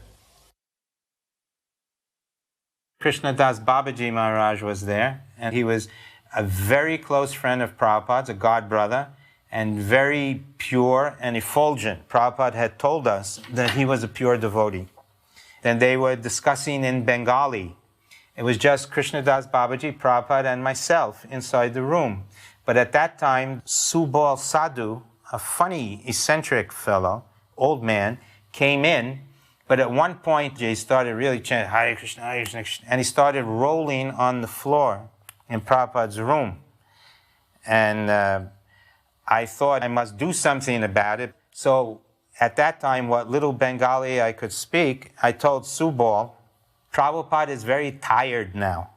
T: Krishnadas Babaji Maharaj was there, and he was a very close friend of Prabhupada's, a god brother, and very pure and effulgent. Prabhupada had told us that he was a pure devotee. Then they were discussing in Bengali. It was just Krishnadas Babaji, Prabhupada, and myself inside the room. But at that time, Subal Sadhu, a funny, eccentric fellow, old man, came in. But at one point, he started really chanting, Hare Krishna, Hare Krishna, and he started rolling on the floor in Prabhupada's room. And I thought I must do something about it. So at that time, what little Bengali I could speak, I told Subal, Prabhupada is very tired now.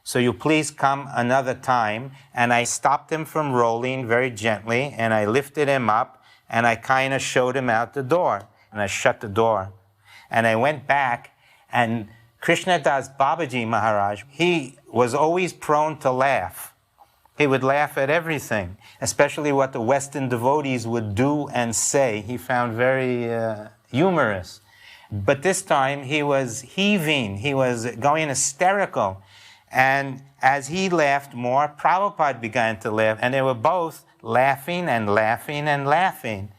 T: So you please come another time. And I stopped him from rolling very gently, and I lifted him up, and I kind of showed him out the door. And I shut the door. And I went back, and Krishnadas Babaji Maharaj, he was always prone to laugh. He would laugh at everything, especially what the Western devotees would do and say. He found very humorous. But this time he was heaving, he was going hysterical. And as he laughed more, Prabhupada began to laugh, and they were both laughing and laughing and laughing.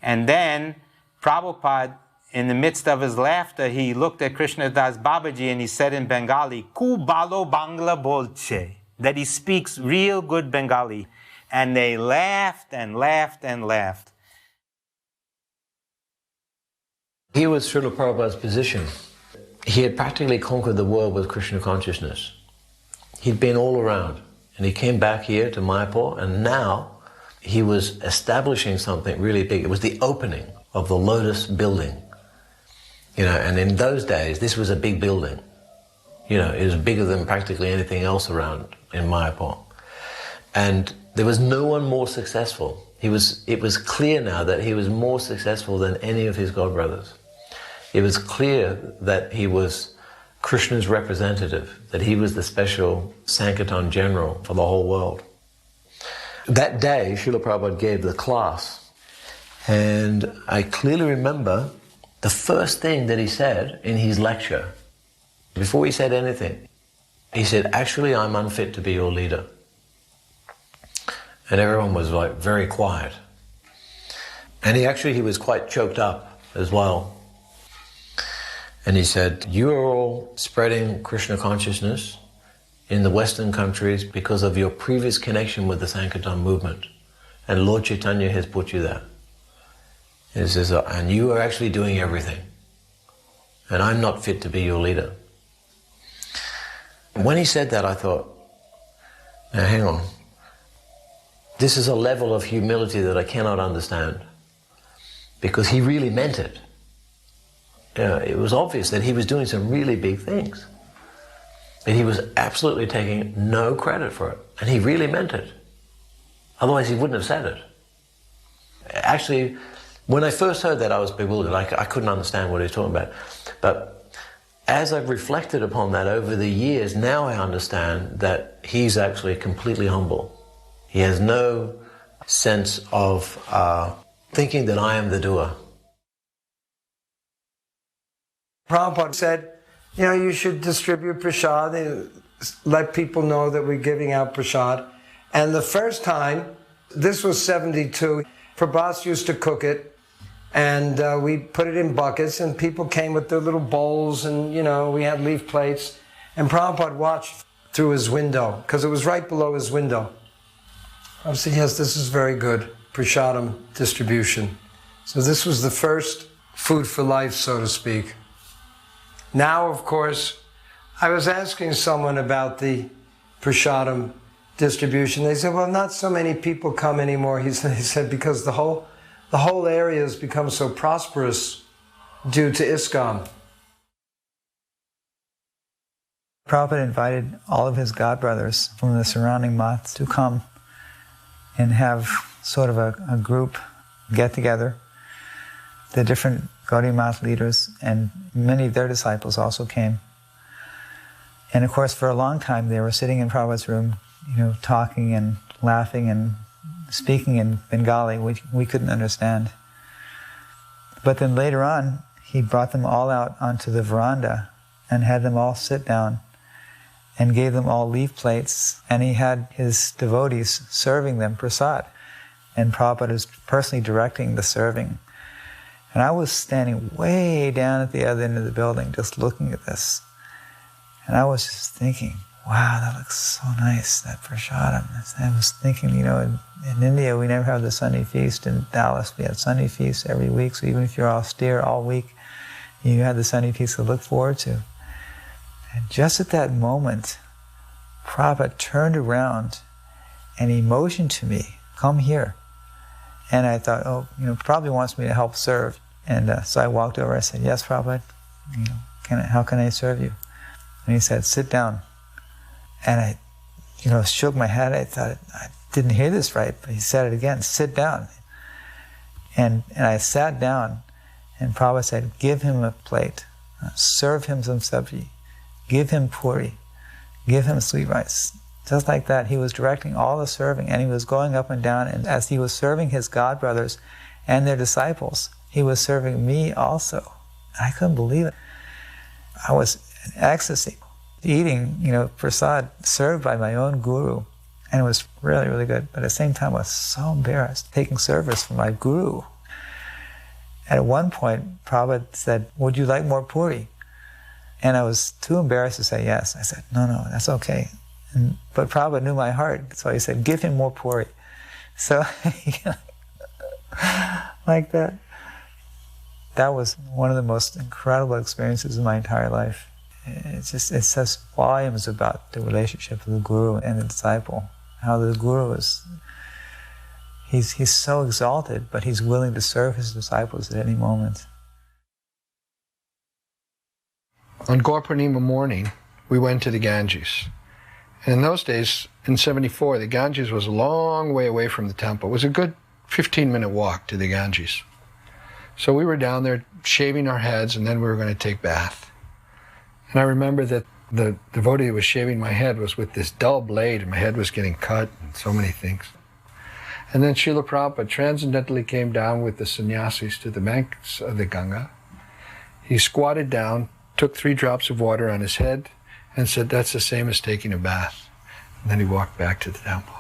T: And then Prabhupada, in the midst of his laughter, he looked at Krishnadas Babaji and he said in Bengali, "Ku balo Bangla bolche," that he speaks real good Bengali. And they laughed and laughed and laughed.
S: Here was Srila Prabhupada's position. He had practically conquered the world with Krishna consciousness. He'd been all around, and he came back here to Mayapur, and now he was establishing something really big. It was the opening of the Lotus building. And in those days, this was a big building. It was bigger than practically anything else around in Mayapur. And there was no one more successful. It was clear now that he was more successful than any of his godbrothers. It was clear that he was Krishna's representative, that he was the special Sankirtan general for the whole world. That day, Srila Prabhupada gave the class, and I clearly remember the first thing that he said in his lecture, before he said anything, he said, "Actually, I'm unfit to be your leader." And everyone was very quiet. And he was quite choked up as well. And he said, "You are all spreading Krishna consciousness in the Western countries because of your previous connection with the Sankirtan movement. And Lord Chaitanya has put you there. He says, and you are actually doing everything. And I'm not fit to be your leader." When he said that, I thought, now hang on. This is a level of humility that I cannot understand. Because he really meant it. It was obvious that he was doing some really big things. But he was absolutely taking no credit for it. And he really meant it. Otherwise he wouldn't have said it. Actually, when I first heard that, I was bewildered. I couldn't understand what he was talking about. But as I've reflected upon that over the years, now I understand that he's actually completely humble. He has no sense of thinking that I am the doer.
D: Prabhupada said, you should distribute prasad, let people know that we're giving out prasad. And the first time, this was 72, Prabhupada used to cook it, and we put it in buckets, and people came with their little bowls, and we had leaf plates. And Prabhupada watched through his window, because it was right below his window. I said, yes, this is very good, prasadam distribution. So this was the first food for life, so to speak. Now, of course, I was asking someone about the prasadam distribution. They said, well, not so many people come anymore. He said, because the whole area has become so prosperous due to ISKCON.
G: Prabhupada invited all of his godbrothers from the surrounding maths to come and have sort of a group get together. The different Gaudiya Math leaders and many of their disciples also came. And of course, for a long time, they were sitting in Prabhupada's room, talking and laughing and speaking in Bengali, which we couldn't understand. But then later on, he brought them all out onto the veranda and had them all sit down and gave them all leaf plates, and he had his devotees serving them prasad. And Prabhupada was personally directing the serving. And I was standing way down at the other end of the building just looking at this. And I was just thinking, wow, that looks so nice, that prasadam. I was thinking, in India we never have the Sunday feast. In Dallas we have Sunday feasts every week, so even if you're austere all week, you have the Sunday feast to look forward to. And just at that moment, Prabhupada turned around and he motioned to me, come here. And I thought, probably wants me to help serve. And so I walked over, I said, yes, Prabhupada, how can I serve you? And he said, sit down. And I, shook my head. I thought, I didn't hear this right, but he said it again, sit down. And I sat down, and Prabhupada said, give him a plate, serve him some sabji, give him puri, give him sweet rice. Just like that, he was directing all the serving, and he was going up and down, and as he was serving his godbrothers and their disciples, he was serving me also. I couldn't believe it. I was in ecstasy. eating, prasad served by my own guru. And it was really, really good. But at the same time, I was so embarrassed taking service from my guru. And at one point, Prabhupada said, "Would you like more puri?" And I was too embarrassed to say yes. I said, no, that's okay. But Prabhupada knew my heart, so he said, "Give him more puri." So, like that. That was one of the most incredible experiences of my entire life. It says volumes about the relationship of the guru and the disciple. How the guru is, he's so exalted, but he's willing to serve his disciples at any moment.
J: On Gaur Purnima morning, we went to the Ganges. And in those days, in 74, the Ganges was a long way away from the temple. It was a good 15-minute walk to the Ganges. So we were down there shaving our heads, and then we were going to take bath. And I remember that the devotee who was shaving my head was with this dull blade, and my head was getting cut, and so many things. And then Srila Prabhupada transcendentally came down with the sannyasis to the banks of the Ganga. He squatted down, took 3 drops of water on his head, and said, "That's the same as taking a bath." And then he walked back to the temple.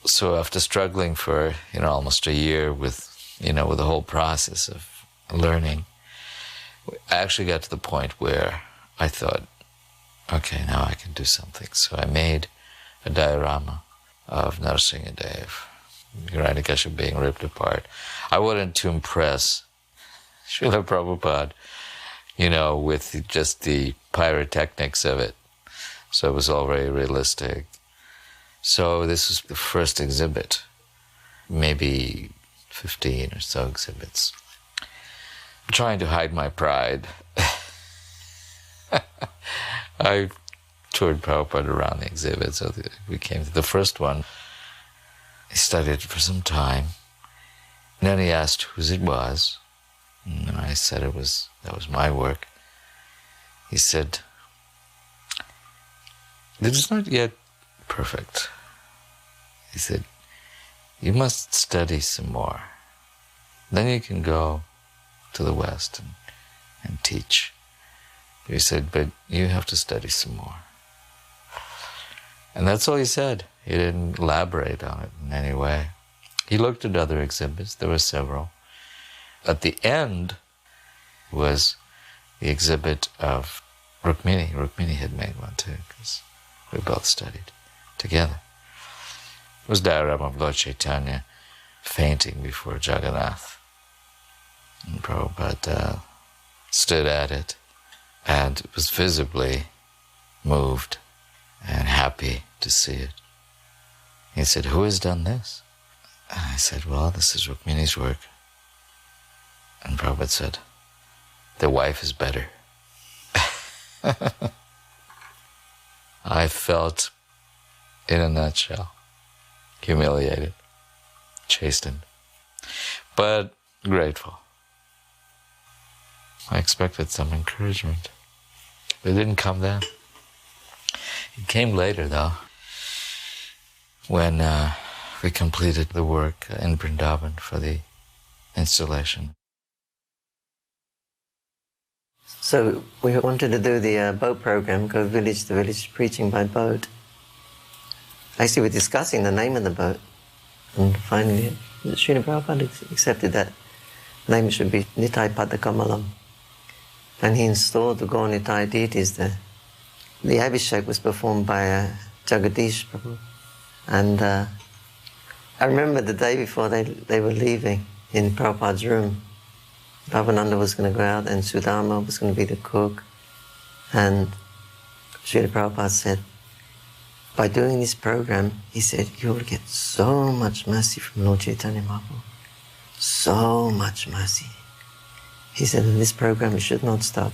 N: So after struggling for, almost a year with the whole process of learning, I actually got to the point where I thought, okay, now I can do something. So I made a diorama of Narasimhadev, Hiranyakashipu being ripped apart. I wanted to impress Srila Prabhupada, with just the pyrotechnics of it. So it was all very realistic. So this was the first exhibit, maybe 15 or so exhibits. I'm trying to hide my pride. I toured Prabhupada around the exhibit, so we came to the first one. He studied it for some time. And then he asked whose it was. And I said that was my work. He said, "It is not yet perfect." He said, "You must study some more. Then you can go to the West and teach." He said, "But you have to study some more." And that's all he said. He didn't elaborate on it in any way. He looked at other exhibits. There were several. At the end was the exhibit of Rukmini. Rukmini had made one too, because we both studied together. It was a diorama of Lord Chaitanya fainting before Jagannath. And Prabhupada stood at it and was visibly moved and happy to see it. He said, "Who has done this?" And I said, "Well, this is Rukmini's work." And Prabhupada said, "The wife is better." I felt, in a nutshell, humiliated, chastened, but grateful. I expected some encouragement. It didn't come then. It came later, though, when we completed the work in Vrindavan for the installation.
U: So we wanted to do the boat program, go village to village preaching by boat. Actually, we're discussing the name of the boat, and finally Srila Prabhupada accepted that name should be Nitai Padakamalam. And he installed the Gaur Nitai deities there. The Abhishek was performed by Jagadish Prabhu. And I remember the day before they were leaving in Prabhupada's room. Bhavananda was going to go out and Sudama was going to be the cook. And Srila Prabhupada said, by doing this program, he said, you will get so much mercy from Lord Chaitanya Mahaprabhu. So much mercy. He said, in this program, it should not stop.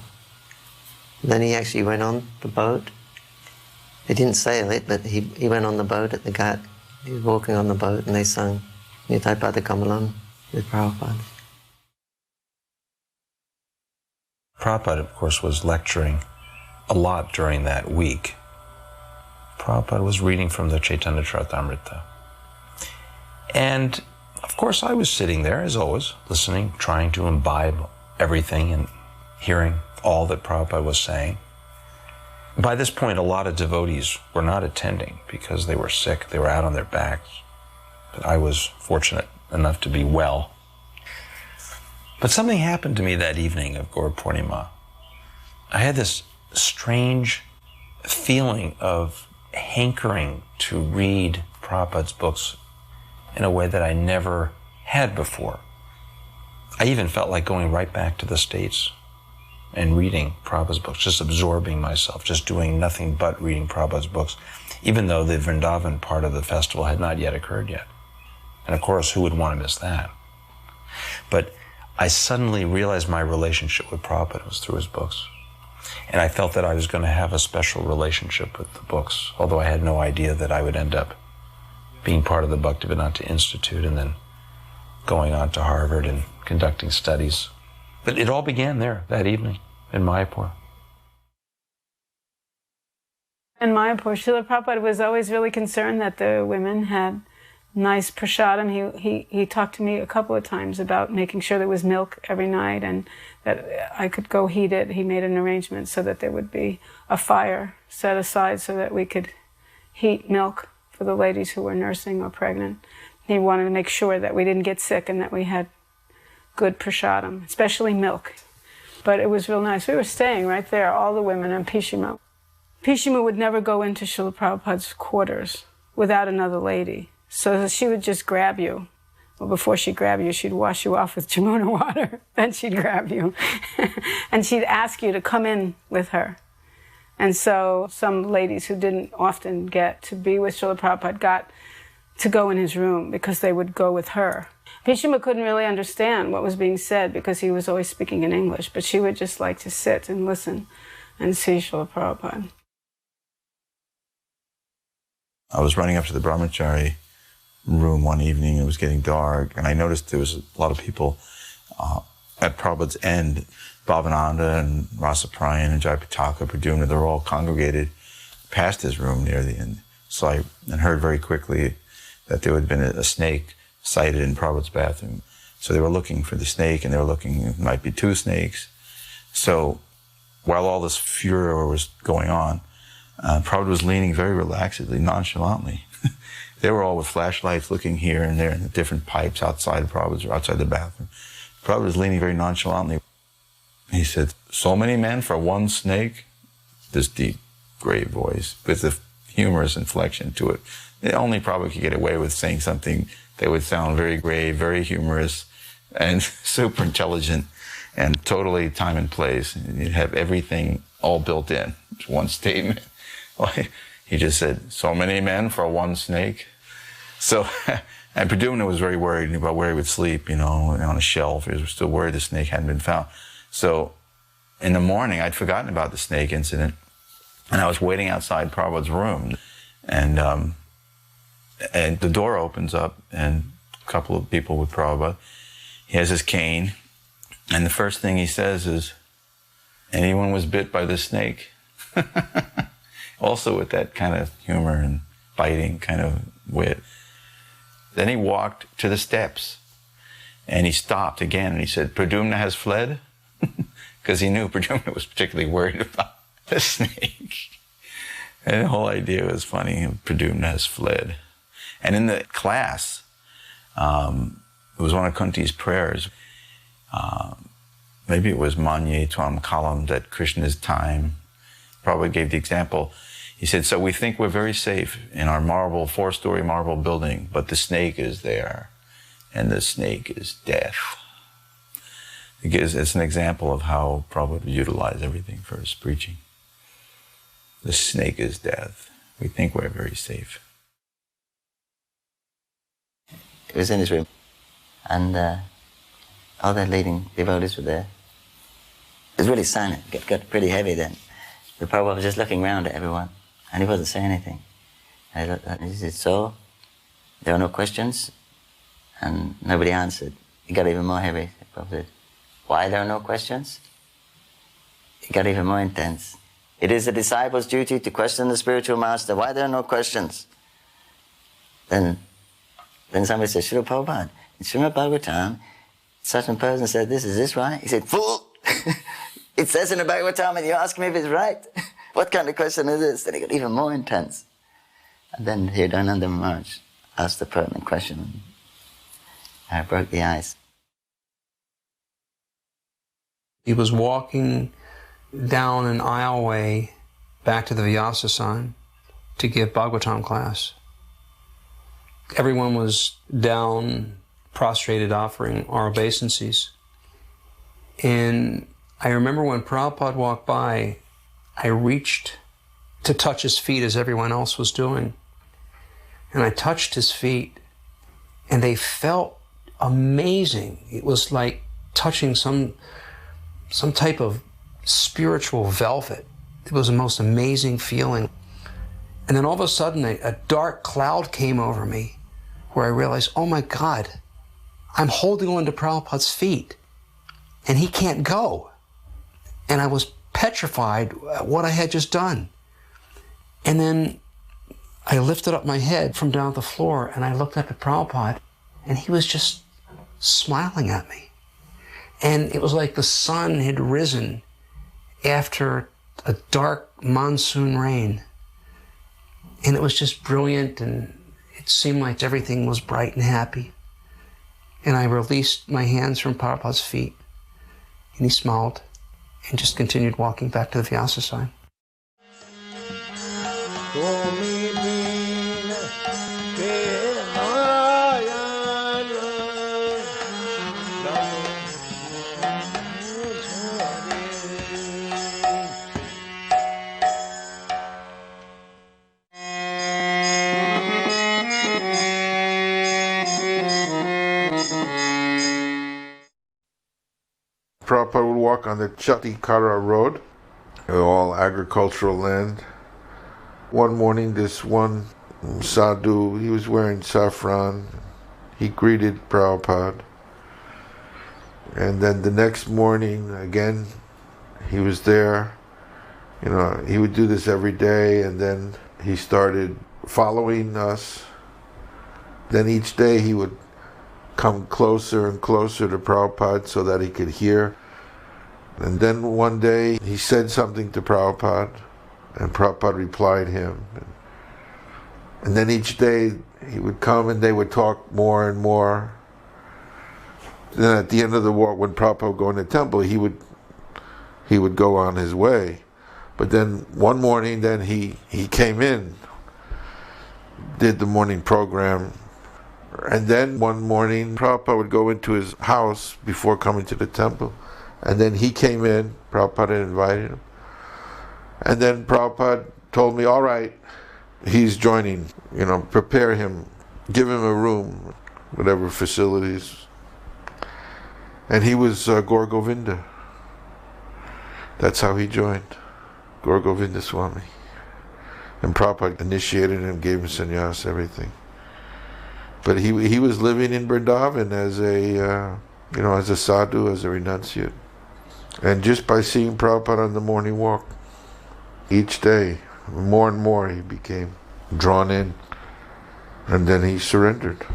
U: Then he actually went on the boat. He didn't sail it, but he went on the boat at the Ghat. He was walking on the boat and they sung Nitai Padakamalam with Prabhupada.
V: Prabhupada, of course, was lecturing a lot during that week. Prabhupada was reading from the Chaitanya Charitamrita. And, of course, I was sitting there, as always, listening, trying to imbibe everything and hearing all that Prabhupada was saying. By this point, a lot of devotees were not attending because they were sick. They were out on their backs. But I was fortunate enough to be well. But something happened to me that evening of Gaur Purnima. I had this strange feeling of hankering to read Prabhupada's books in a way that I never had before. I even felt like going right back to the States and reading Prabhupada's books, just absorbing myself, just doing nothing but reading Prabhupada's books, even though the Vrindavan part of the festival had not yet occurred yet. And of course, who would want to miss that? But I suddenly realized my relationship with Prabhupada was through his books. And I felt that I was going to have a special relationship with the books, although I had no idea that I would end up being part of the Bhaktivedanta Institute and then going on to Harvard and conducting studies. But it all began there that evening in Mayapur.
B: In Mayapur, Srila Prabhupada was always really concerned that the women had nice prasadam. He talked to me a couple of times about making sure there was milk every night and that I could go heat it. He made an arrangement so that there would be a fire set aside so that we could heat milk for the ladies who were nursing or pregnant. He wanted to make sure that we didn't get sick and that we had good prasadam, especially milk. But it was real nice. We were staying right there, all the women in Pishima. Pishima would never go into Srila Prabhupada's quarters without another lady. So she would just grab you. Well, before she'd grab you, she'd wash you off with Jamuna water. Then she'd grab you. And she'd ask you to come in with her. And so some ladies who didn't often get to be with Srila Prabhupada got to go in his room because they would go with her. Pishima couldn't really understand what was being said because he was always speaking in English, but she would just like to sit and listen and see Srila Prabhupada.
C: I was running up to the brahmachari room one evening. It was getting dark, and I noticed there was a lot of people at Prabhupada's end. Bhavananda and Rasaprayan and Jayapataka, Pradyumna, they're all congregated past his room near the end. So I heard very quickly that there had been a snake sighted in Prabhupada's bathroom. So they were looking for the snake, and they were looking, it might be two snakes. So while all this furor was going on, Prabhupada was leaning very relaxedly, nonchalantly. They were all with flashlights looking here and there in the different pipes outside of Prabhupada's or outside the bathroom. Prabhupada was leaning very nonchalantly. He said, "So many men for one snake?" This deep, grave voice with a humorous inflection to it. They only probably could get away with saying something that would sound very grave, very humorous, and super intelligent, and totally time and place. You'd have everything all built in. It's one statement. He just said, "So many men for one snake?" So, and Pradyumna was very worried about where he would sleep, on a shelf. He was still worried the snake hadn't been found. So, in the morning, I'd forgotten about the snake incident, and I was waiting outside Prabhupada's room, and the door opens up, and a couple of people with Prabhupada. He has his cane, and the first thing he says is, "Anyone was bit by this snake?" Also with that kind of humor and biting kind of wit. Then he walked to the steps, and he stopped again, and he said, "Pradyumna has fled?" Because he knew Pradyumna was particularly worried about the snake. And the whole idea was funny. Pradyumna has fled. And in the class, it was one of Kunti's prayers. Maybe it was Manye Tvam Kalam, that Krishna's time. Prabhupada gave the example. He said, "So we think we're very safe in our four-story marble building, but the snake is there, and the snake is death." It's an example of how Prabhupada would utilize everything for his preaching. The snake is death. We think we're very safe.
A: He was in his room, and all the leading devotees were there. It was really silent. It got pretty heavy then. The Prabhupada was just looking around at everyone, and he wasn't saying anything. And he said, "So, there are no questions?" And nobody answered. It got even more heavy. The Prabhupada said, "Why there are no questions?" It got even more intense. "It is the disciple's duty to question the spiritual master. Why there are no questions?" Then somebody said, "Srila Prabhupada, in Srimad Bhagavatam, such a person said this, is this right?" He said, "Fool!
H: It says in the Bhagavatam, and you ask me if it's right. What kind of question is this? Then it got even more intense. And then Hridayananda Maharaj asked the pertinent question. I broke the ice.
F: He was walking down an aisleway back to the Vyasa-san to give Bhagavatam class. Everyone was down, prostrated, offering our obeisances. And I remember when Prabhupada walked by, I reached to touch his feet as everyone else was doing. And I touched his feet, and they felt amazing. It was like touching some type of spiritual velvet. It was the most amazing feeling. And then all of a sudden, a dark cloud came over me where I realized, oh my God, I'm holding on to Prabhupada's feet, and he can't go. And I was petrified at what I had just done. And then I lifted up my head from down the floor, and I looked up at Prabhupada, and he was just smiling at me. And it was like the sun had risen after a dark monsoon rain. And it was just brilliant, and it seemed like everything was bright and happy. And I released my hands from Prabhupada's feet, and he smiled and just continued walking back to the Vyasa side.
O: Prabhupada would walk on the Chatikara road, all agricultural land. One morning, this one sadhu, he was wearing saffron. He greeted Prabhupada. And then the next morning, again, he was there. You know, he would do this every day, and then he started following us. Then each day he would come closer and closer to Prabhupada so that he could hear. And then one day he said something to Prabhupada, and Prabhupada replied him. And then each day he would come and they would talk more and more. Then at the end of the walk, when Prabhupada would go in the temple, he would go on his way. But then one morning, then he came in, did the morning program. And then one morning, Prabhupada would go into his house before coming to the temple. And then he came in, Prabhupada invited him. And then Prabhupada told me, all right, he's joining, you know, prepare him, give him a room, whatever facilities. And he was Gaur Govinda. That's how he joined, Gaur Govinda Swami. And Prabhupada initiated him, gave him sannyas, everything. But he was living in Vrindavan as a sadhu, as a renunciate. And just by seeing Prabhupada on the morning walk, each day, more and more he became drawn in. And then he surrendered.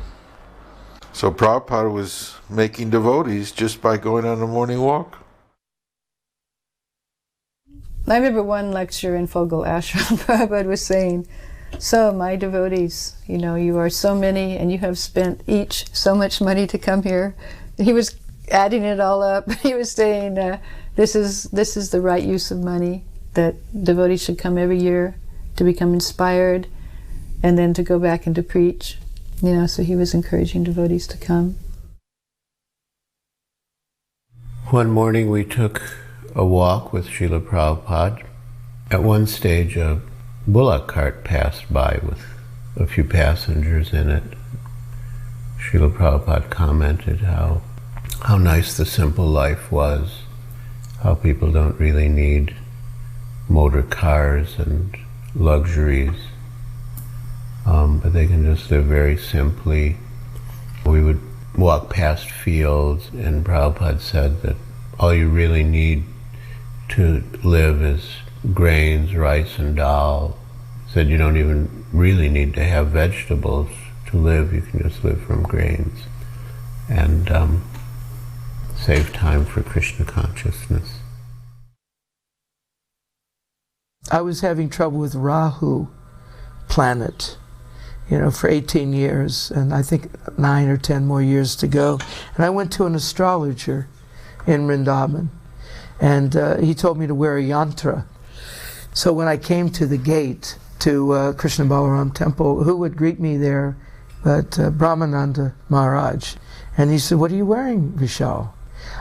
O: So Prabhupada was making devotees just by going on the morning walk.
B: I remember one lecture in Fogel Ashram, Prabhupada was saying, so my devotees, you know, you are so many and you have spent each so much money to come here. He was adding it all up. He was saying, this is the right use of money, that devotees should come every year to become inspired and then to go back and to preach. You know, so he was encouraging devotees to come.
R: One morning we took a walk with Srila Prabhupada. At one stage a bullock cart passed by with a few passengers in it. Srila Prabhupada commented how nice the simple life was, how people don't really need motor cars and luxuries, but they can just live very simply. We would walk past fields, and Prabhupada said that all you really need to live is grains, rice and dal. He said you don't even really need to have vegetables to live, you can just live from grains and save time for Krishna consciousness.
I: I was having trouble with Rahu planet, you know, for 18 years, and I think 9 or 10 more years to go. And I went to an astrologer in Vrindavan, and he told me to wear a yantra. So when I came to the gate to Krishna Balaram temple, who would greet me there but Brahmananda Maharaj? And he said, "What are you wearing, Vishal?"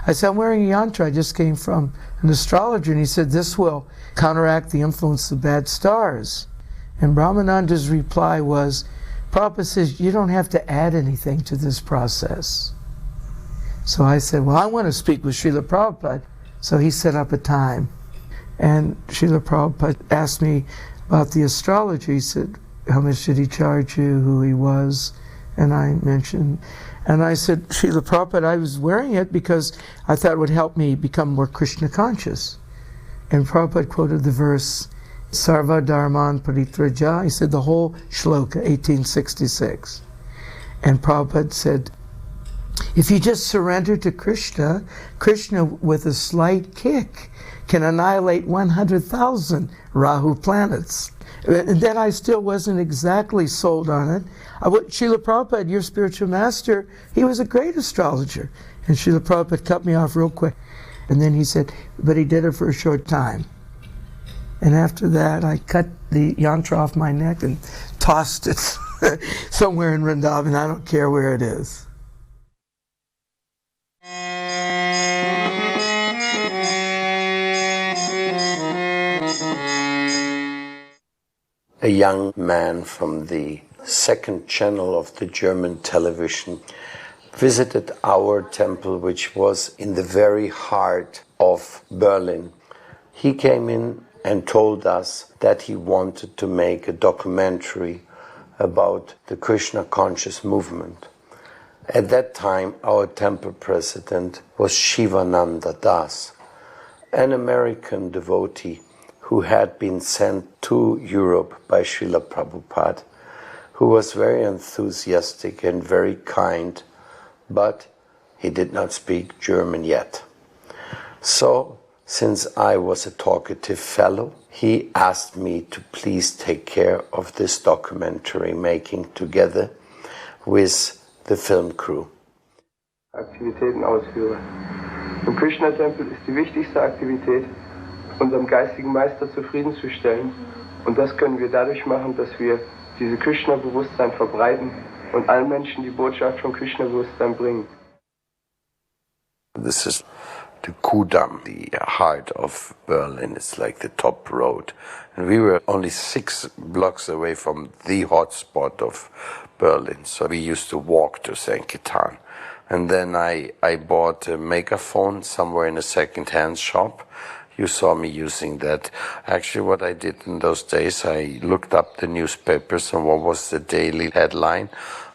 I: I said, "I'm wearing a yantra. I just came from an astrologer." And he said, "This will counteract the influence of bad stars." And Brahmananda's reply was, "Prabhupada says you don't have to add anything to this process." So I said, "Well, I want to speak with Srila Prabhupada." So he set up a time. And Srila Prabhupada asked me about the astrology. He said, "How much did he charge you, who he was?" And I mentioned, and I said, "Srila Prabhupada, I was wearing it because I thought it would help me become more Krishna conscious." And Prabhupada quoted the verse, Sarva Dharman Paritraja. He said the whole shloka, 1866. And Prabhupada said, if you just surrender to Krishna, Krishna with a slight kick can annihilate 100,000 Rahu planets. And then I still wasn't exactly sold on it. Srila Prabhupada, your spiritual master, he was a great astrologer. And Srila Prabhupada cut me off real quick. And then he said, but he did it for a short time. And after that, I cut the yantra off my neck and tossed it somewhere in Vrindavan. I don't care where it is.
K: A young man from the second channel of the German television visited our temple, which was in the very heart of Berlin. He came in and told us that he wanted to make a documentary about the Krishna conscious movement. At that time, our temple president was Shivananda Das, an American devotee who had been sent to Europe by Srila Prabhupada, who was very enthusiastic and very kind, but he did not speak German yet. So, since I was a talkative fellow, he asked me to please take care of this documentary making together with the film crew.
L: Aktivitäten ausführe. Im Krishna-Tempel ist die wichtigste Aktivität, unserem geistigen Meister zufriedenzustellen. Und das können wir dadurch machen, dass wir diese Krishna-Bewusstsein verbreiten und allen Menschen die Botschaft von Krishna-Bewusstsein bringen.
K: This is the Kudamm, the heart of Berlin. It's like the top road. And we were only 6 blocks away from the hotspot of Berlin. So we used to walk to Sankirtan. And then I bought a megaphone somewhere in a second-hand shop. You saw me using that. Actually, what I did in those days, I looked up the newspapers and what was the daily headline.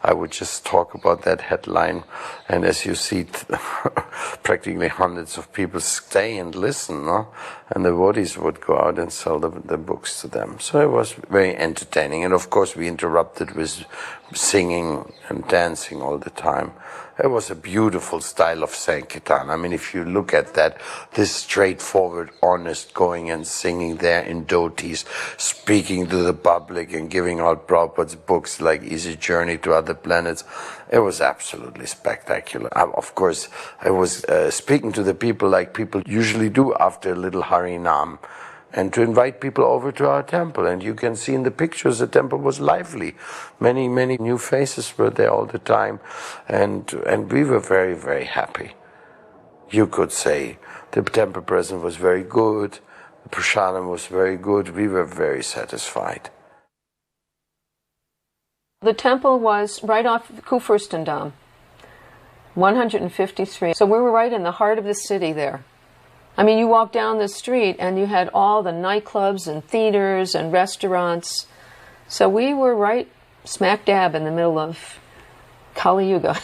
K: I would just talk about that headline. And as you see, practically hundreds of people stay and listen, no? And the devotees would go out and sell the books to them. So it was very entertaining. And of course, we interrupted with singing and dancing all the time. It was a beautiful style of Sankirtan. I mean, if you look at that, this straightforward, honest going and singing there in dhotis, speaking to the public and giving out Prabhupada's books like Easy Journey to Other Planets, it was absolutely spectacular. Of course, I was speaking to the people like people usually do after a little Harinam, and to invite people over to our temple. And you can see in the pictures the temple was lively. Many, many new faces were there all the time. And we were very, very happy. You could say the temple present was very good, the prasadam was very good. We were very satisfied.
W: The temple was right off Kurfürstendamm, 153. So we were right in the heart of the city there. I mean, you walk down the street and you had all the nightclubs and theaters and restaurants. So we were right smack dab in the middle of Kali Yuga.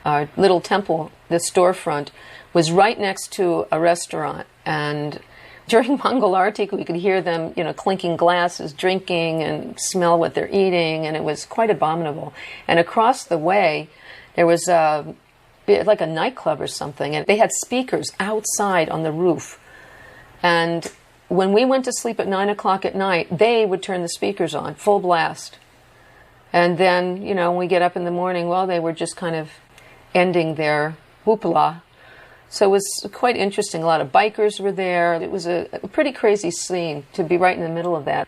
W: Our little temple, the storefront, was right next to a restaurant. And during Mangal Arati, we could hear them, clinking glasses, drinking, and smell what they're eating. And it was quite abominable. And across the way, there was like a nightclub or something, and they had speakers outside on the roof. And when we went to sleep at 9 o'clock at night, they would turn the speakers on, full blast. And then, you know, when we get up in the morning, well, they were just kind of ending their hoopla. So it was quite interesting. A lot of bikers were there. It was a pretty crazy scene to be right in the middle of that.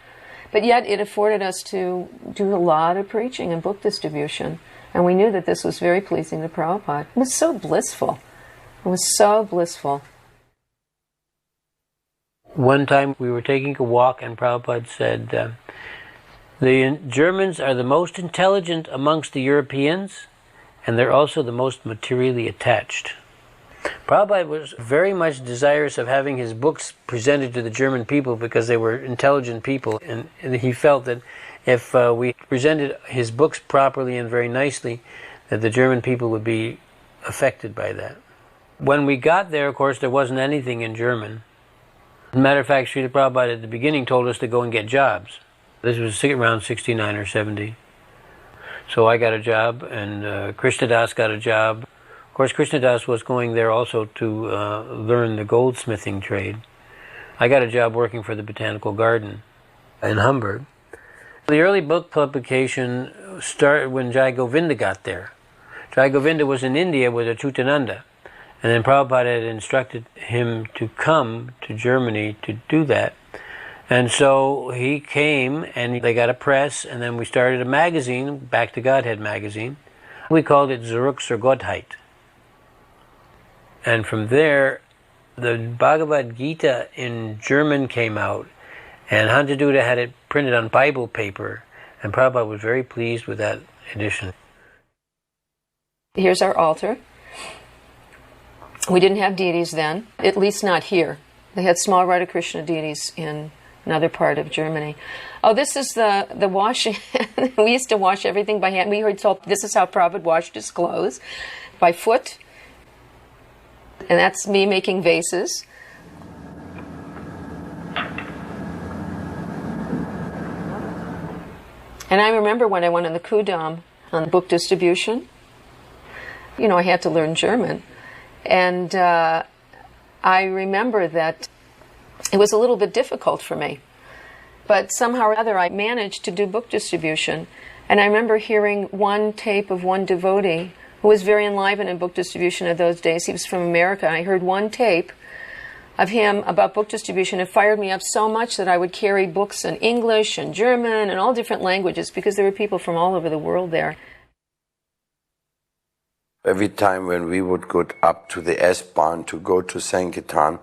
W: But yet it afforded us to do a lot of preaching and book distribution. And we knew that this was very pleasing to Prabhupada. It was so blissful. It was so blissful.
E: One time we were taking a walk and Prabhupada said, the Germans are the most intelligent amongst the Europeans, and they're also the most materially attached. Prabhupada was very much desirous of having his books presented to the German people because they were intelligent people, and he felt that if we presented his books properly and very nicely, that the German people would be affected by that. When we got there, of course, there wasn't anything in German. As a matter of fact, Srila Prabhupada at the beginning told us to go and get jobs. This was around 69 or 70. So I got a job, and Krishnadas got a job. Of course, Krishnadas was going there also to learn the goldsmithing trade. I got a job working for the Botanical Garden in Hamburg. The early book publication started when Jai Govinda got there. Jai Govinda was in India with Achyutananda, and then Prabhupada had instructed him to come to Germany to do that. And so he came, and they got a press, and then we started a magazine, Back to Godhead magazine. We called it Zurück zur Gottheit. And from there, the Bhagavad Gita in German came out, and Hantaduta had it printed on Bible paper, and Prabhupada was very pleased with that edition.
W: Here's our altar. We didn't have deities then, at least not here. They had small Radha-Krishna deities in another part of Germany. Oh, this is the washing. We used to wash everything by hand. We were told this is how Prabhupada washed his clothes, by foot. And that's me making vases. And I remember when I went on the Kudam on book distribution, you know, I had to learn German. And I remember that it was a little bit difficult for me. But somehow or other I managed to do book distribution. And I remember hearing one tape of one devotee who was very enlivened in book distribution of those days. He was from America. I heard one tape of him about book distribution. It fired me up so much that I would carry books in English and German and all different languages because there were people from all over the world there.
K: Every time when we would go up to the S-Bahn to go to Sankirtan,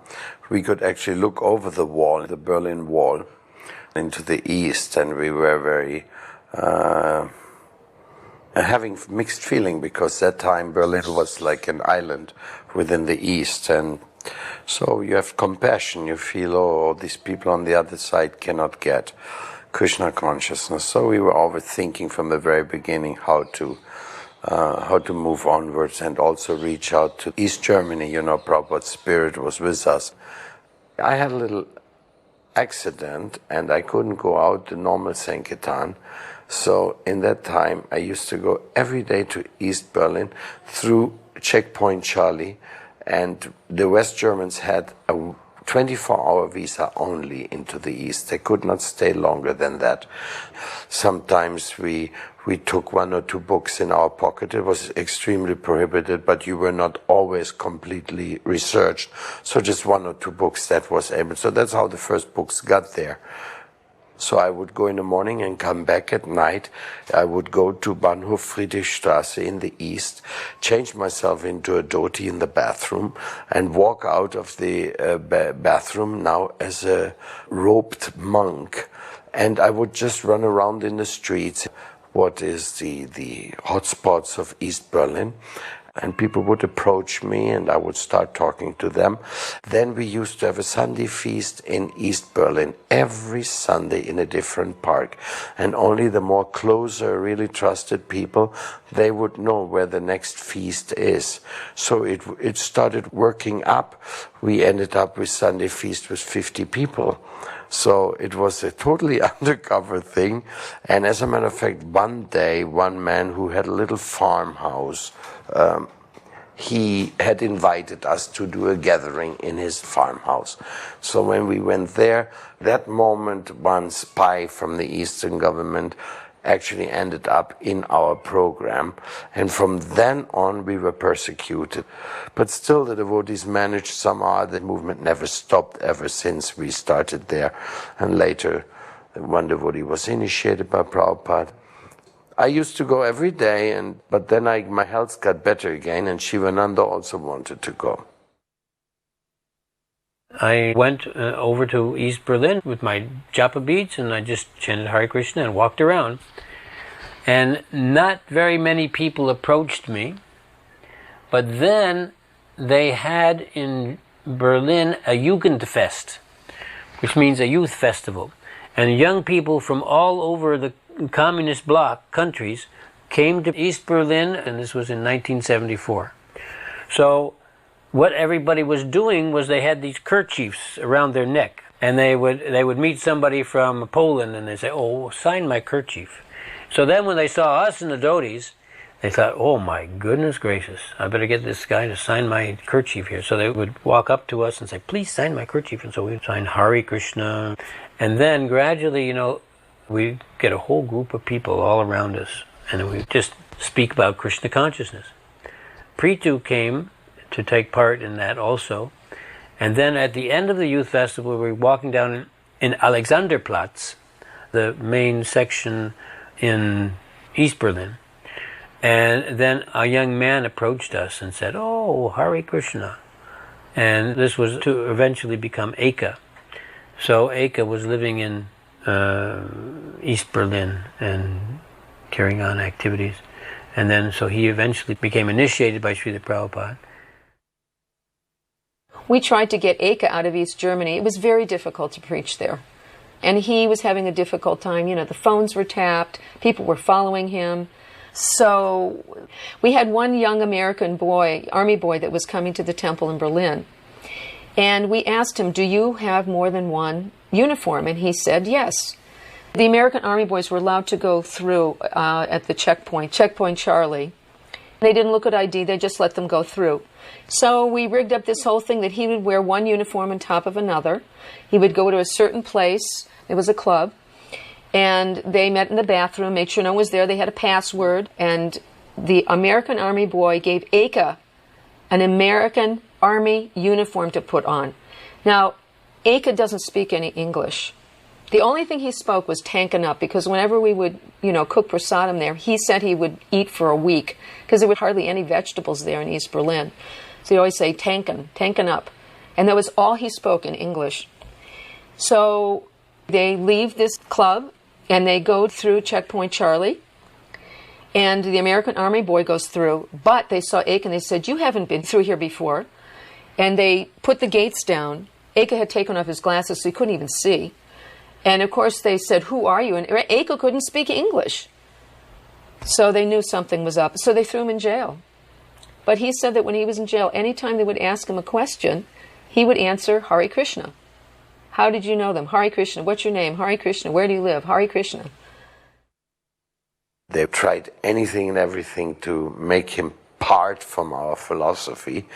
K: we could actually look over the wall, the Berlin Wall, into the east, and we were very having mixed feeling because that time Berlin was like an island within the east, and so you have compassion. You feel, oh, these people on the other side cannot get Krishna consciousness. So we were always thinking from the very beginning how to move onwards and also reach out to East Germany. You know, Prabhupada's spirit was with us. I had a little accident and I couldn't go out the normal Sankirtan. So in that time I used to go every day to East Berlin through Checkpoint Charlie, and the West Germans had a 24-hour visa only into the East. They could not stay longer than that. Sometimes we took 1 or 2 books in our pocket. It was extremely prohibited, but you were not always completely researched. So just 1 or 2 books that was able. So that's how the first books got there. So I would go in the morning and come back at night. I would go to Bahnhof Friedrichstraße in the east, change myself into a dhoti in the bathroom, and walk out of the bathroom now as a robed monk. And I would just run around in the streets. What is the hotspots of East Berlin? And people would approach me and I would start talking to them. Then we used to have a Sunday feast in East Berlin, every Sunday in a different park. And only the more closer, really trusted people, they would know where the next feast is. So it started working up. We ended up with Sunday feast with 50 people. So it was a totally undercover thing. And as a matter of fact, one day, one man who had a little farmhouse, he had invited us to do a gathering in his farmhouse. So when we went there, that moment one spy from the Eastern government actually ended up in our program, and from then on we were persecuted. But still the devotees managed somehow. The movement never stopped ever since we started there, and later one devotee was initiated by Prabhupada. I used to go every day, but then my health got better again, and Shivananda also wanted to go.
E: I went over to East Berlin with my japa beads, and I just chanted Hare Krishna and walked around. And not very many people approached me, but then they had in Berlin a Jugendfest, which means a youth festival. And young people from all over the communist bloc countries came to East Berlin, and this was in 1974. So what everybody was doing was they had these kerchiefs around their neck, and they would meet somebody from Poland, and they'd say, "Oh, sign my kerchief." So then when they saw us in the devotees, they thought, "Oh my goodness gracious, I better get this guy to sign my kerchief here." So they would walk up to us and say, "Please sign my kerchief." And so we'd sign Hare Krishna. And then gradually, we get a whole group of people all around us, and we just speak about Krishna consciousness. Preetu came to take part in that also. And then at the end of the youth festival, we were walking down in Alexanderplatz, the main section in East Berlin. And then a young man approached us and said, "Oh, Hare Krishna." And this was to eventually become Eka. So Eka was living in East Berlin and carrying on activities. And then so he eventually became initiated by Srila Prabhupada.
W: We tried to get Eka out of East Germany. It was very difficult to preach there. And he was having a difficult time. The phones were tapped. People were following him. So we had one young American boy, army boy, that was coming to the temple in Berlin. And we asked him, "Do you have more than one uniform?" And he said, yes. The American army boys were allowed to go through at the checkpoint Charlie. They didn't look at ID, they just let them go through. So we rigged up this whole thing that he would wear one uniform on top of another. He would go to a certain place, it was a club, and they met in the bathroom, made sure no one was there, they had a password, and the American army boy gave Eka an American army uniform to put on. Now, Eka doesn't speak any English. The only thing he spoke was tankin up, because whenever we would, cook prasadam there, he said he would eat for a week, because there were hardly any vegetables there in East Berlin. So he always say tankin up. And that was all he spoke in English. So they leave this club, and they go through checkpoint Charlie, and the American army boy goes through, but they saw Eka and they said, "You haven't been through here before." And they put the gates down. Eka had taken off his glasses, so he couldn't even see. And of course they said, "Who are you?" And Eka couldn't speak English. So they knew something was up. So they threw him in jail. But he said that when he was in jail, anytime they would ask him a question, he would answer, "Hare Krishna." "How did you know them?" "Hare Krishna." "What's your name?" "Hare Krishna." "Where do you live?" "Hare Krishna."
K: They tried anything and everything to make him part from our philosophy,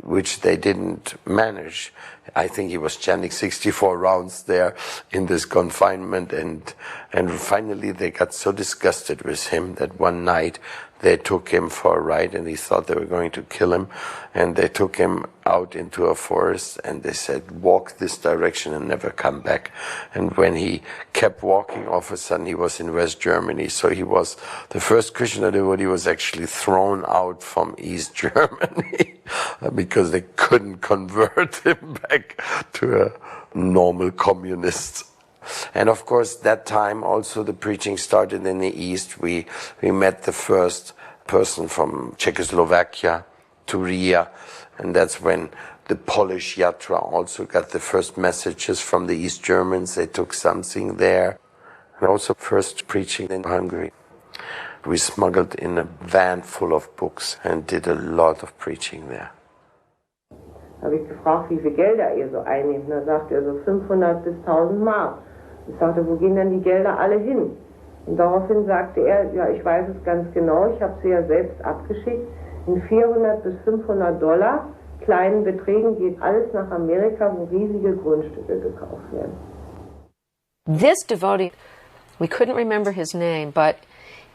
K: which they didn't manage. I think he was chanting 64 rounds there in this confinement, and finally they got so disgusted with him that one night they took him for a ride, and he thought they were going to kill him, and they took him out into a forest, and they said, "Walk this direction and never come back." And when he kept walking, all of a sudden he was in West Germany. So he was the first Krishna devotee was actually thrown out from East Germany because they couldn't convert him back to a normal communist. And of course, that time also the preaching started in the East. We met the first person from Czechoslovakia, Turia, and that's when the Polish Yatra also got the first messages from the East Germans. They took something there. And also first preaching in Hungary. We smuggled in a van full of books and did a lot of preaching there.
M: Habe ich gefragt, wie viel Gelder ihr so einnehmt. Und dann sagt er so 500 bis 1000 Mark. Ich sagte, wo gehen denn die Gelder alle hin? Und daraufhin sagte er, ja, ich weiß es ganz genau, ich habe sie ja selbst abgeschickt. In 400 bis 500 Dollar kleinen Beträgen geht alles nach Amerika, wo riesige Grundstücke gekauft werden.
W: This devotee, we couldn't remember his name, but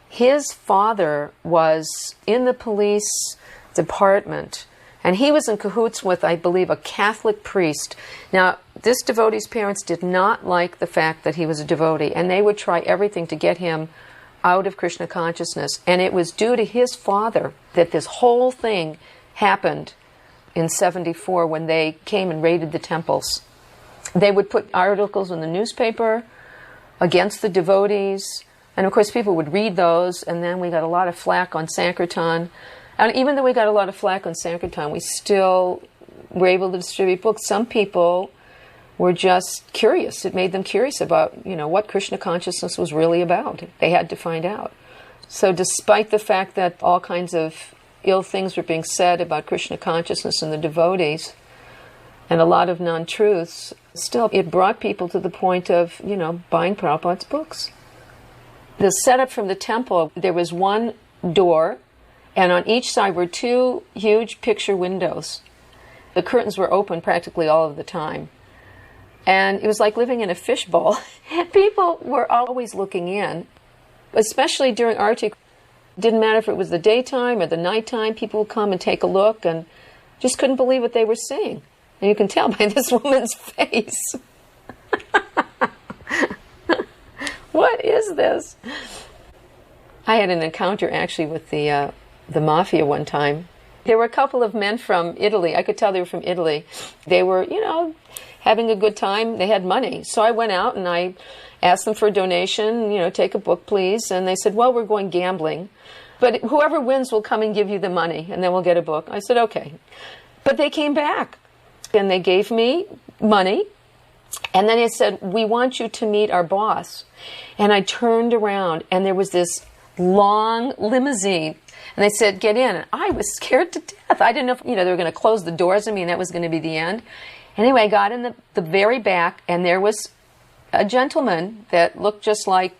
W: his father was in the police department, and he was in cahoots with, I believe, a Catholic priest. Now, this devotee's parents did not like the fact that he was a devotee, and they would try everything to get him out of Krishna consciousness. And it was due to his father that this whole thing happened in 74 when they came and raided the temples. They would put articles in the newspaper against the devotees, and of course people would read those, and then we got a lot of flack on Sankirtan. And even though we got a lot of flack on Sankirtan, we still were able to distribute books. Some people were just curious. It made them curious about, what Krishna consciousness was really about. They had to find out. So despite the fact that all kinds of ill things were being said about Krishna consciousness and the devotees, and a lot of non-truths, still it brought people to the point of, buying Prabhupada's books. The setup from the temple, there was one door, and on each side were two huge picture windows. The curtains were open practically all of the time. And it was like living in a fishbowl. People were always looking in, especially during Arti. Didn't matter if it was the daytime or the nighttime, people would come and take a look and just couldn't believe what they were seeing. And you can tell by this woman's face. What is this? I had an encounter actually with the mafia one time. There were a couple of men from Italy. I could tell they were from Italy. They were, having a good time. They had money. So I went out and I asked them for a donation, take a book, please. And they said, well, we're going gambling, but whoever wins will come and give you the money, and then we'll get a book. I said, okay. But they came back, and they gave me money. And then they said, we want you to meet our boss. And I turned around, and there was this long limousine. And they said, get in. And I was scared to death. I didn't know if, they were going to close the doors. That was going to be the end. Anyway, I got in the very back, and there was a gentleman that looked just like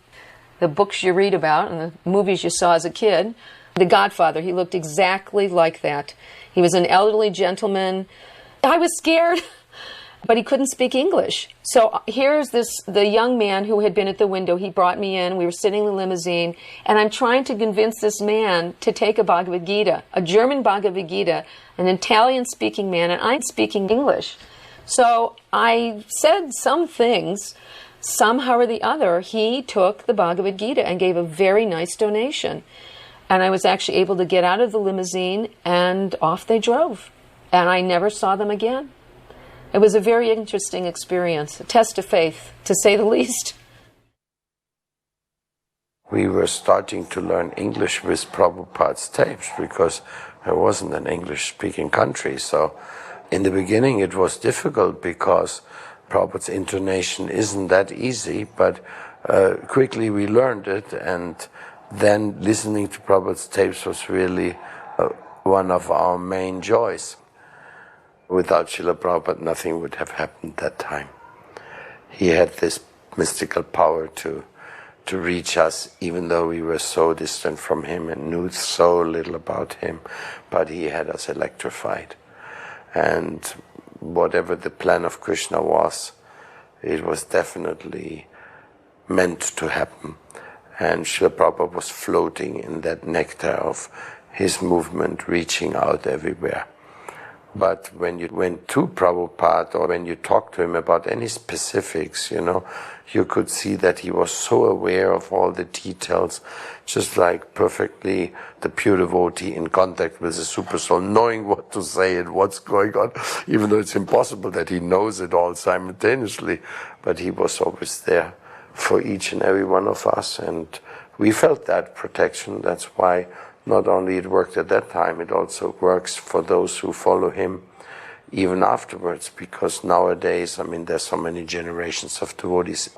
W: the books you read about and the movies you saw as a kid. The Godfather, he looked exactly like that. He was an elderly gentleman. I was scared, but he couldn't speak English. So here's the young man who had been at the window. He brought me in. We were sitting in the limousine, and I'm trying to convince this man to take a Bhagavad Gita, a German Bhagavad Gita, an Italian-speaking man, and I'm speaking English. So I said some things. Somehow or the other, he took the Bhagavad Gita and gave a very nice donation. And I was actually able to get out of the limousine, and off they drove. And I never saw them again. It was a very interesting experience, a test of faith, to say the least.
K: We were starting to learn English with Prabhupada's tapes because there wasn't an English-speaking country. So in the beginning it was difficult because Prabhupada's intonation isn't that easy, but quickly we learned it, and then listening to Prabhupada's tapes was really one of our main joys. Without Srila Prabhupada, nothing would have happened that time. He had this mystical power to reach us, even though we were so distant from him and knew so little about him, but he had us electrified. And whatever the plan of Krishna was, it was definitely meant to happen. And Srila Prabhupada was floating in that nectar of his movement, reaching out everywhere. But when you went to Prabhupada, or when you talked to him about any specifics, you could see that he was so aware of all the details, just like perfectly the pure devotee in contact with the super soul, knowing what to say and what's going on, even though it's impossible that he knows it all simultaneously. But he was always there for each and every one of us, and we felt that protection. That's why not only it worked at that time, it also works for those who follow him even afterwards, because nowadays, there's so many generations of devotees.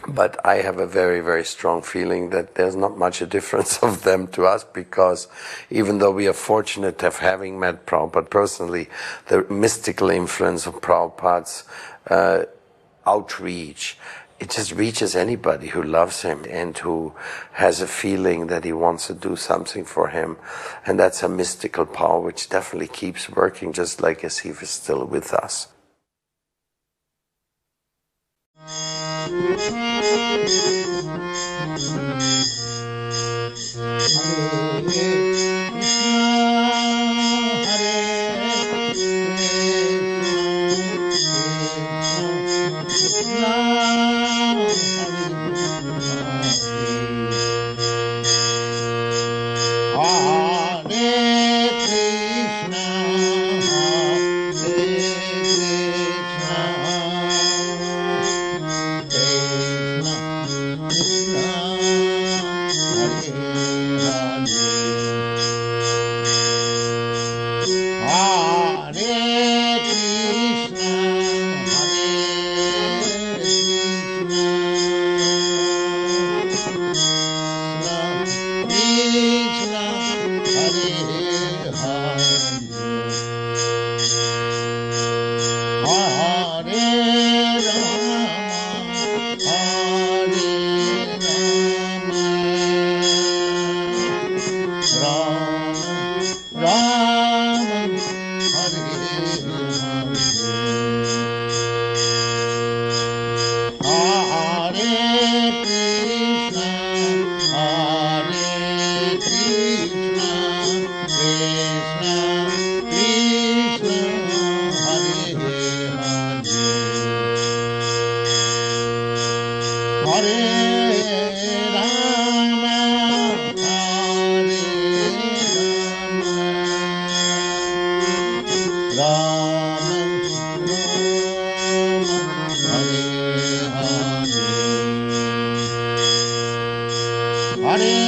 K: But I have a very, very strong feeling that there's not much a difference of them to us, because even though we are fortunate of having met Prabhupada personally, the mystical influence of Prabhupada's outreach it just reaches anybody who loves him and who has a feeling that he wants to do something for him. And that's a mystical power which definitely keeps working, just like as he was still with us.
P: Hare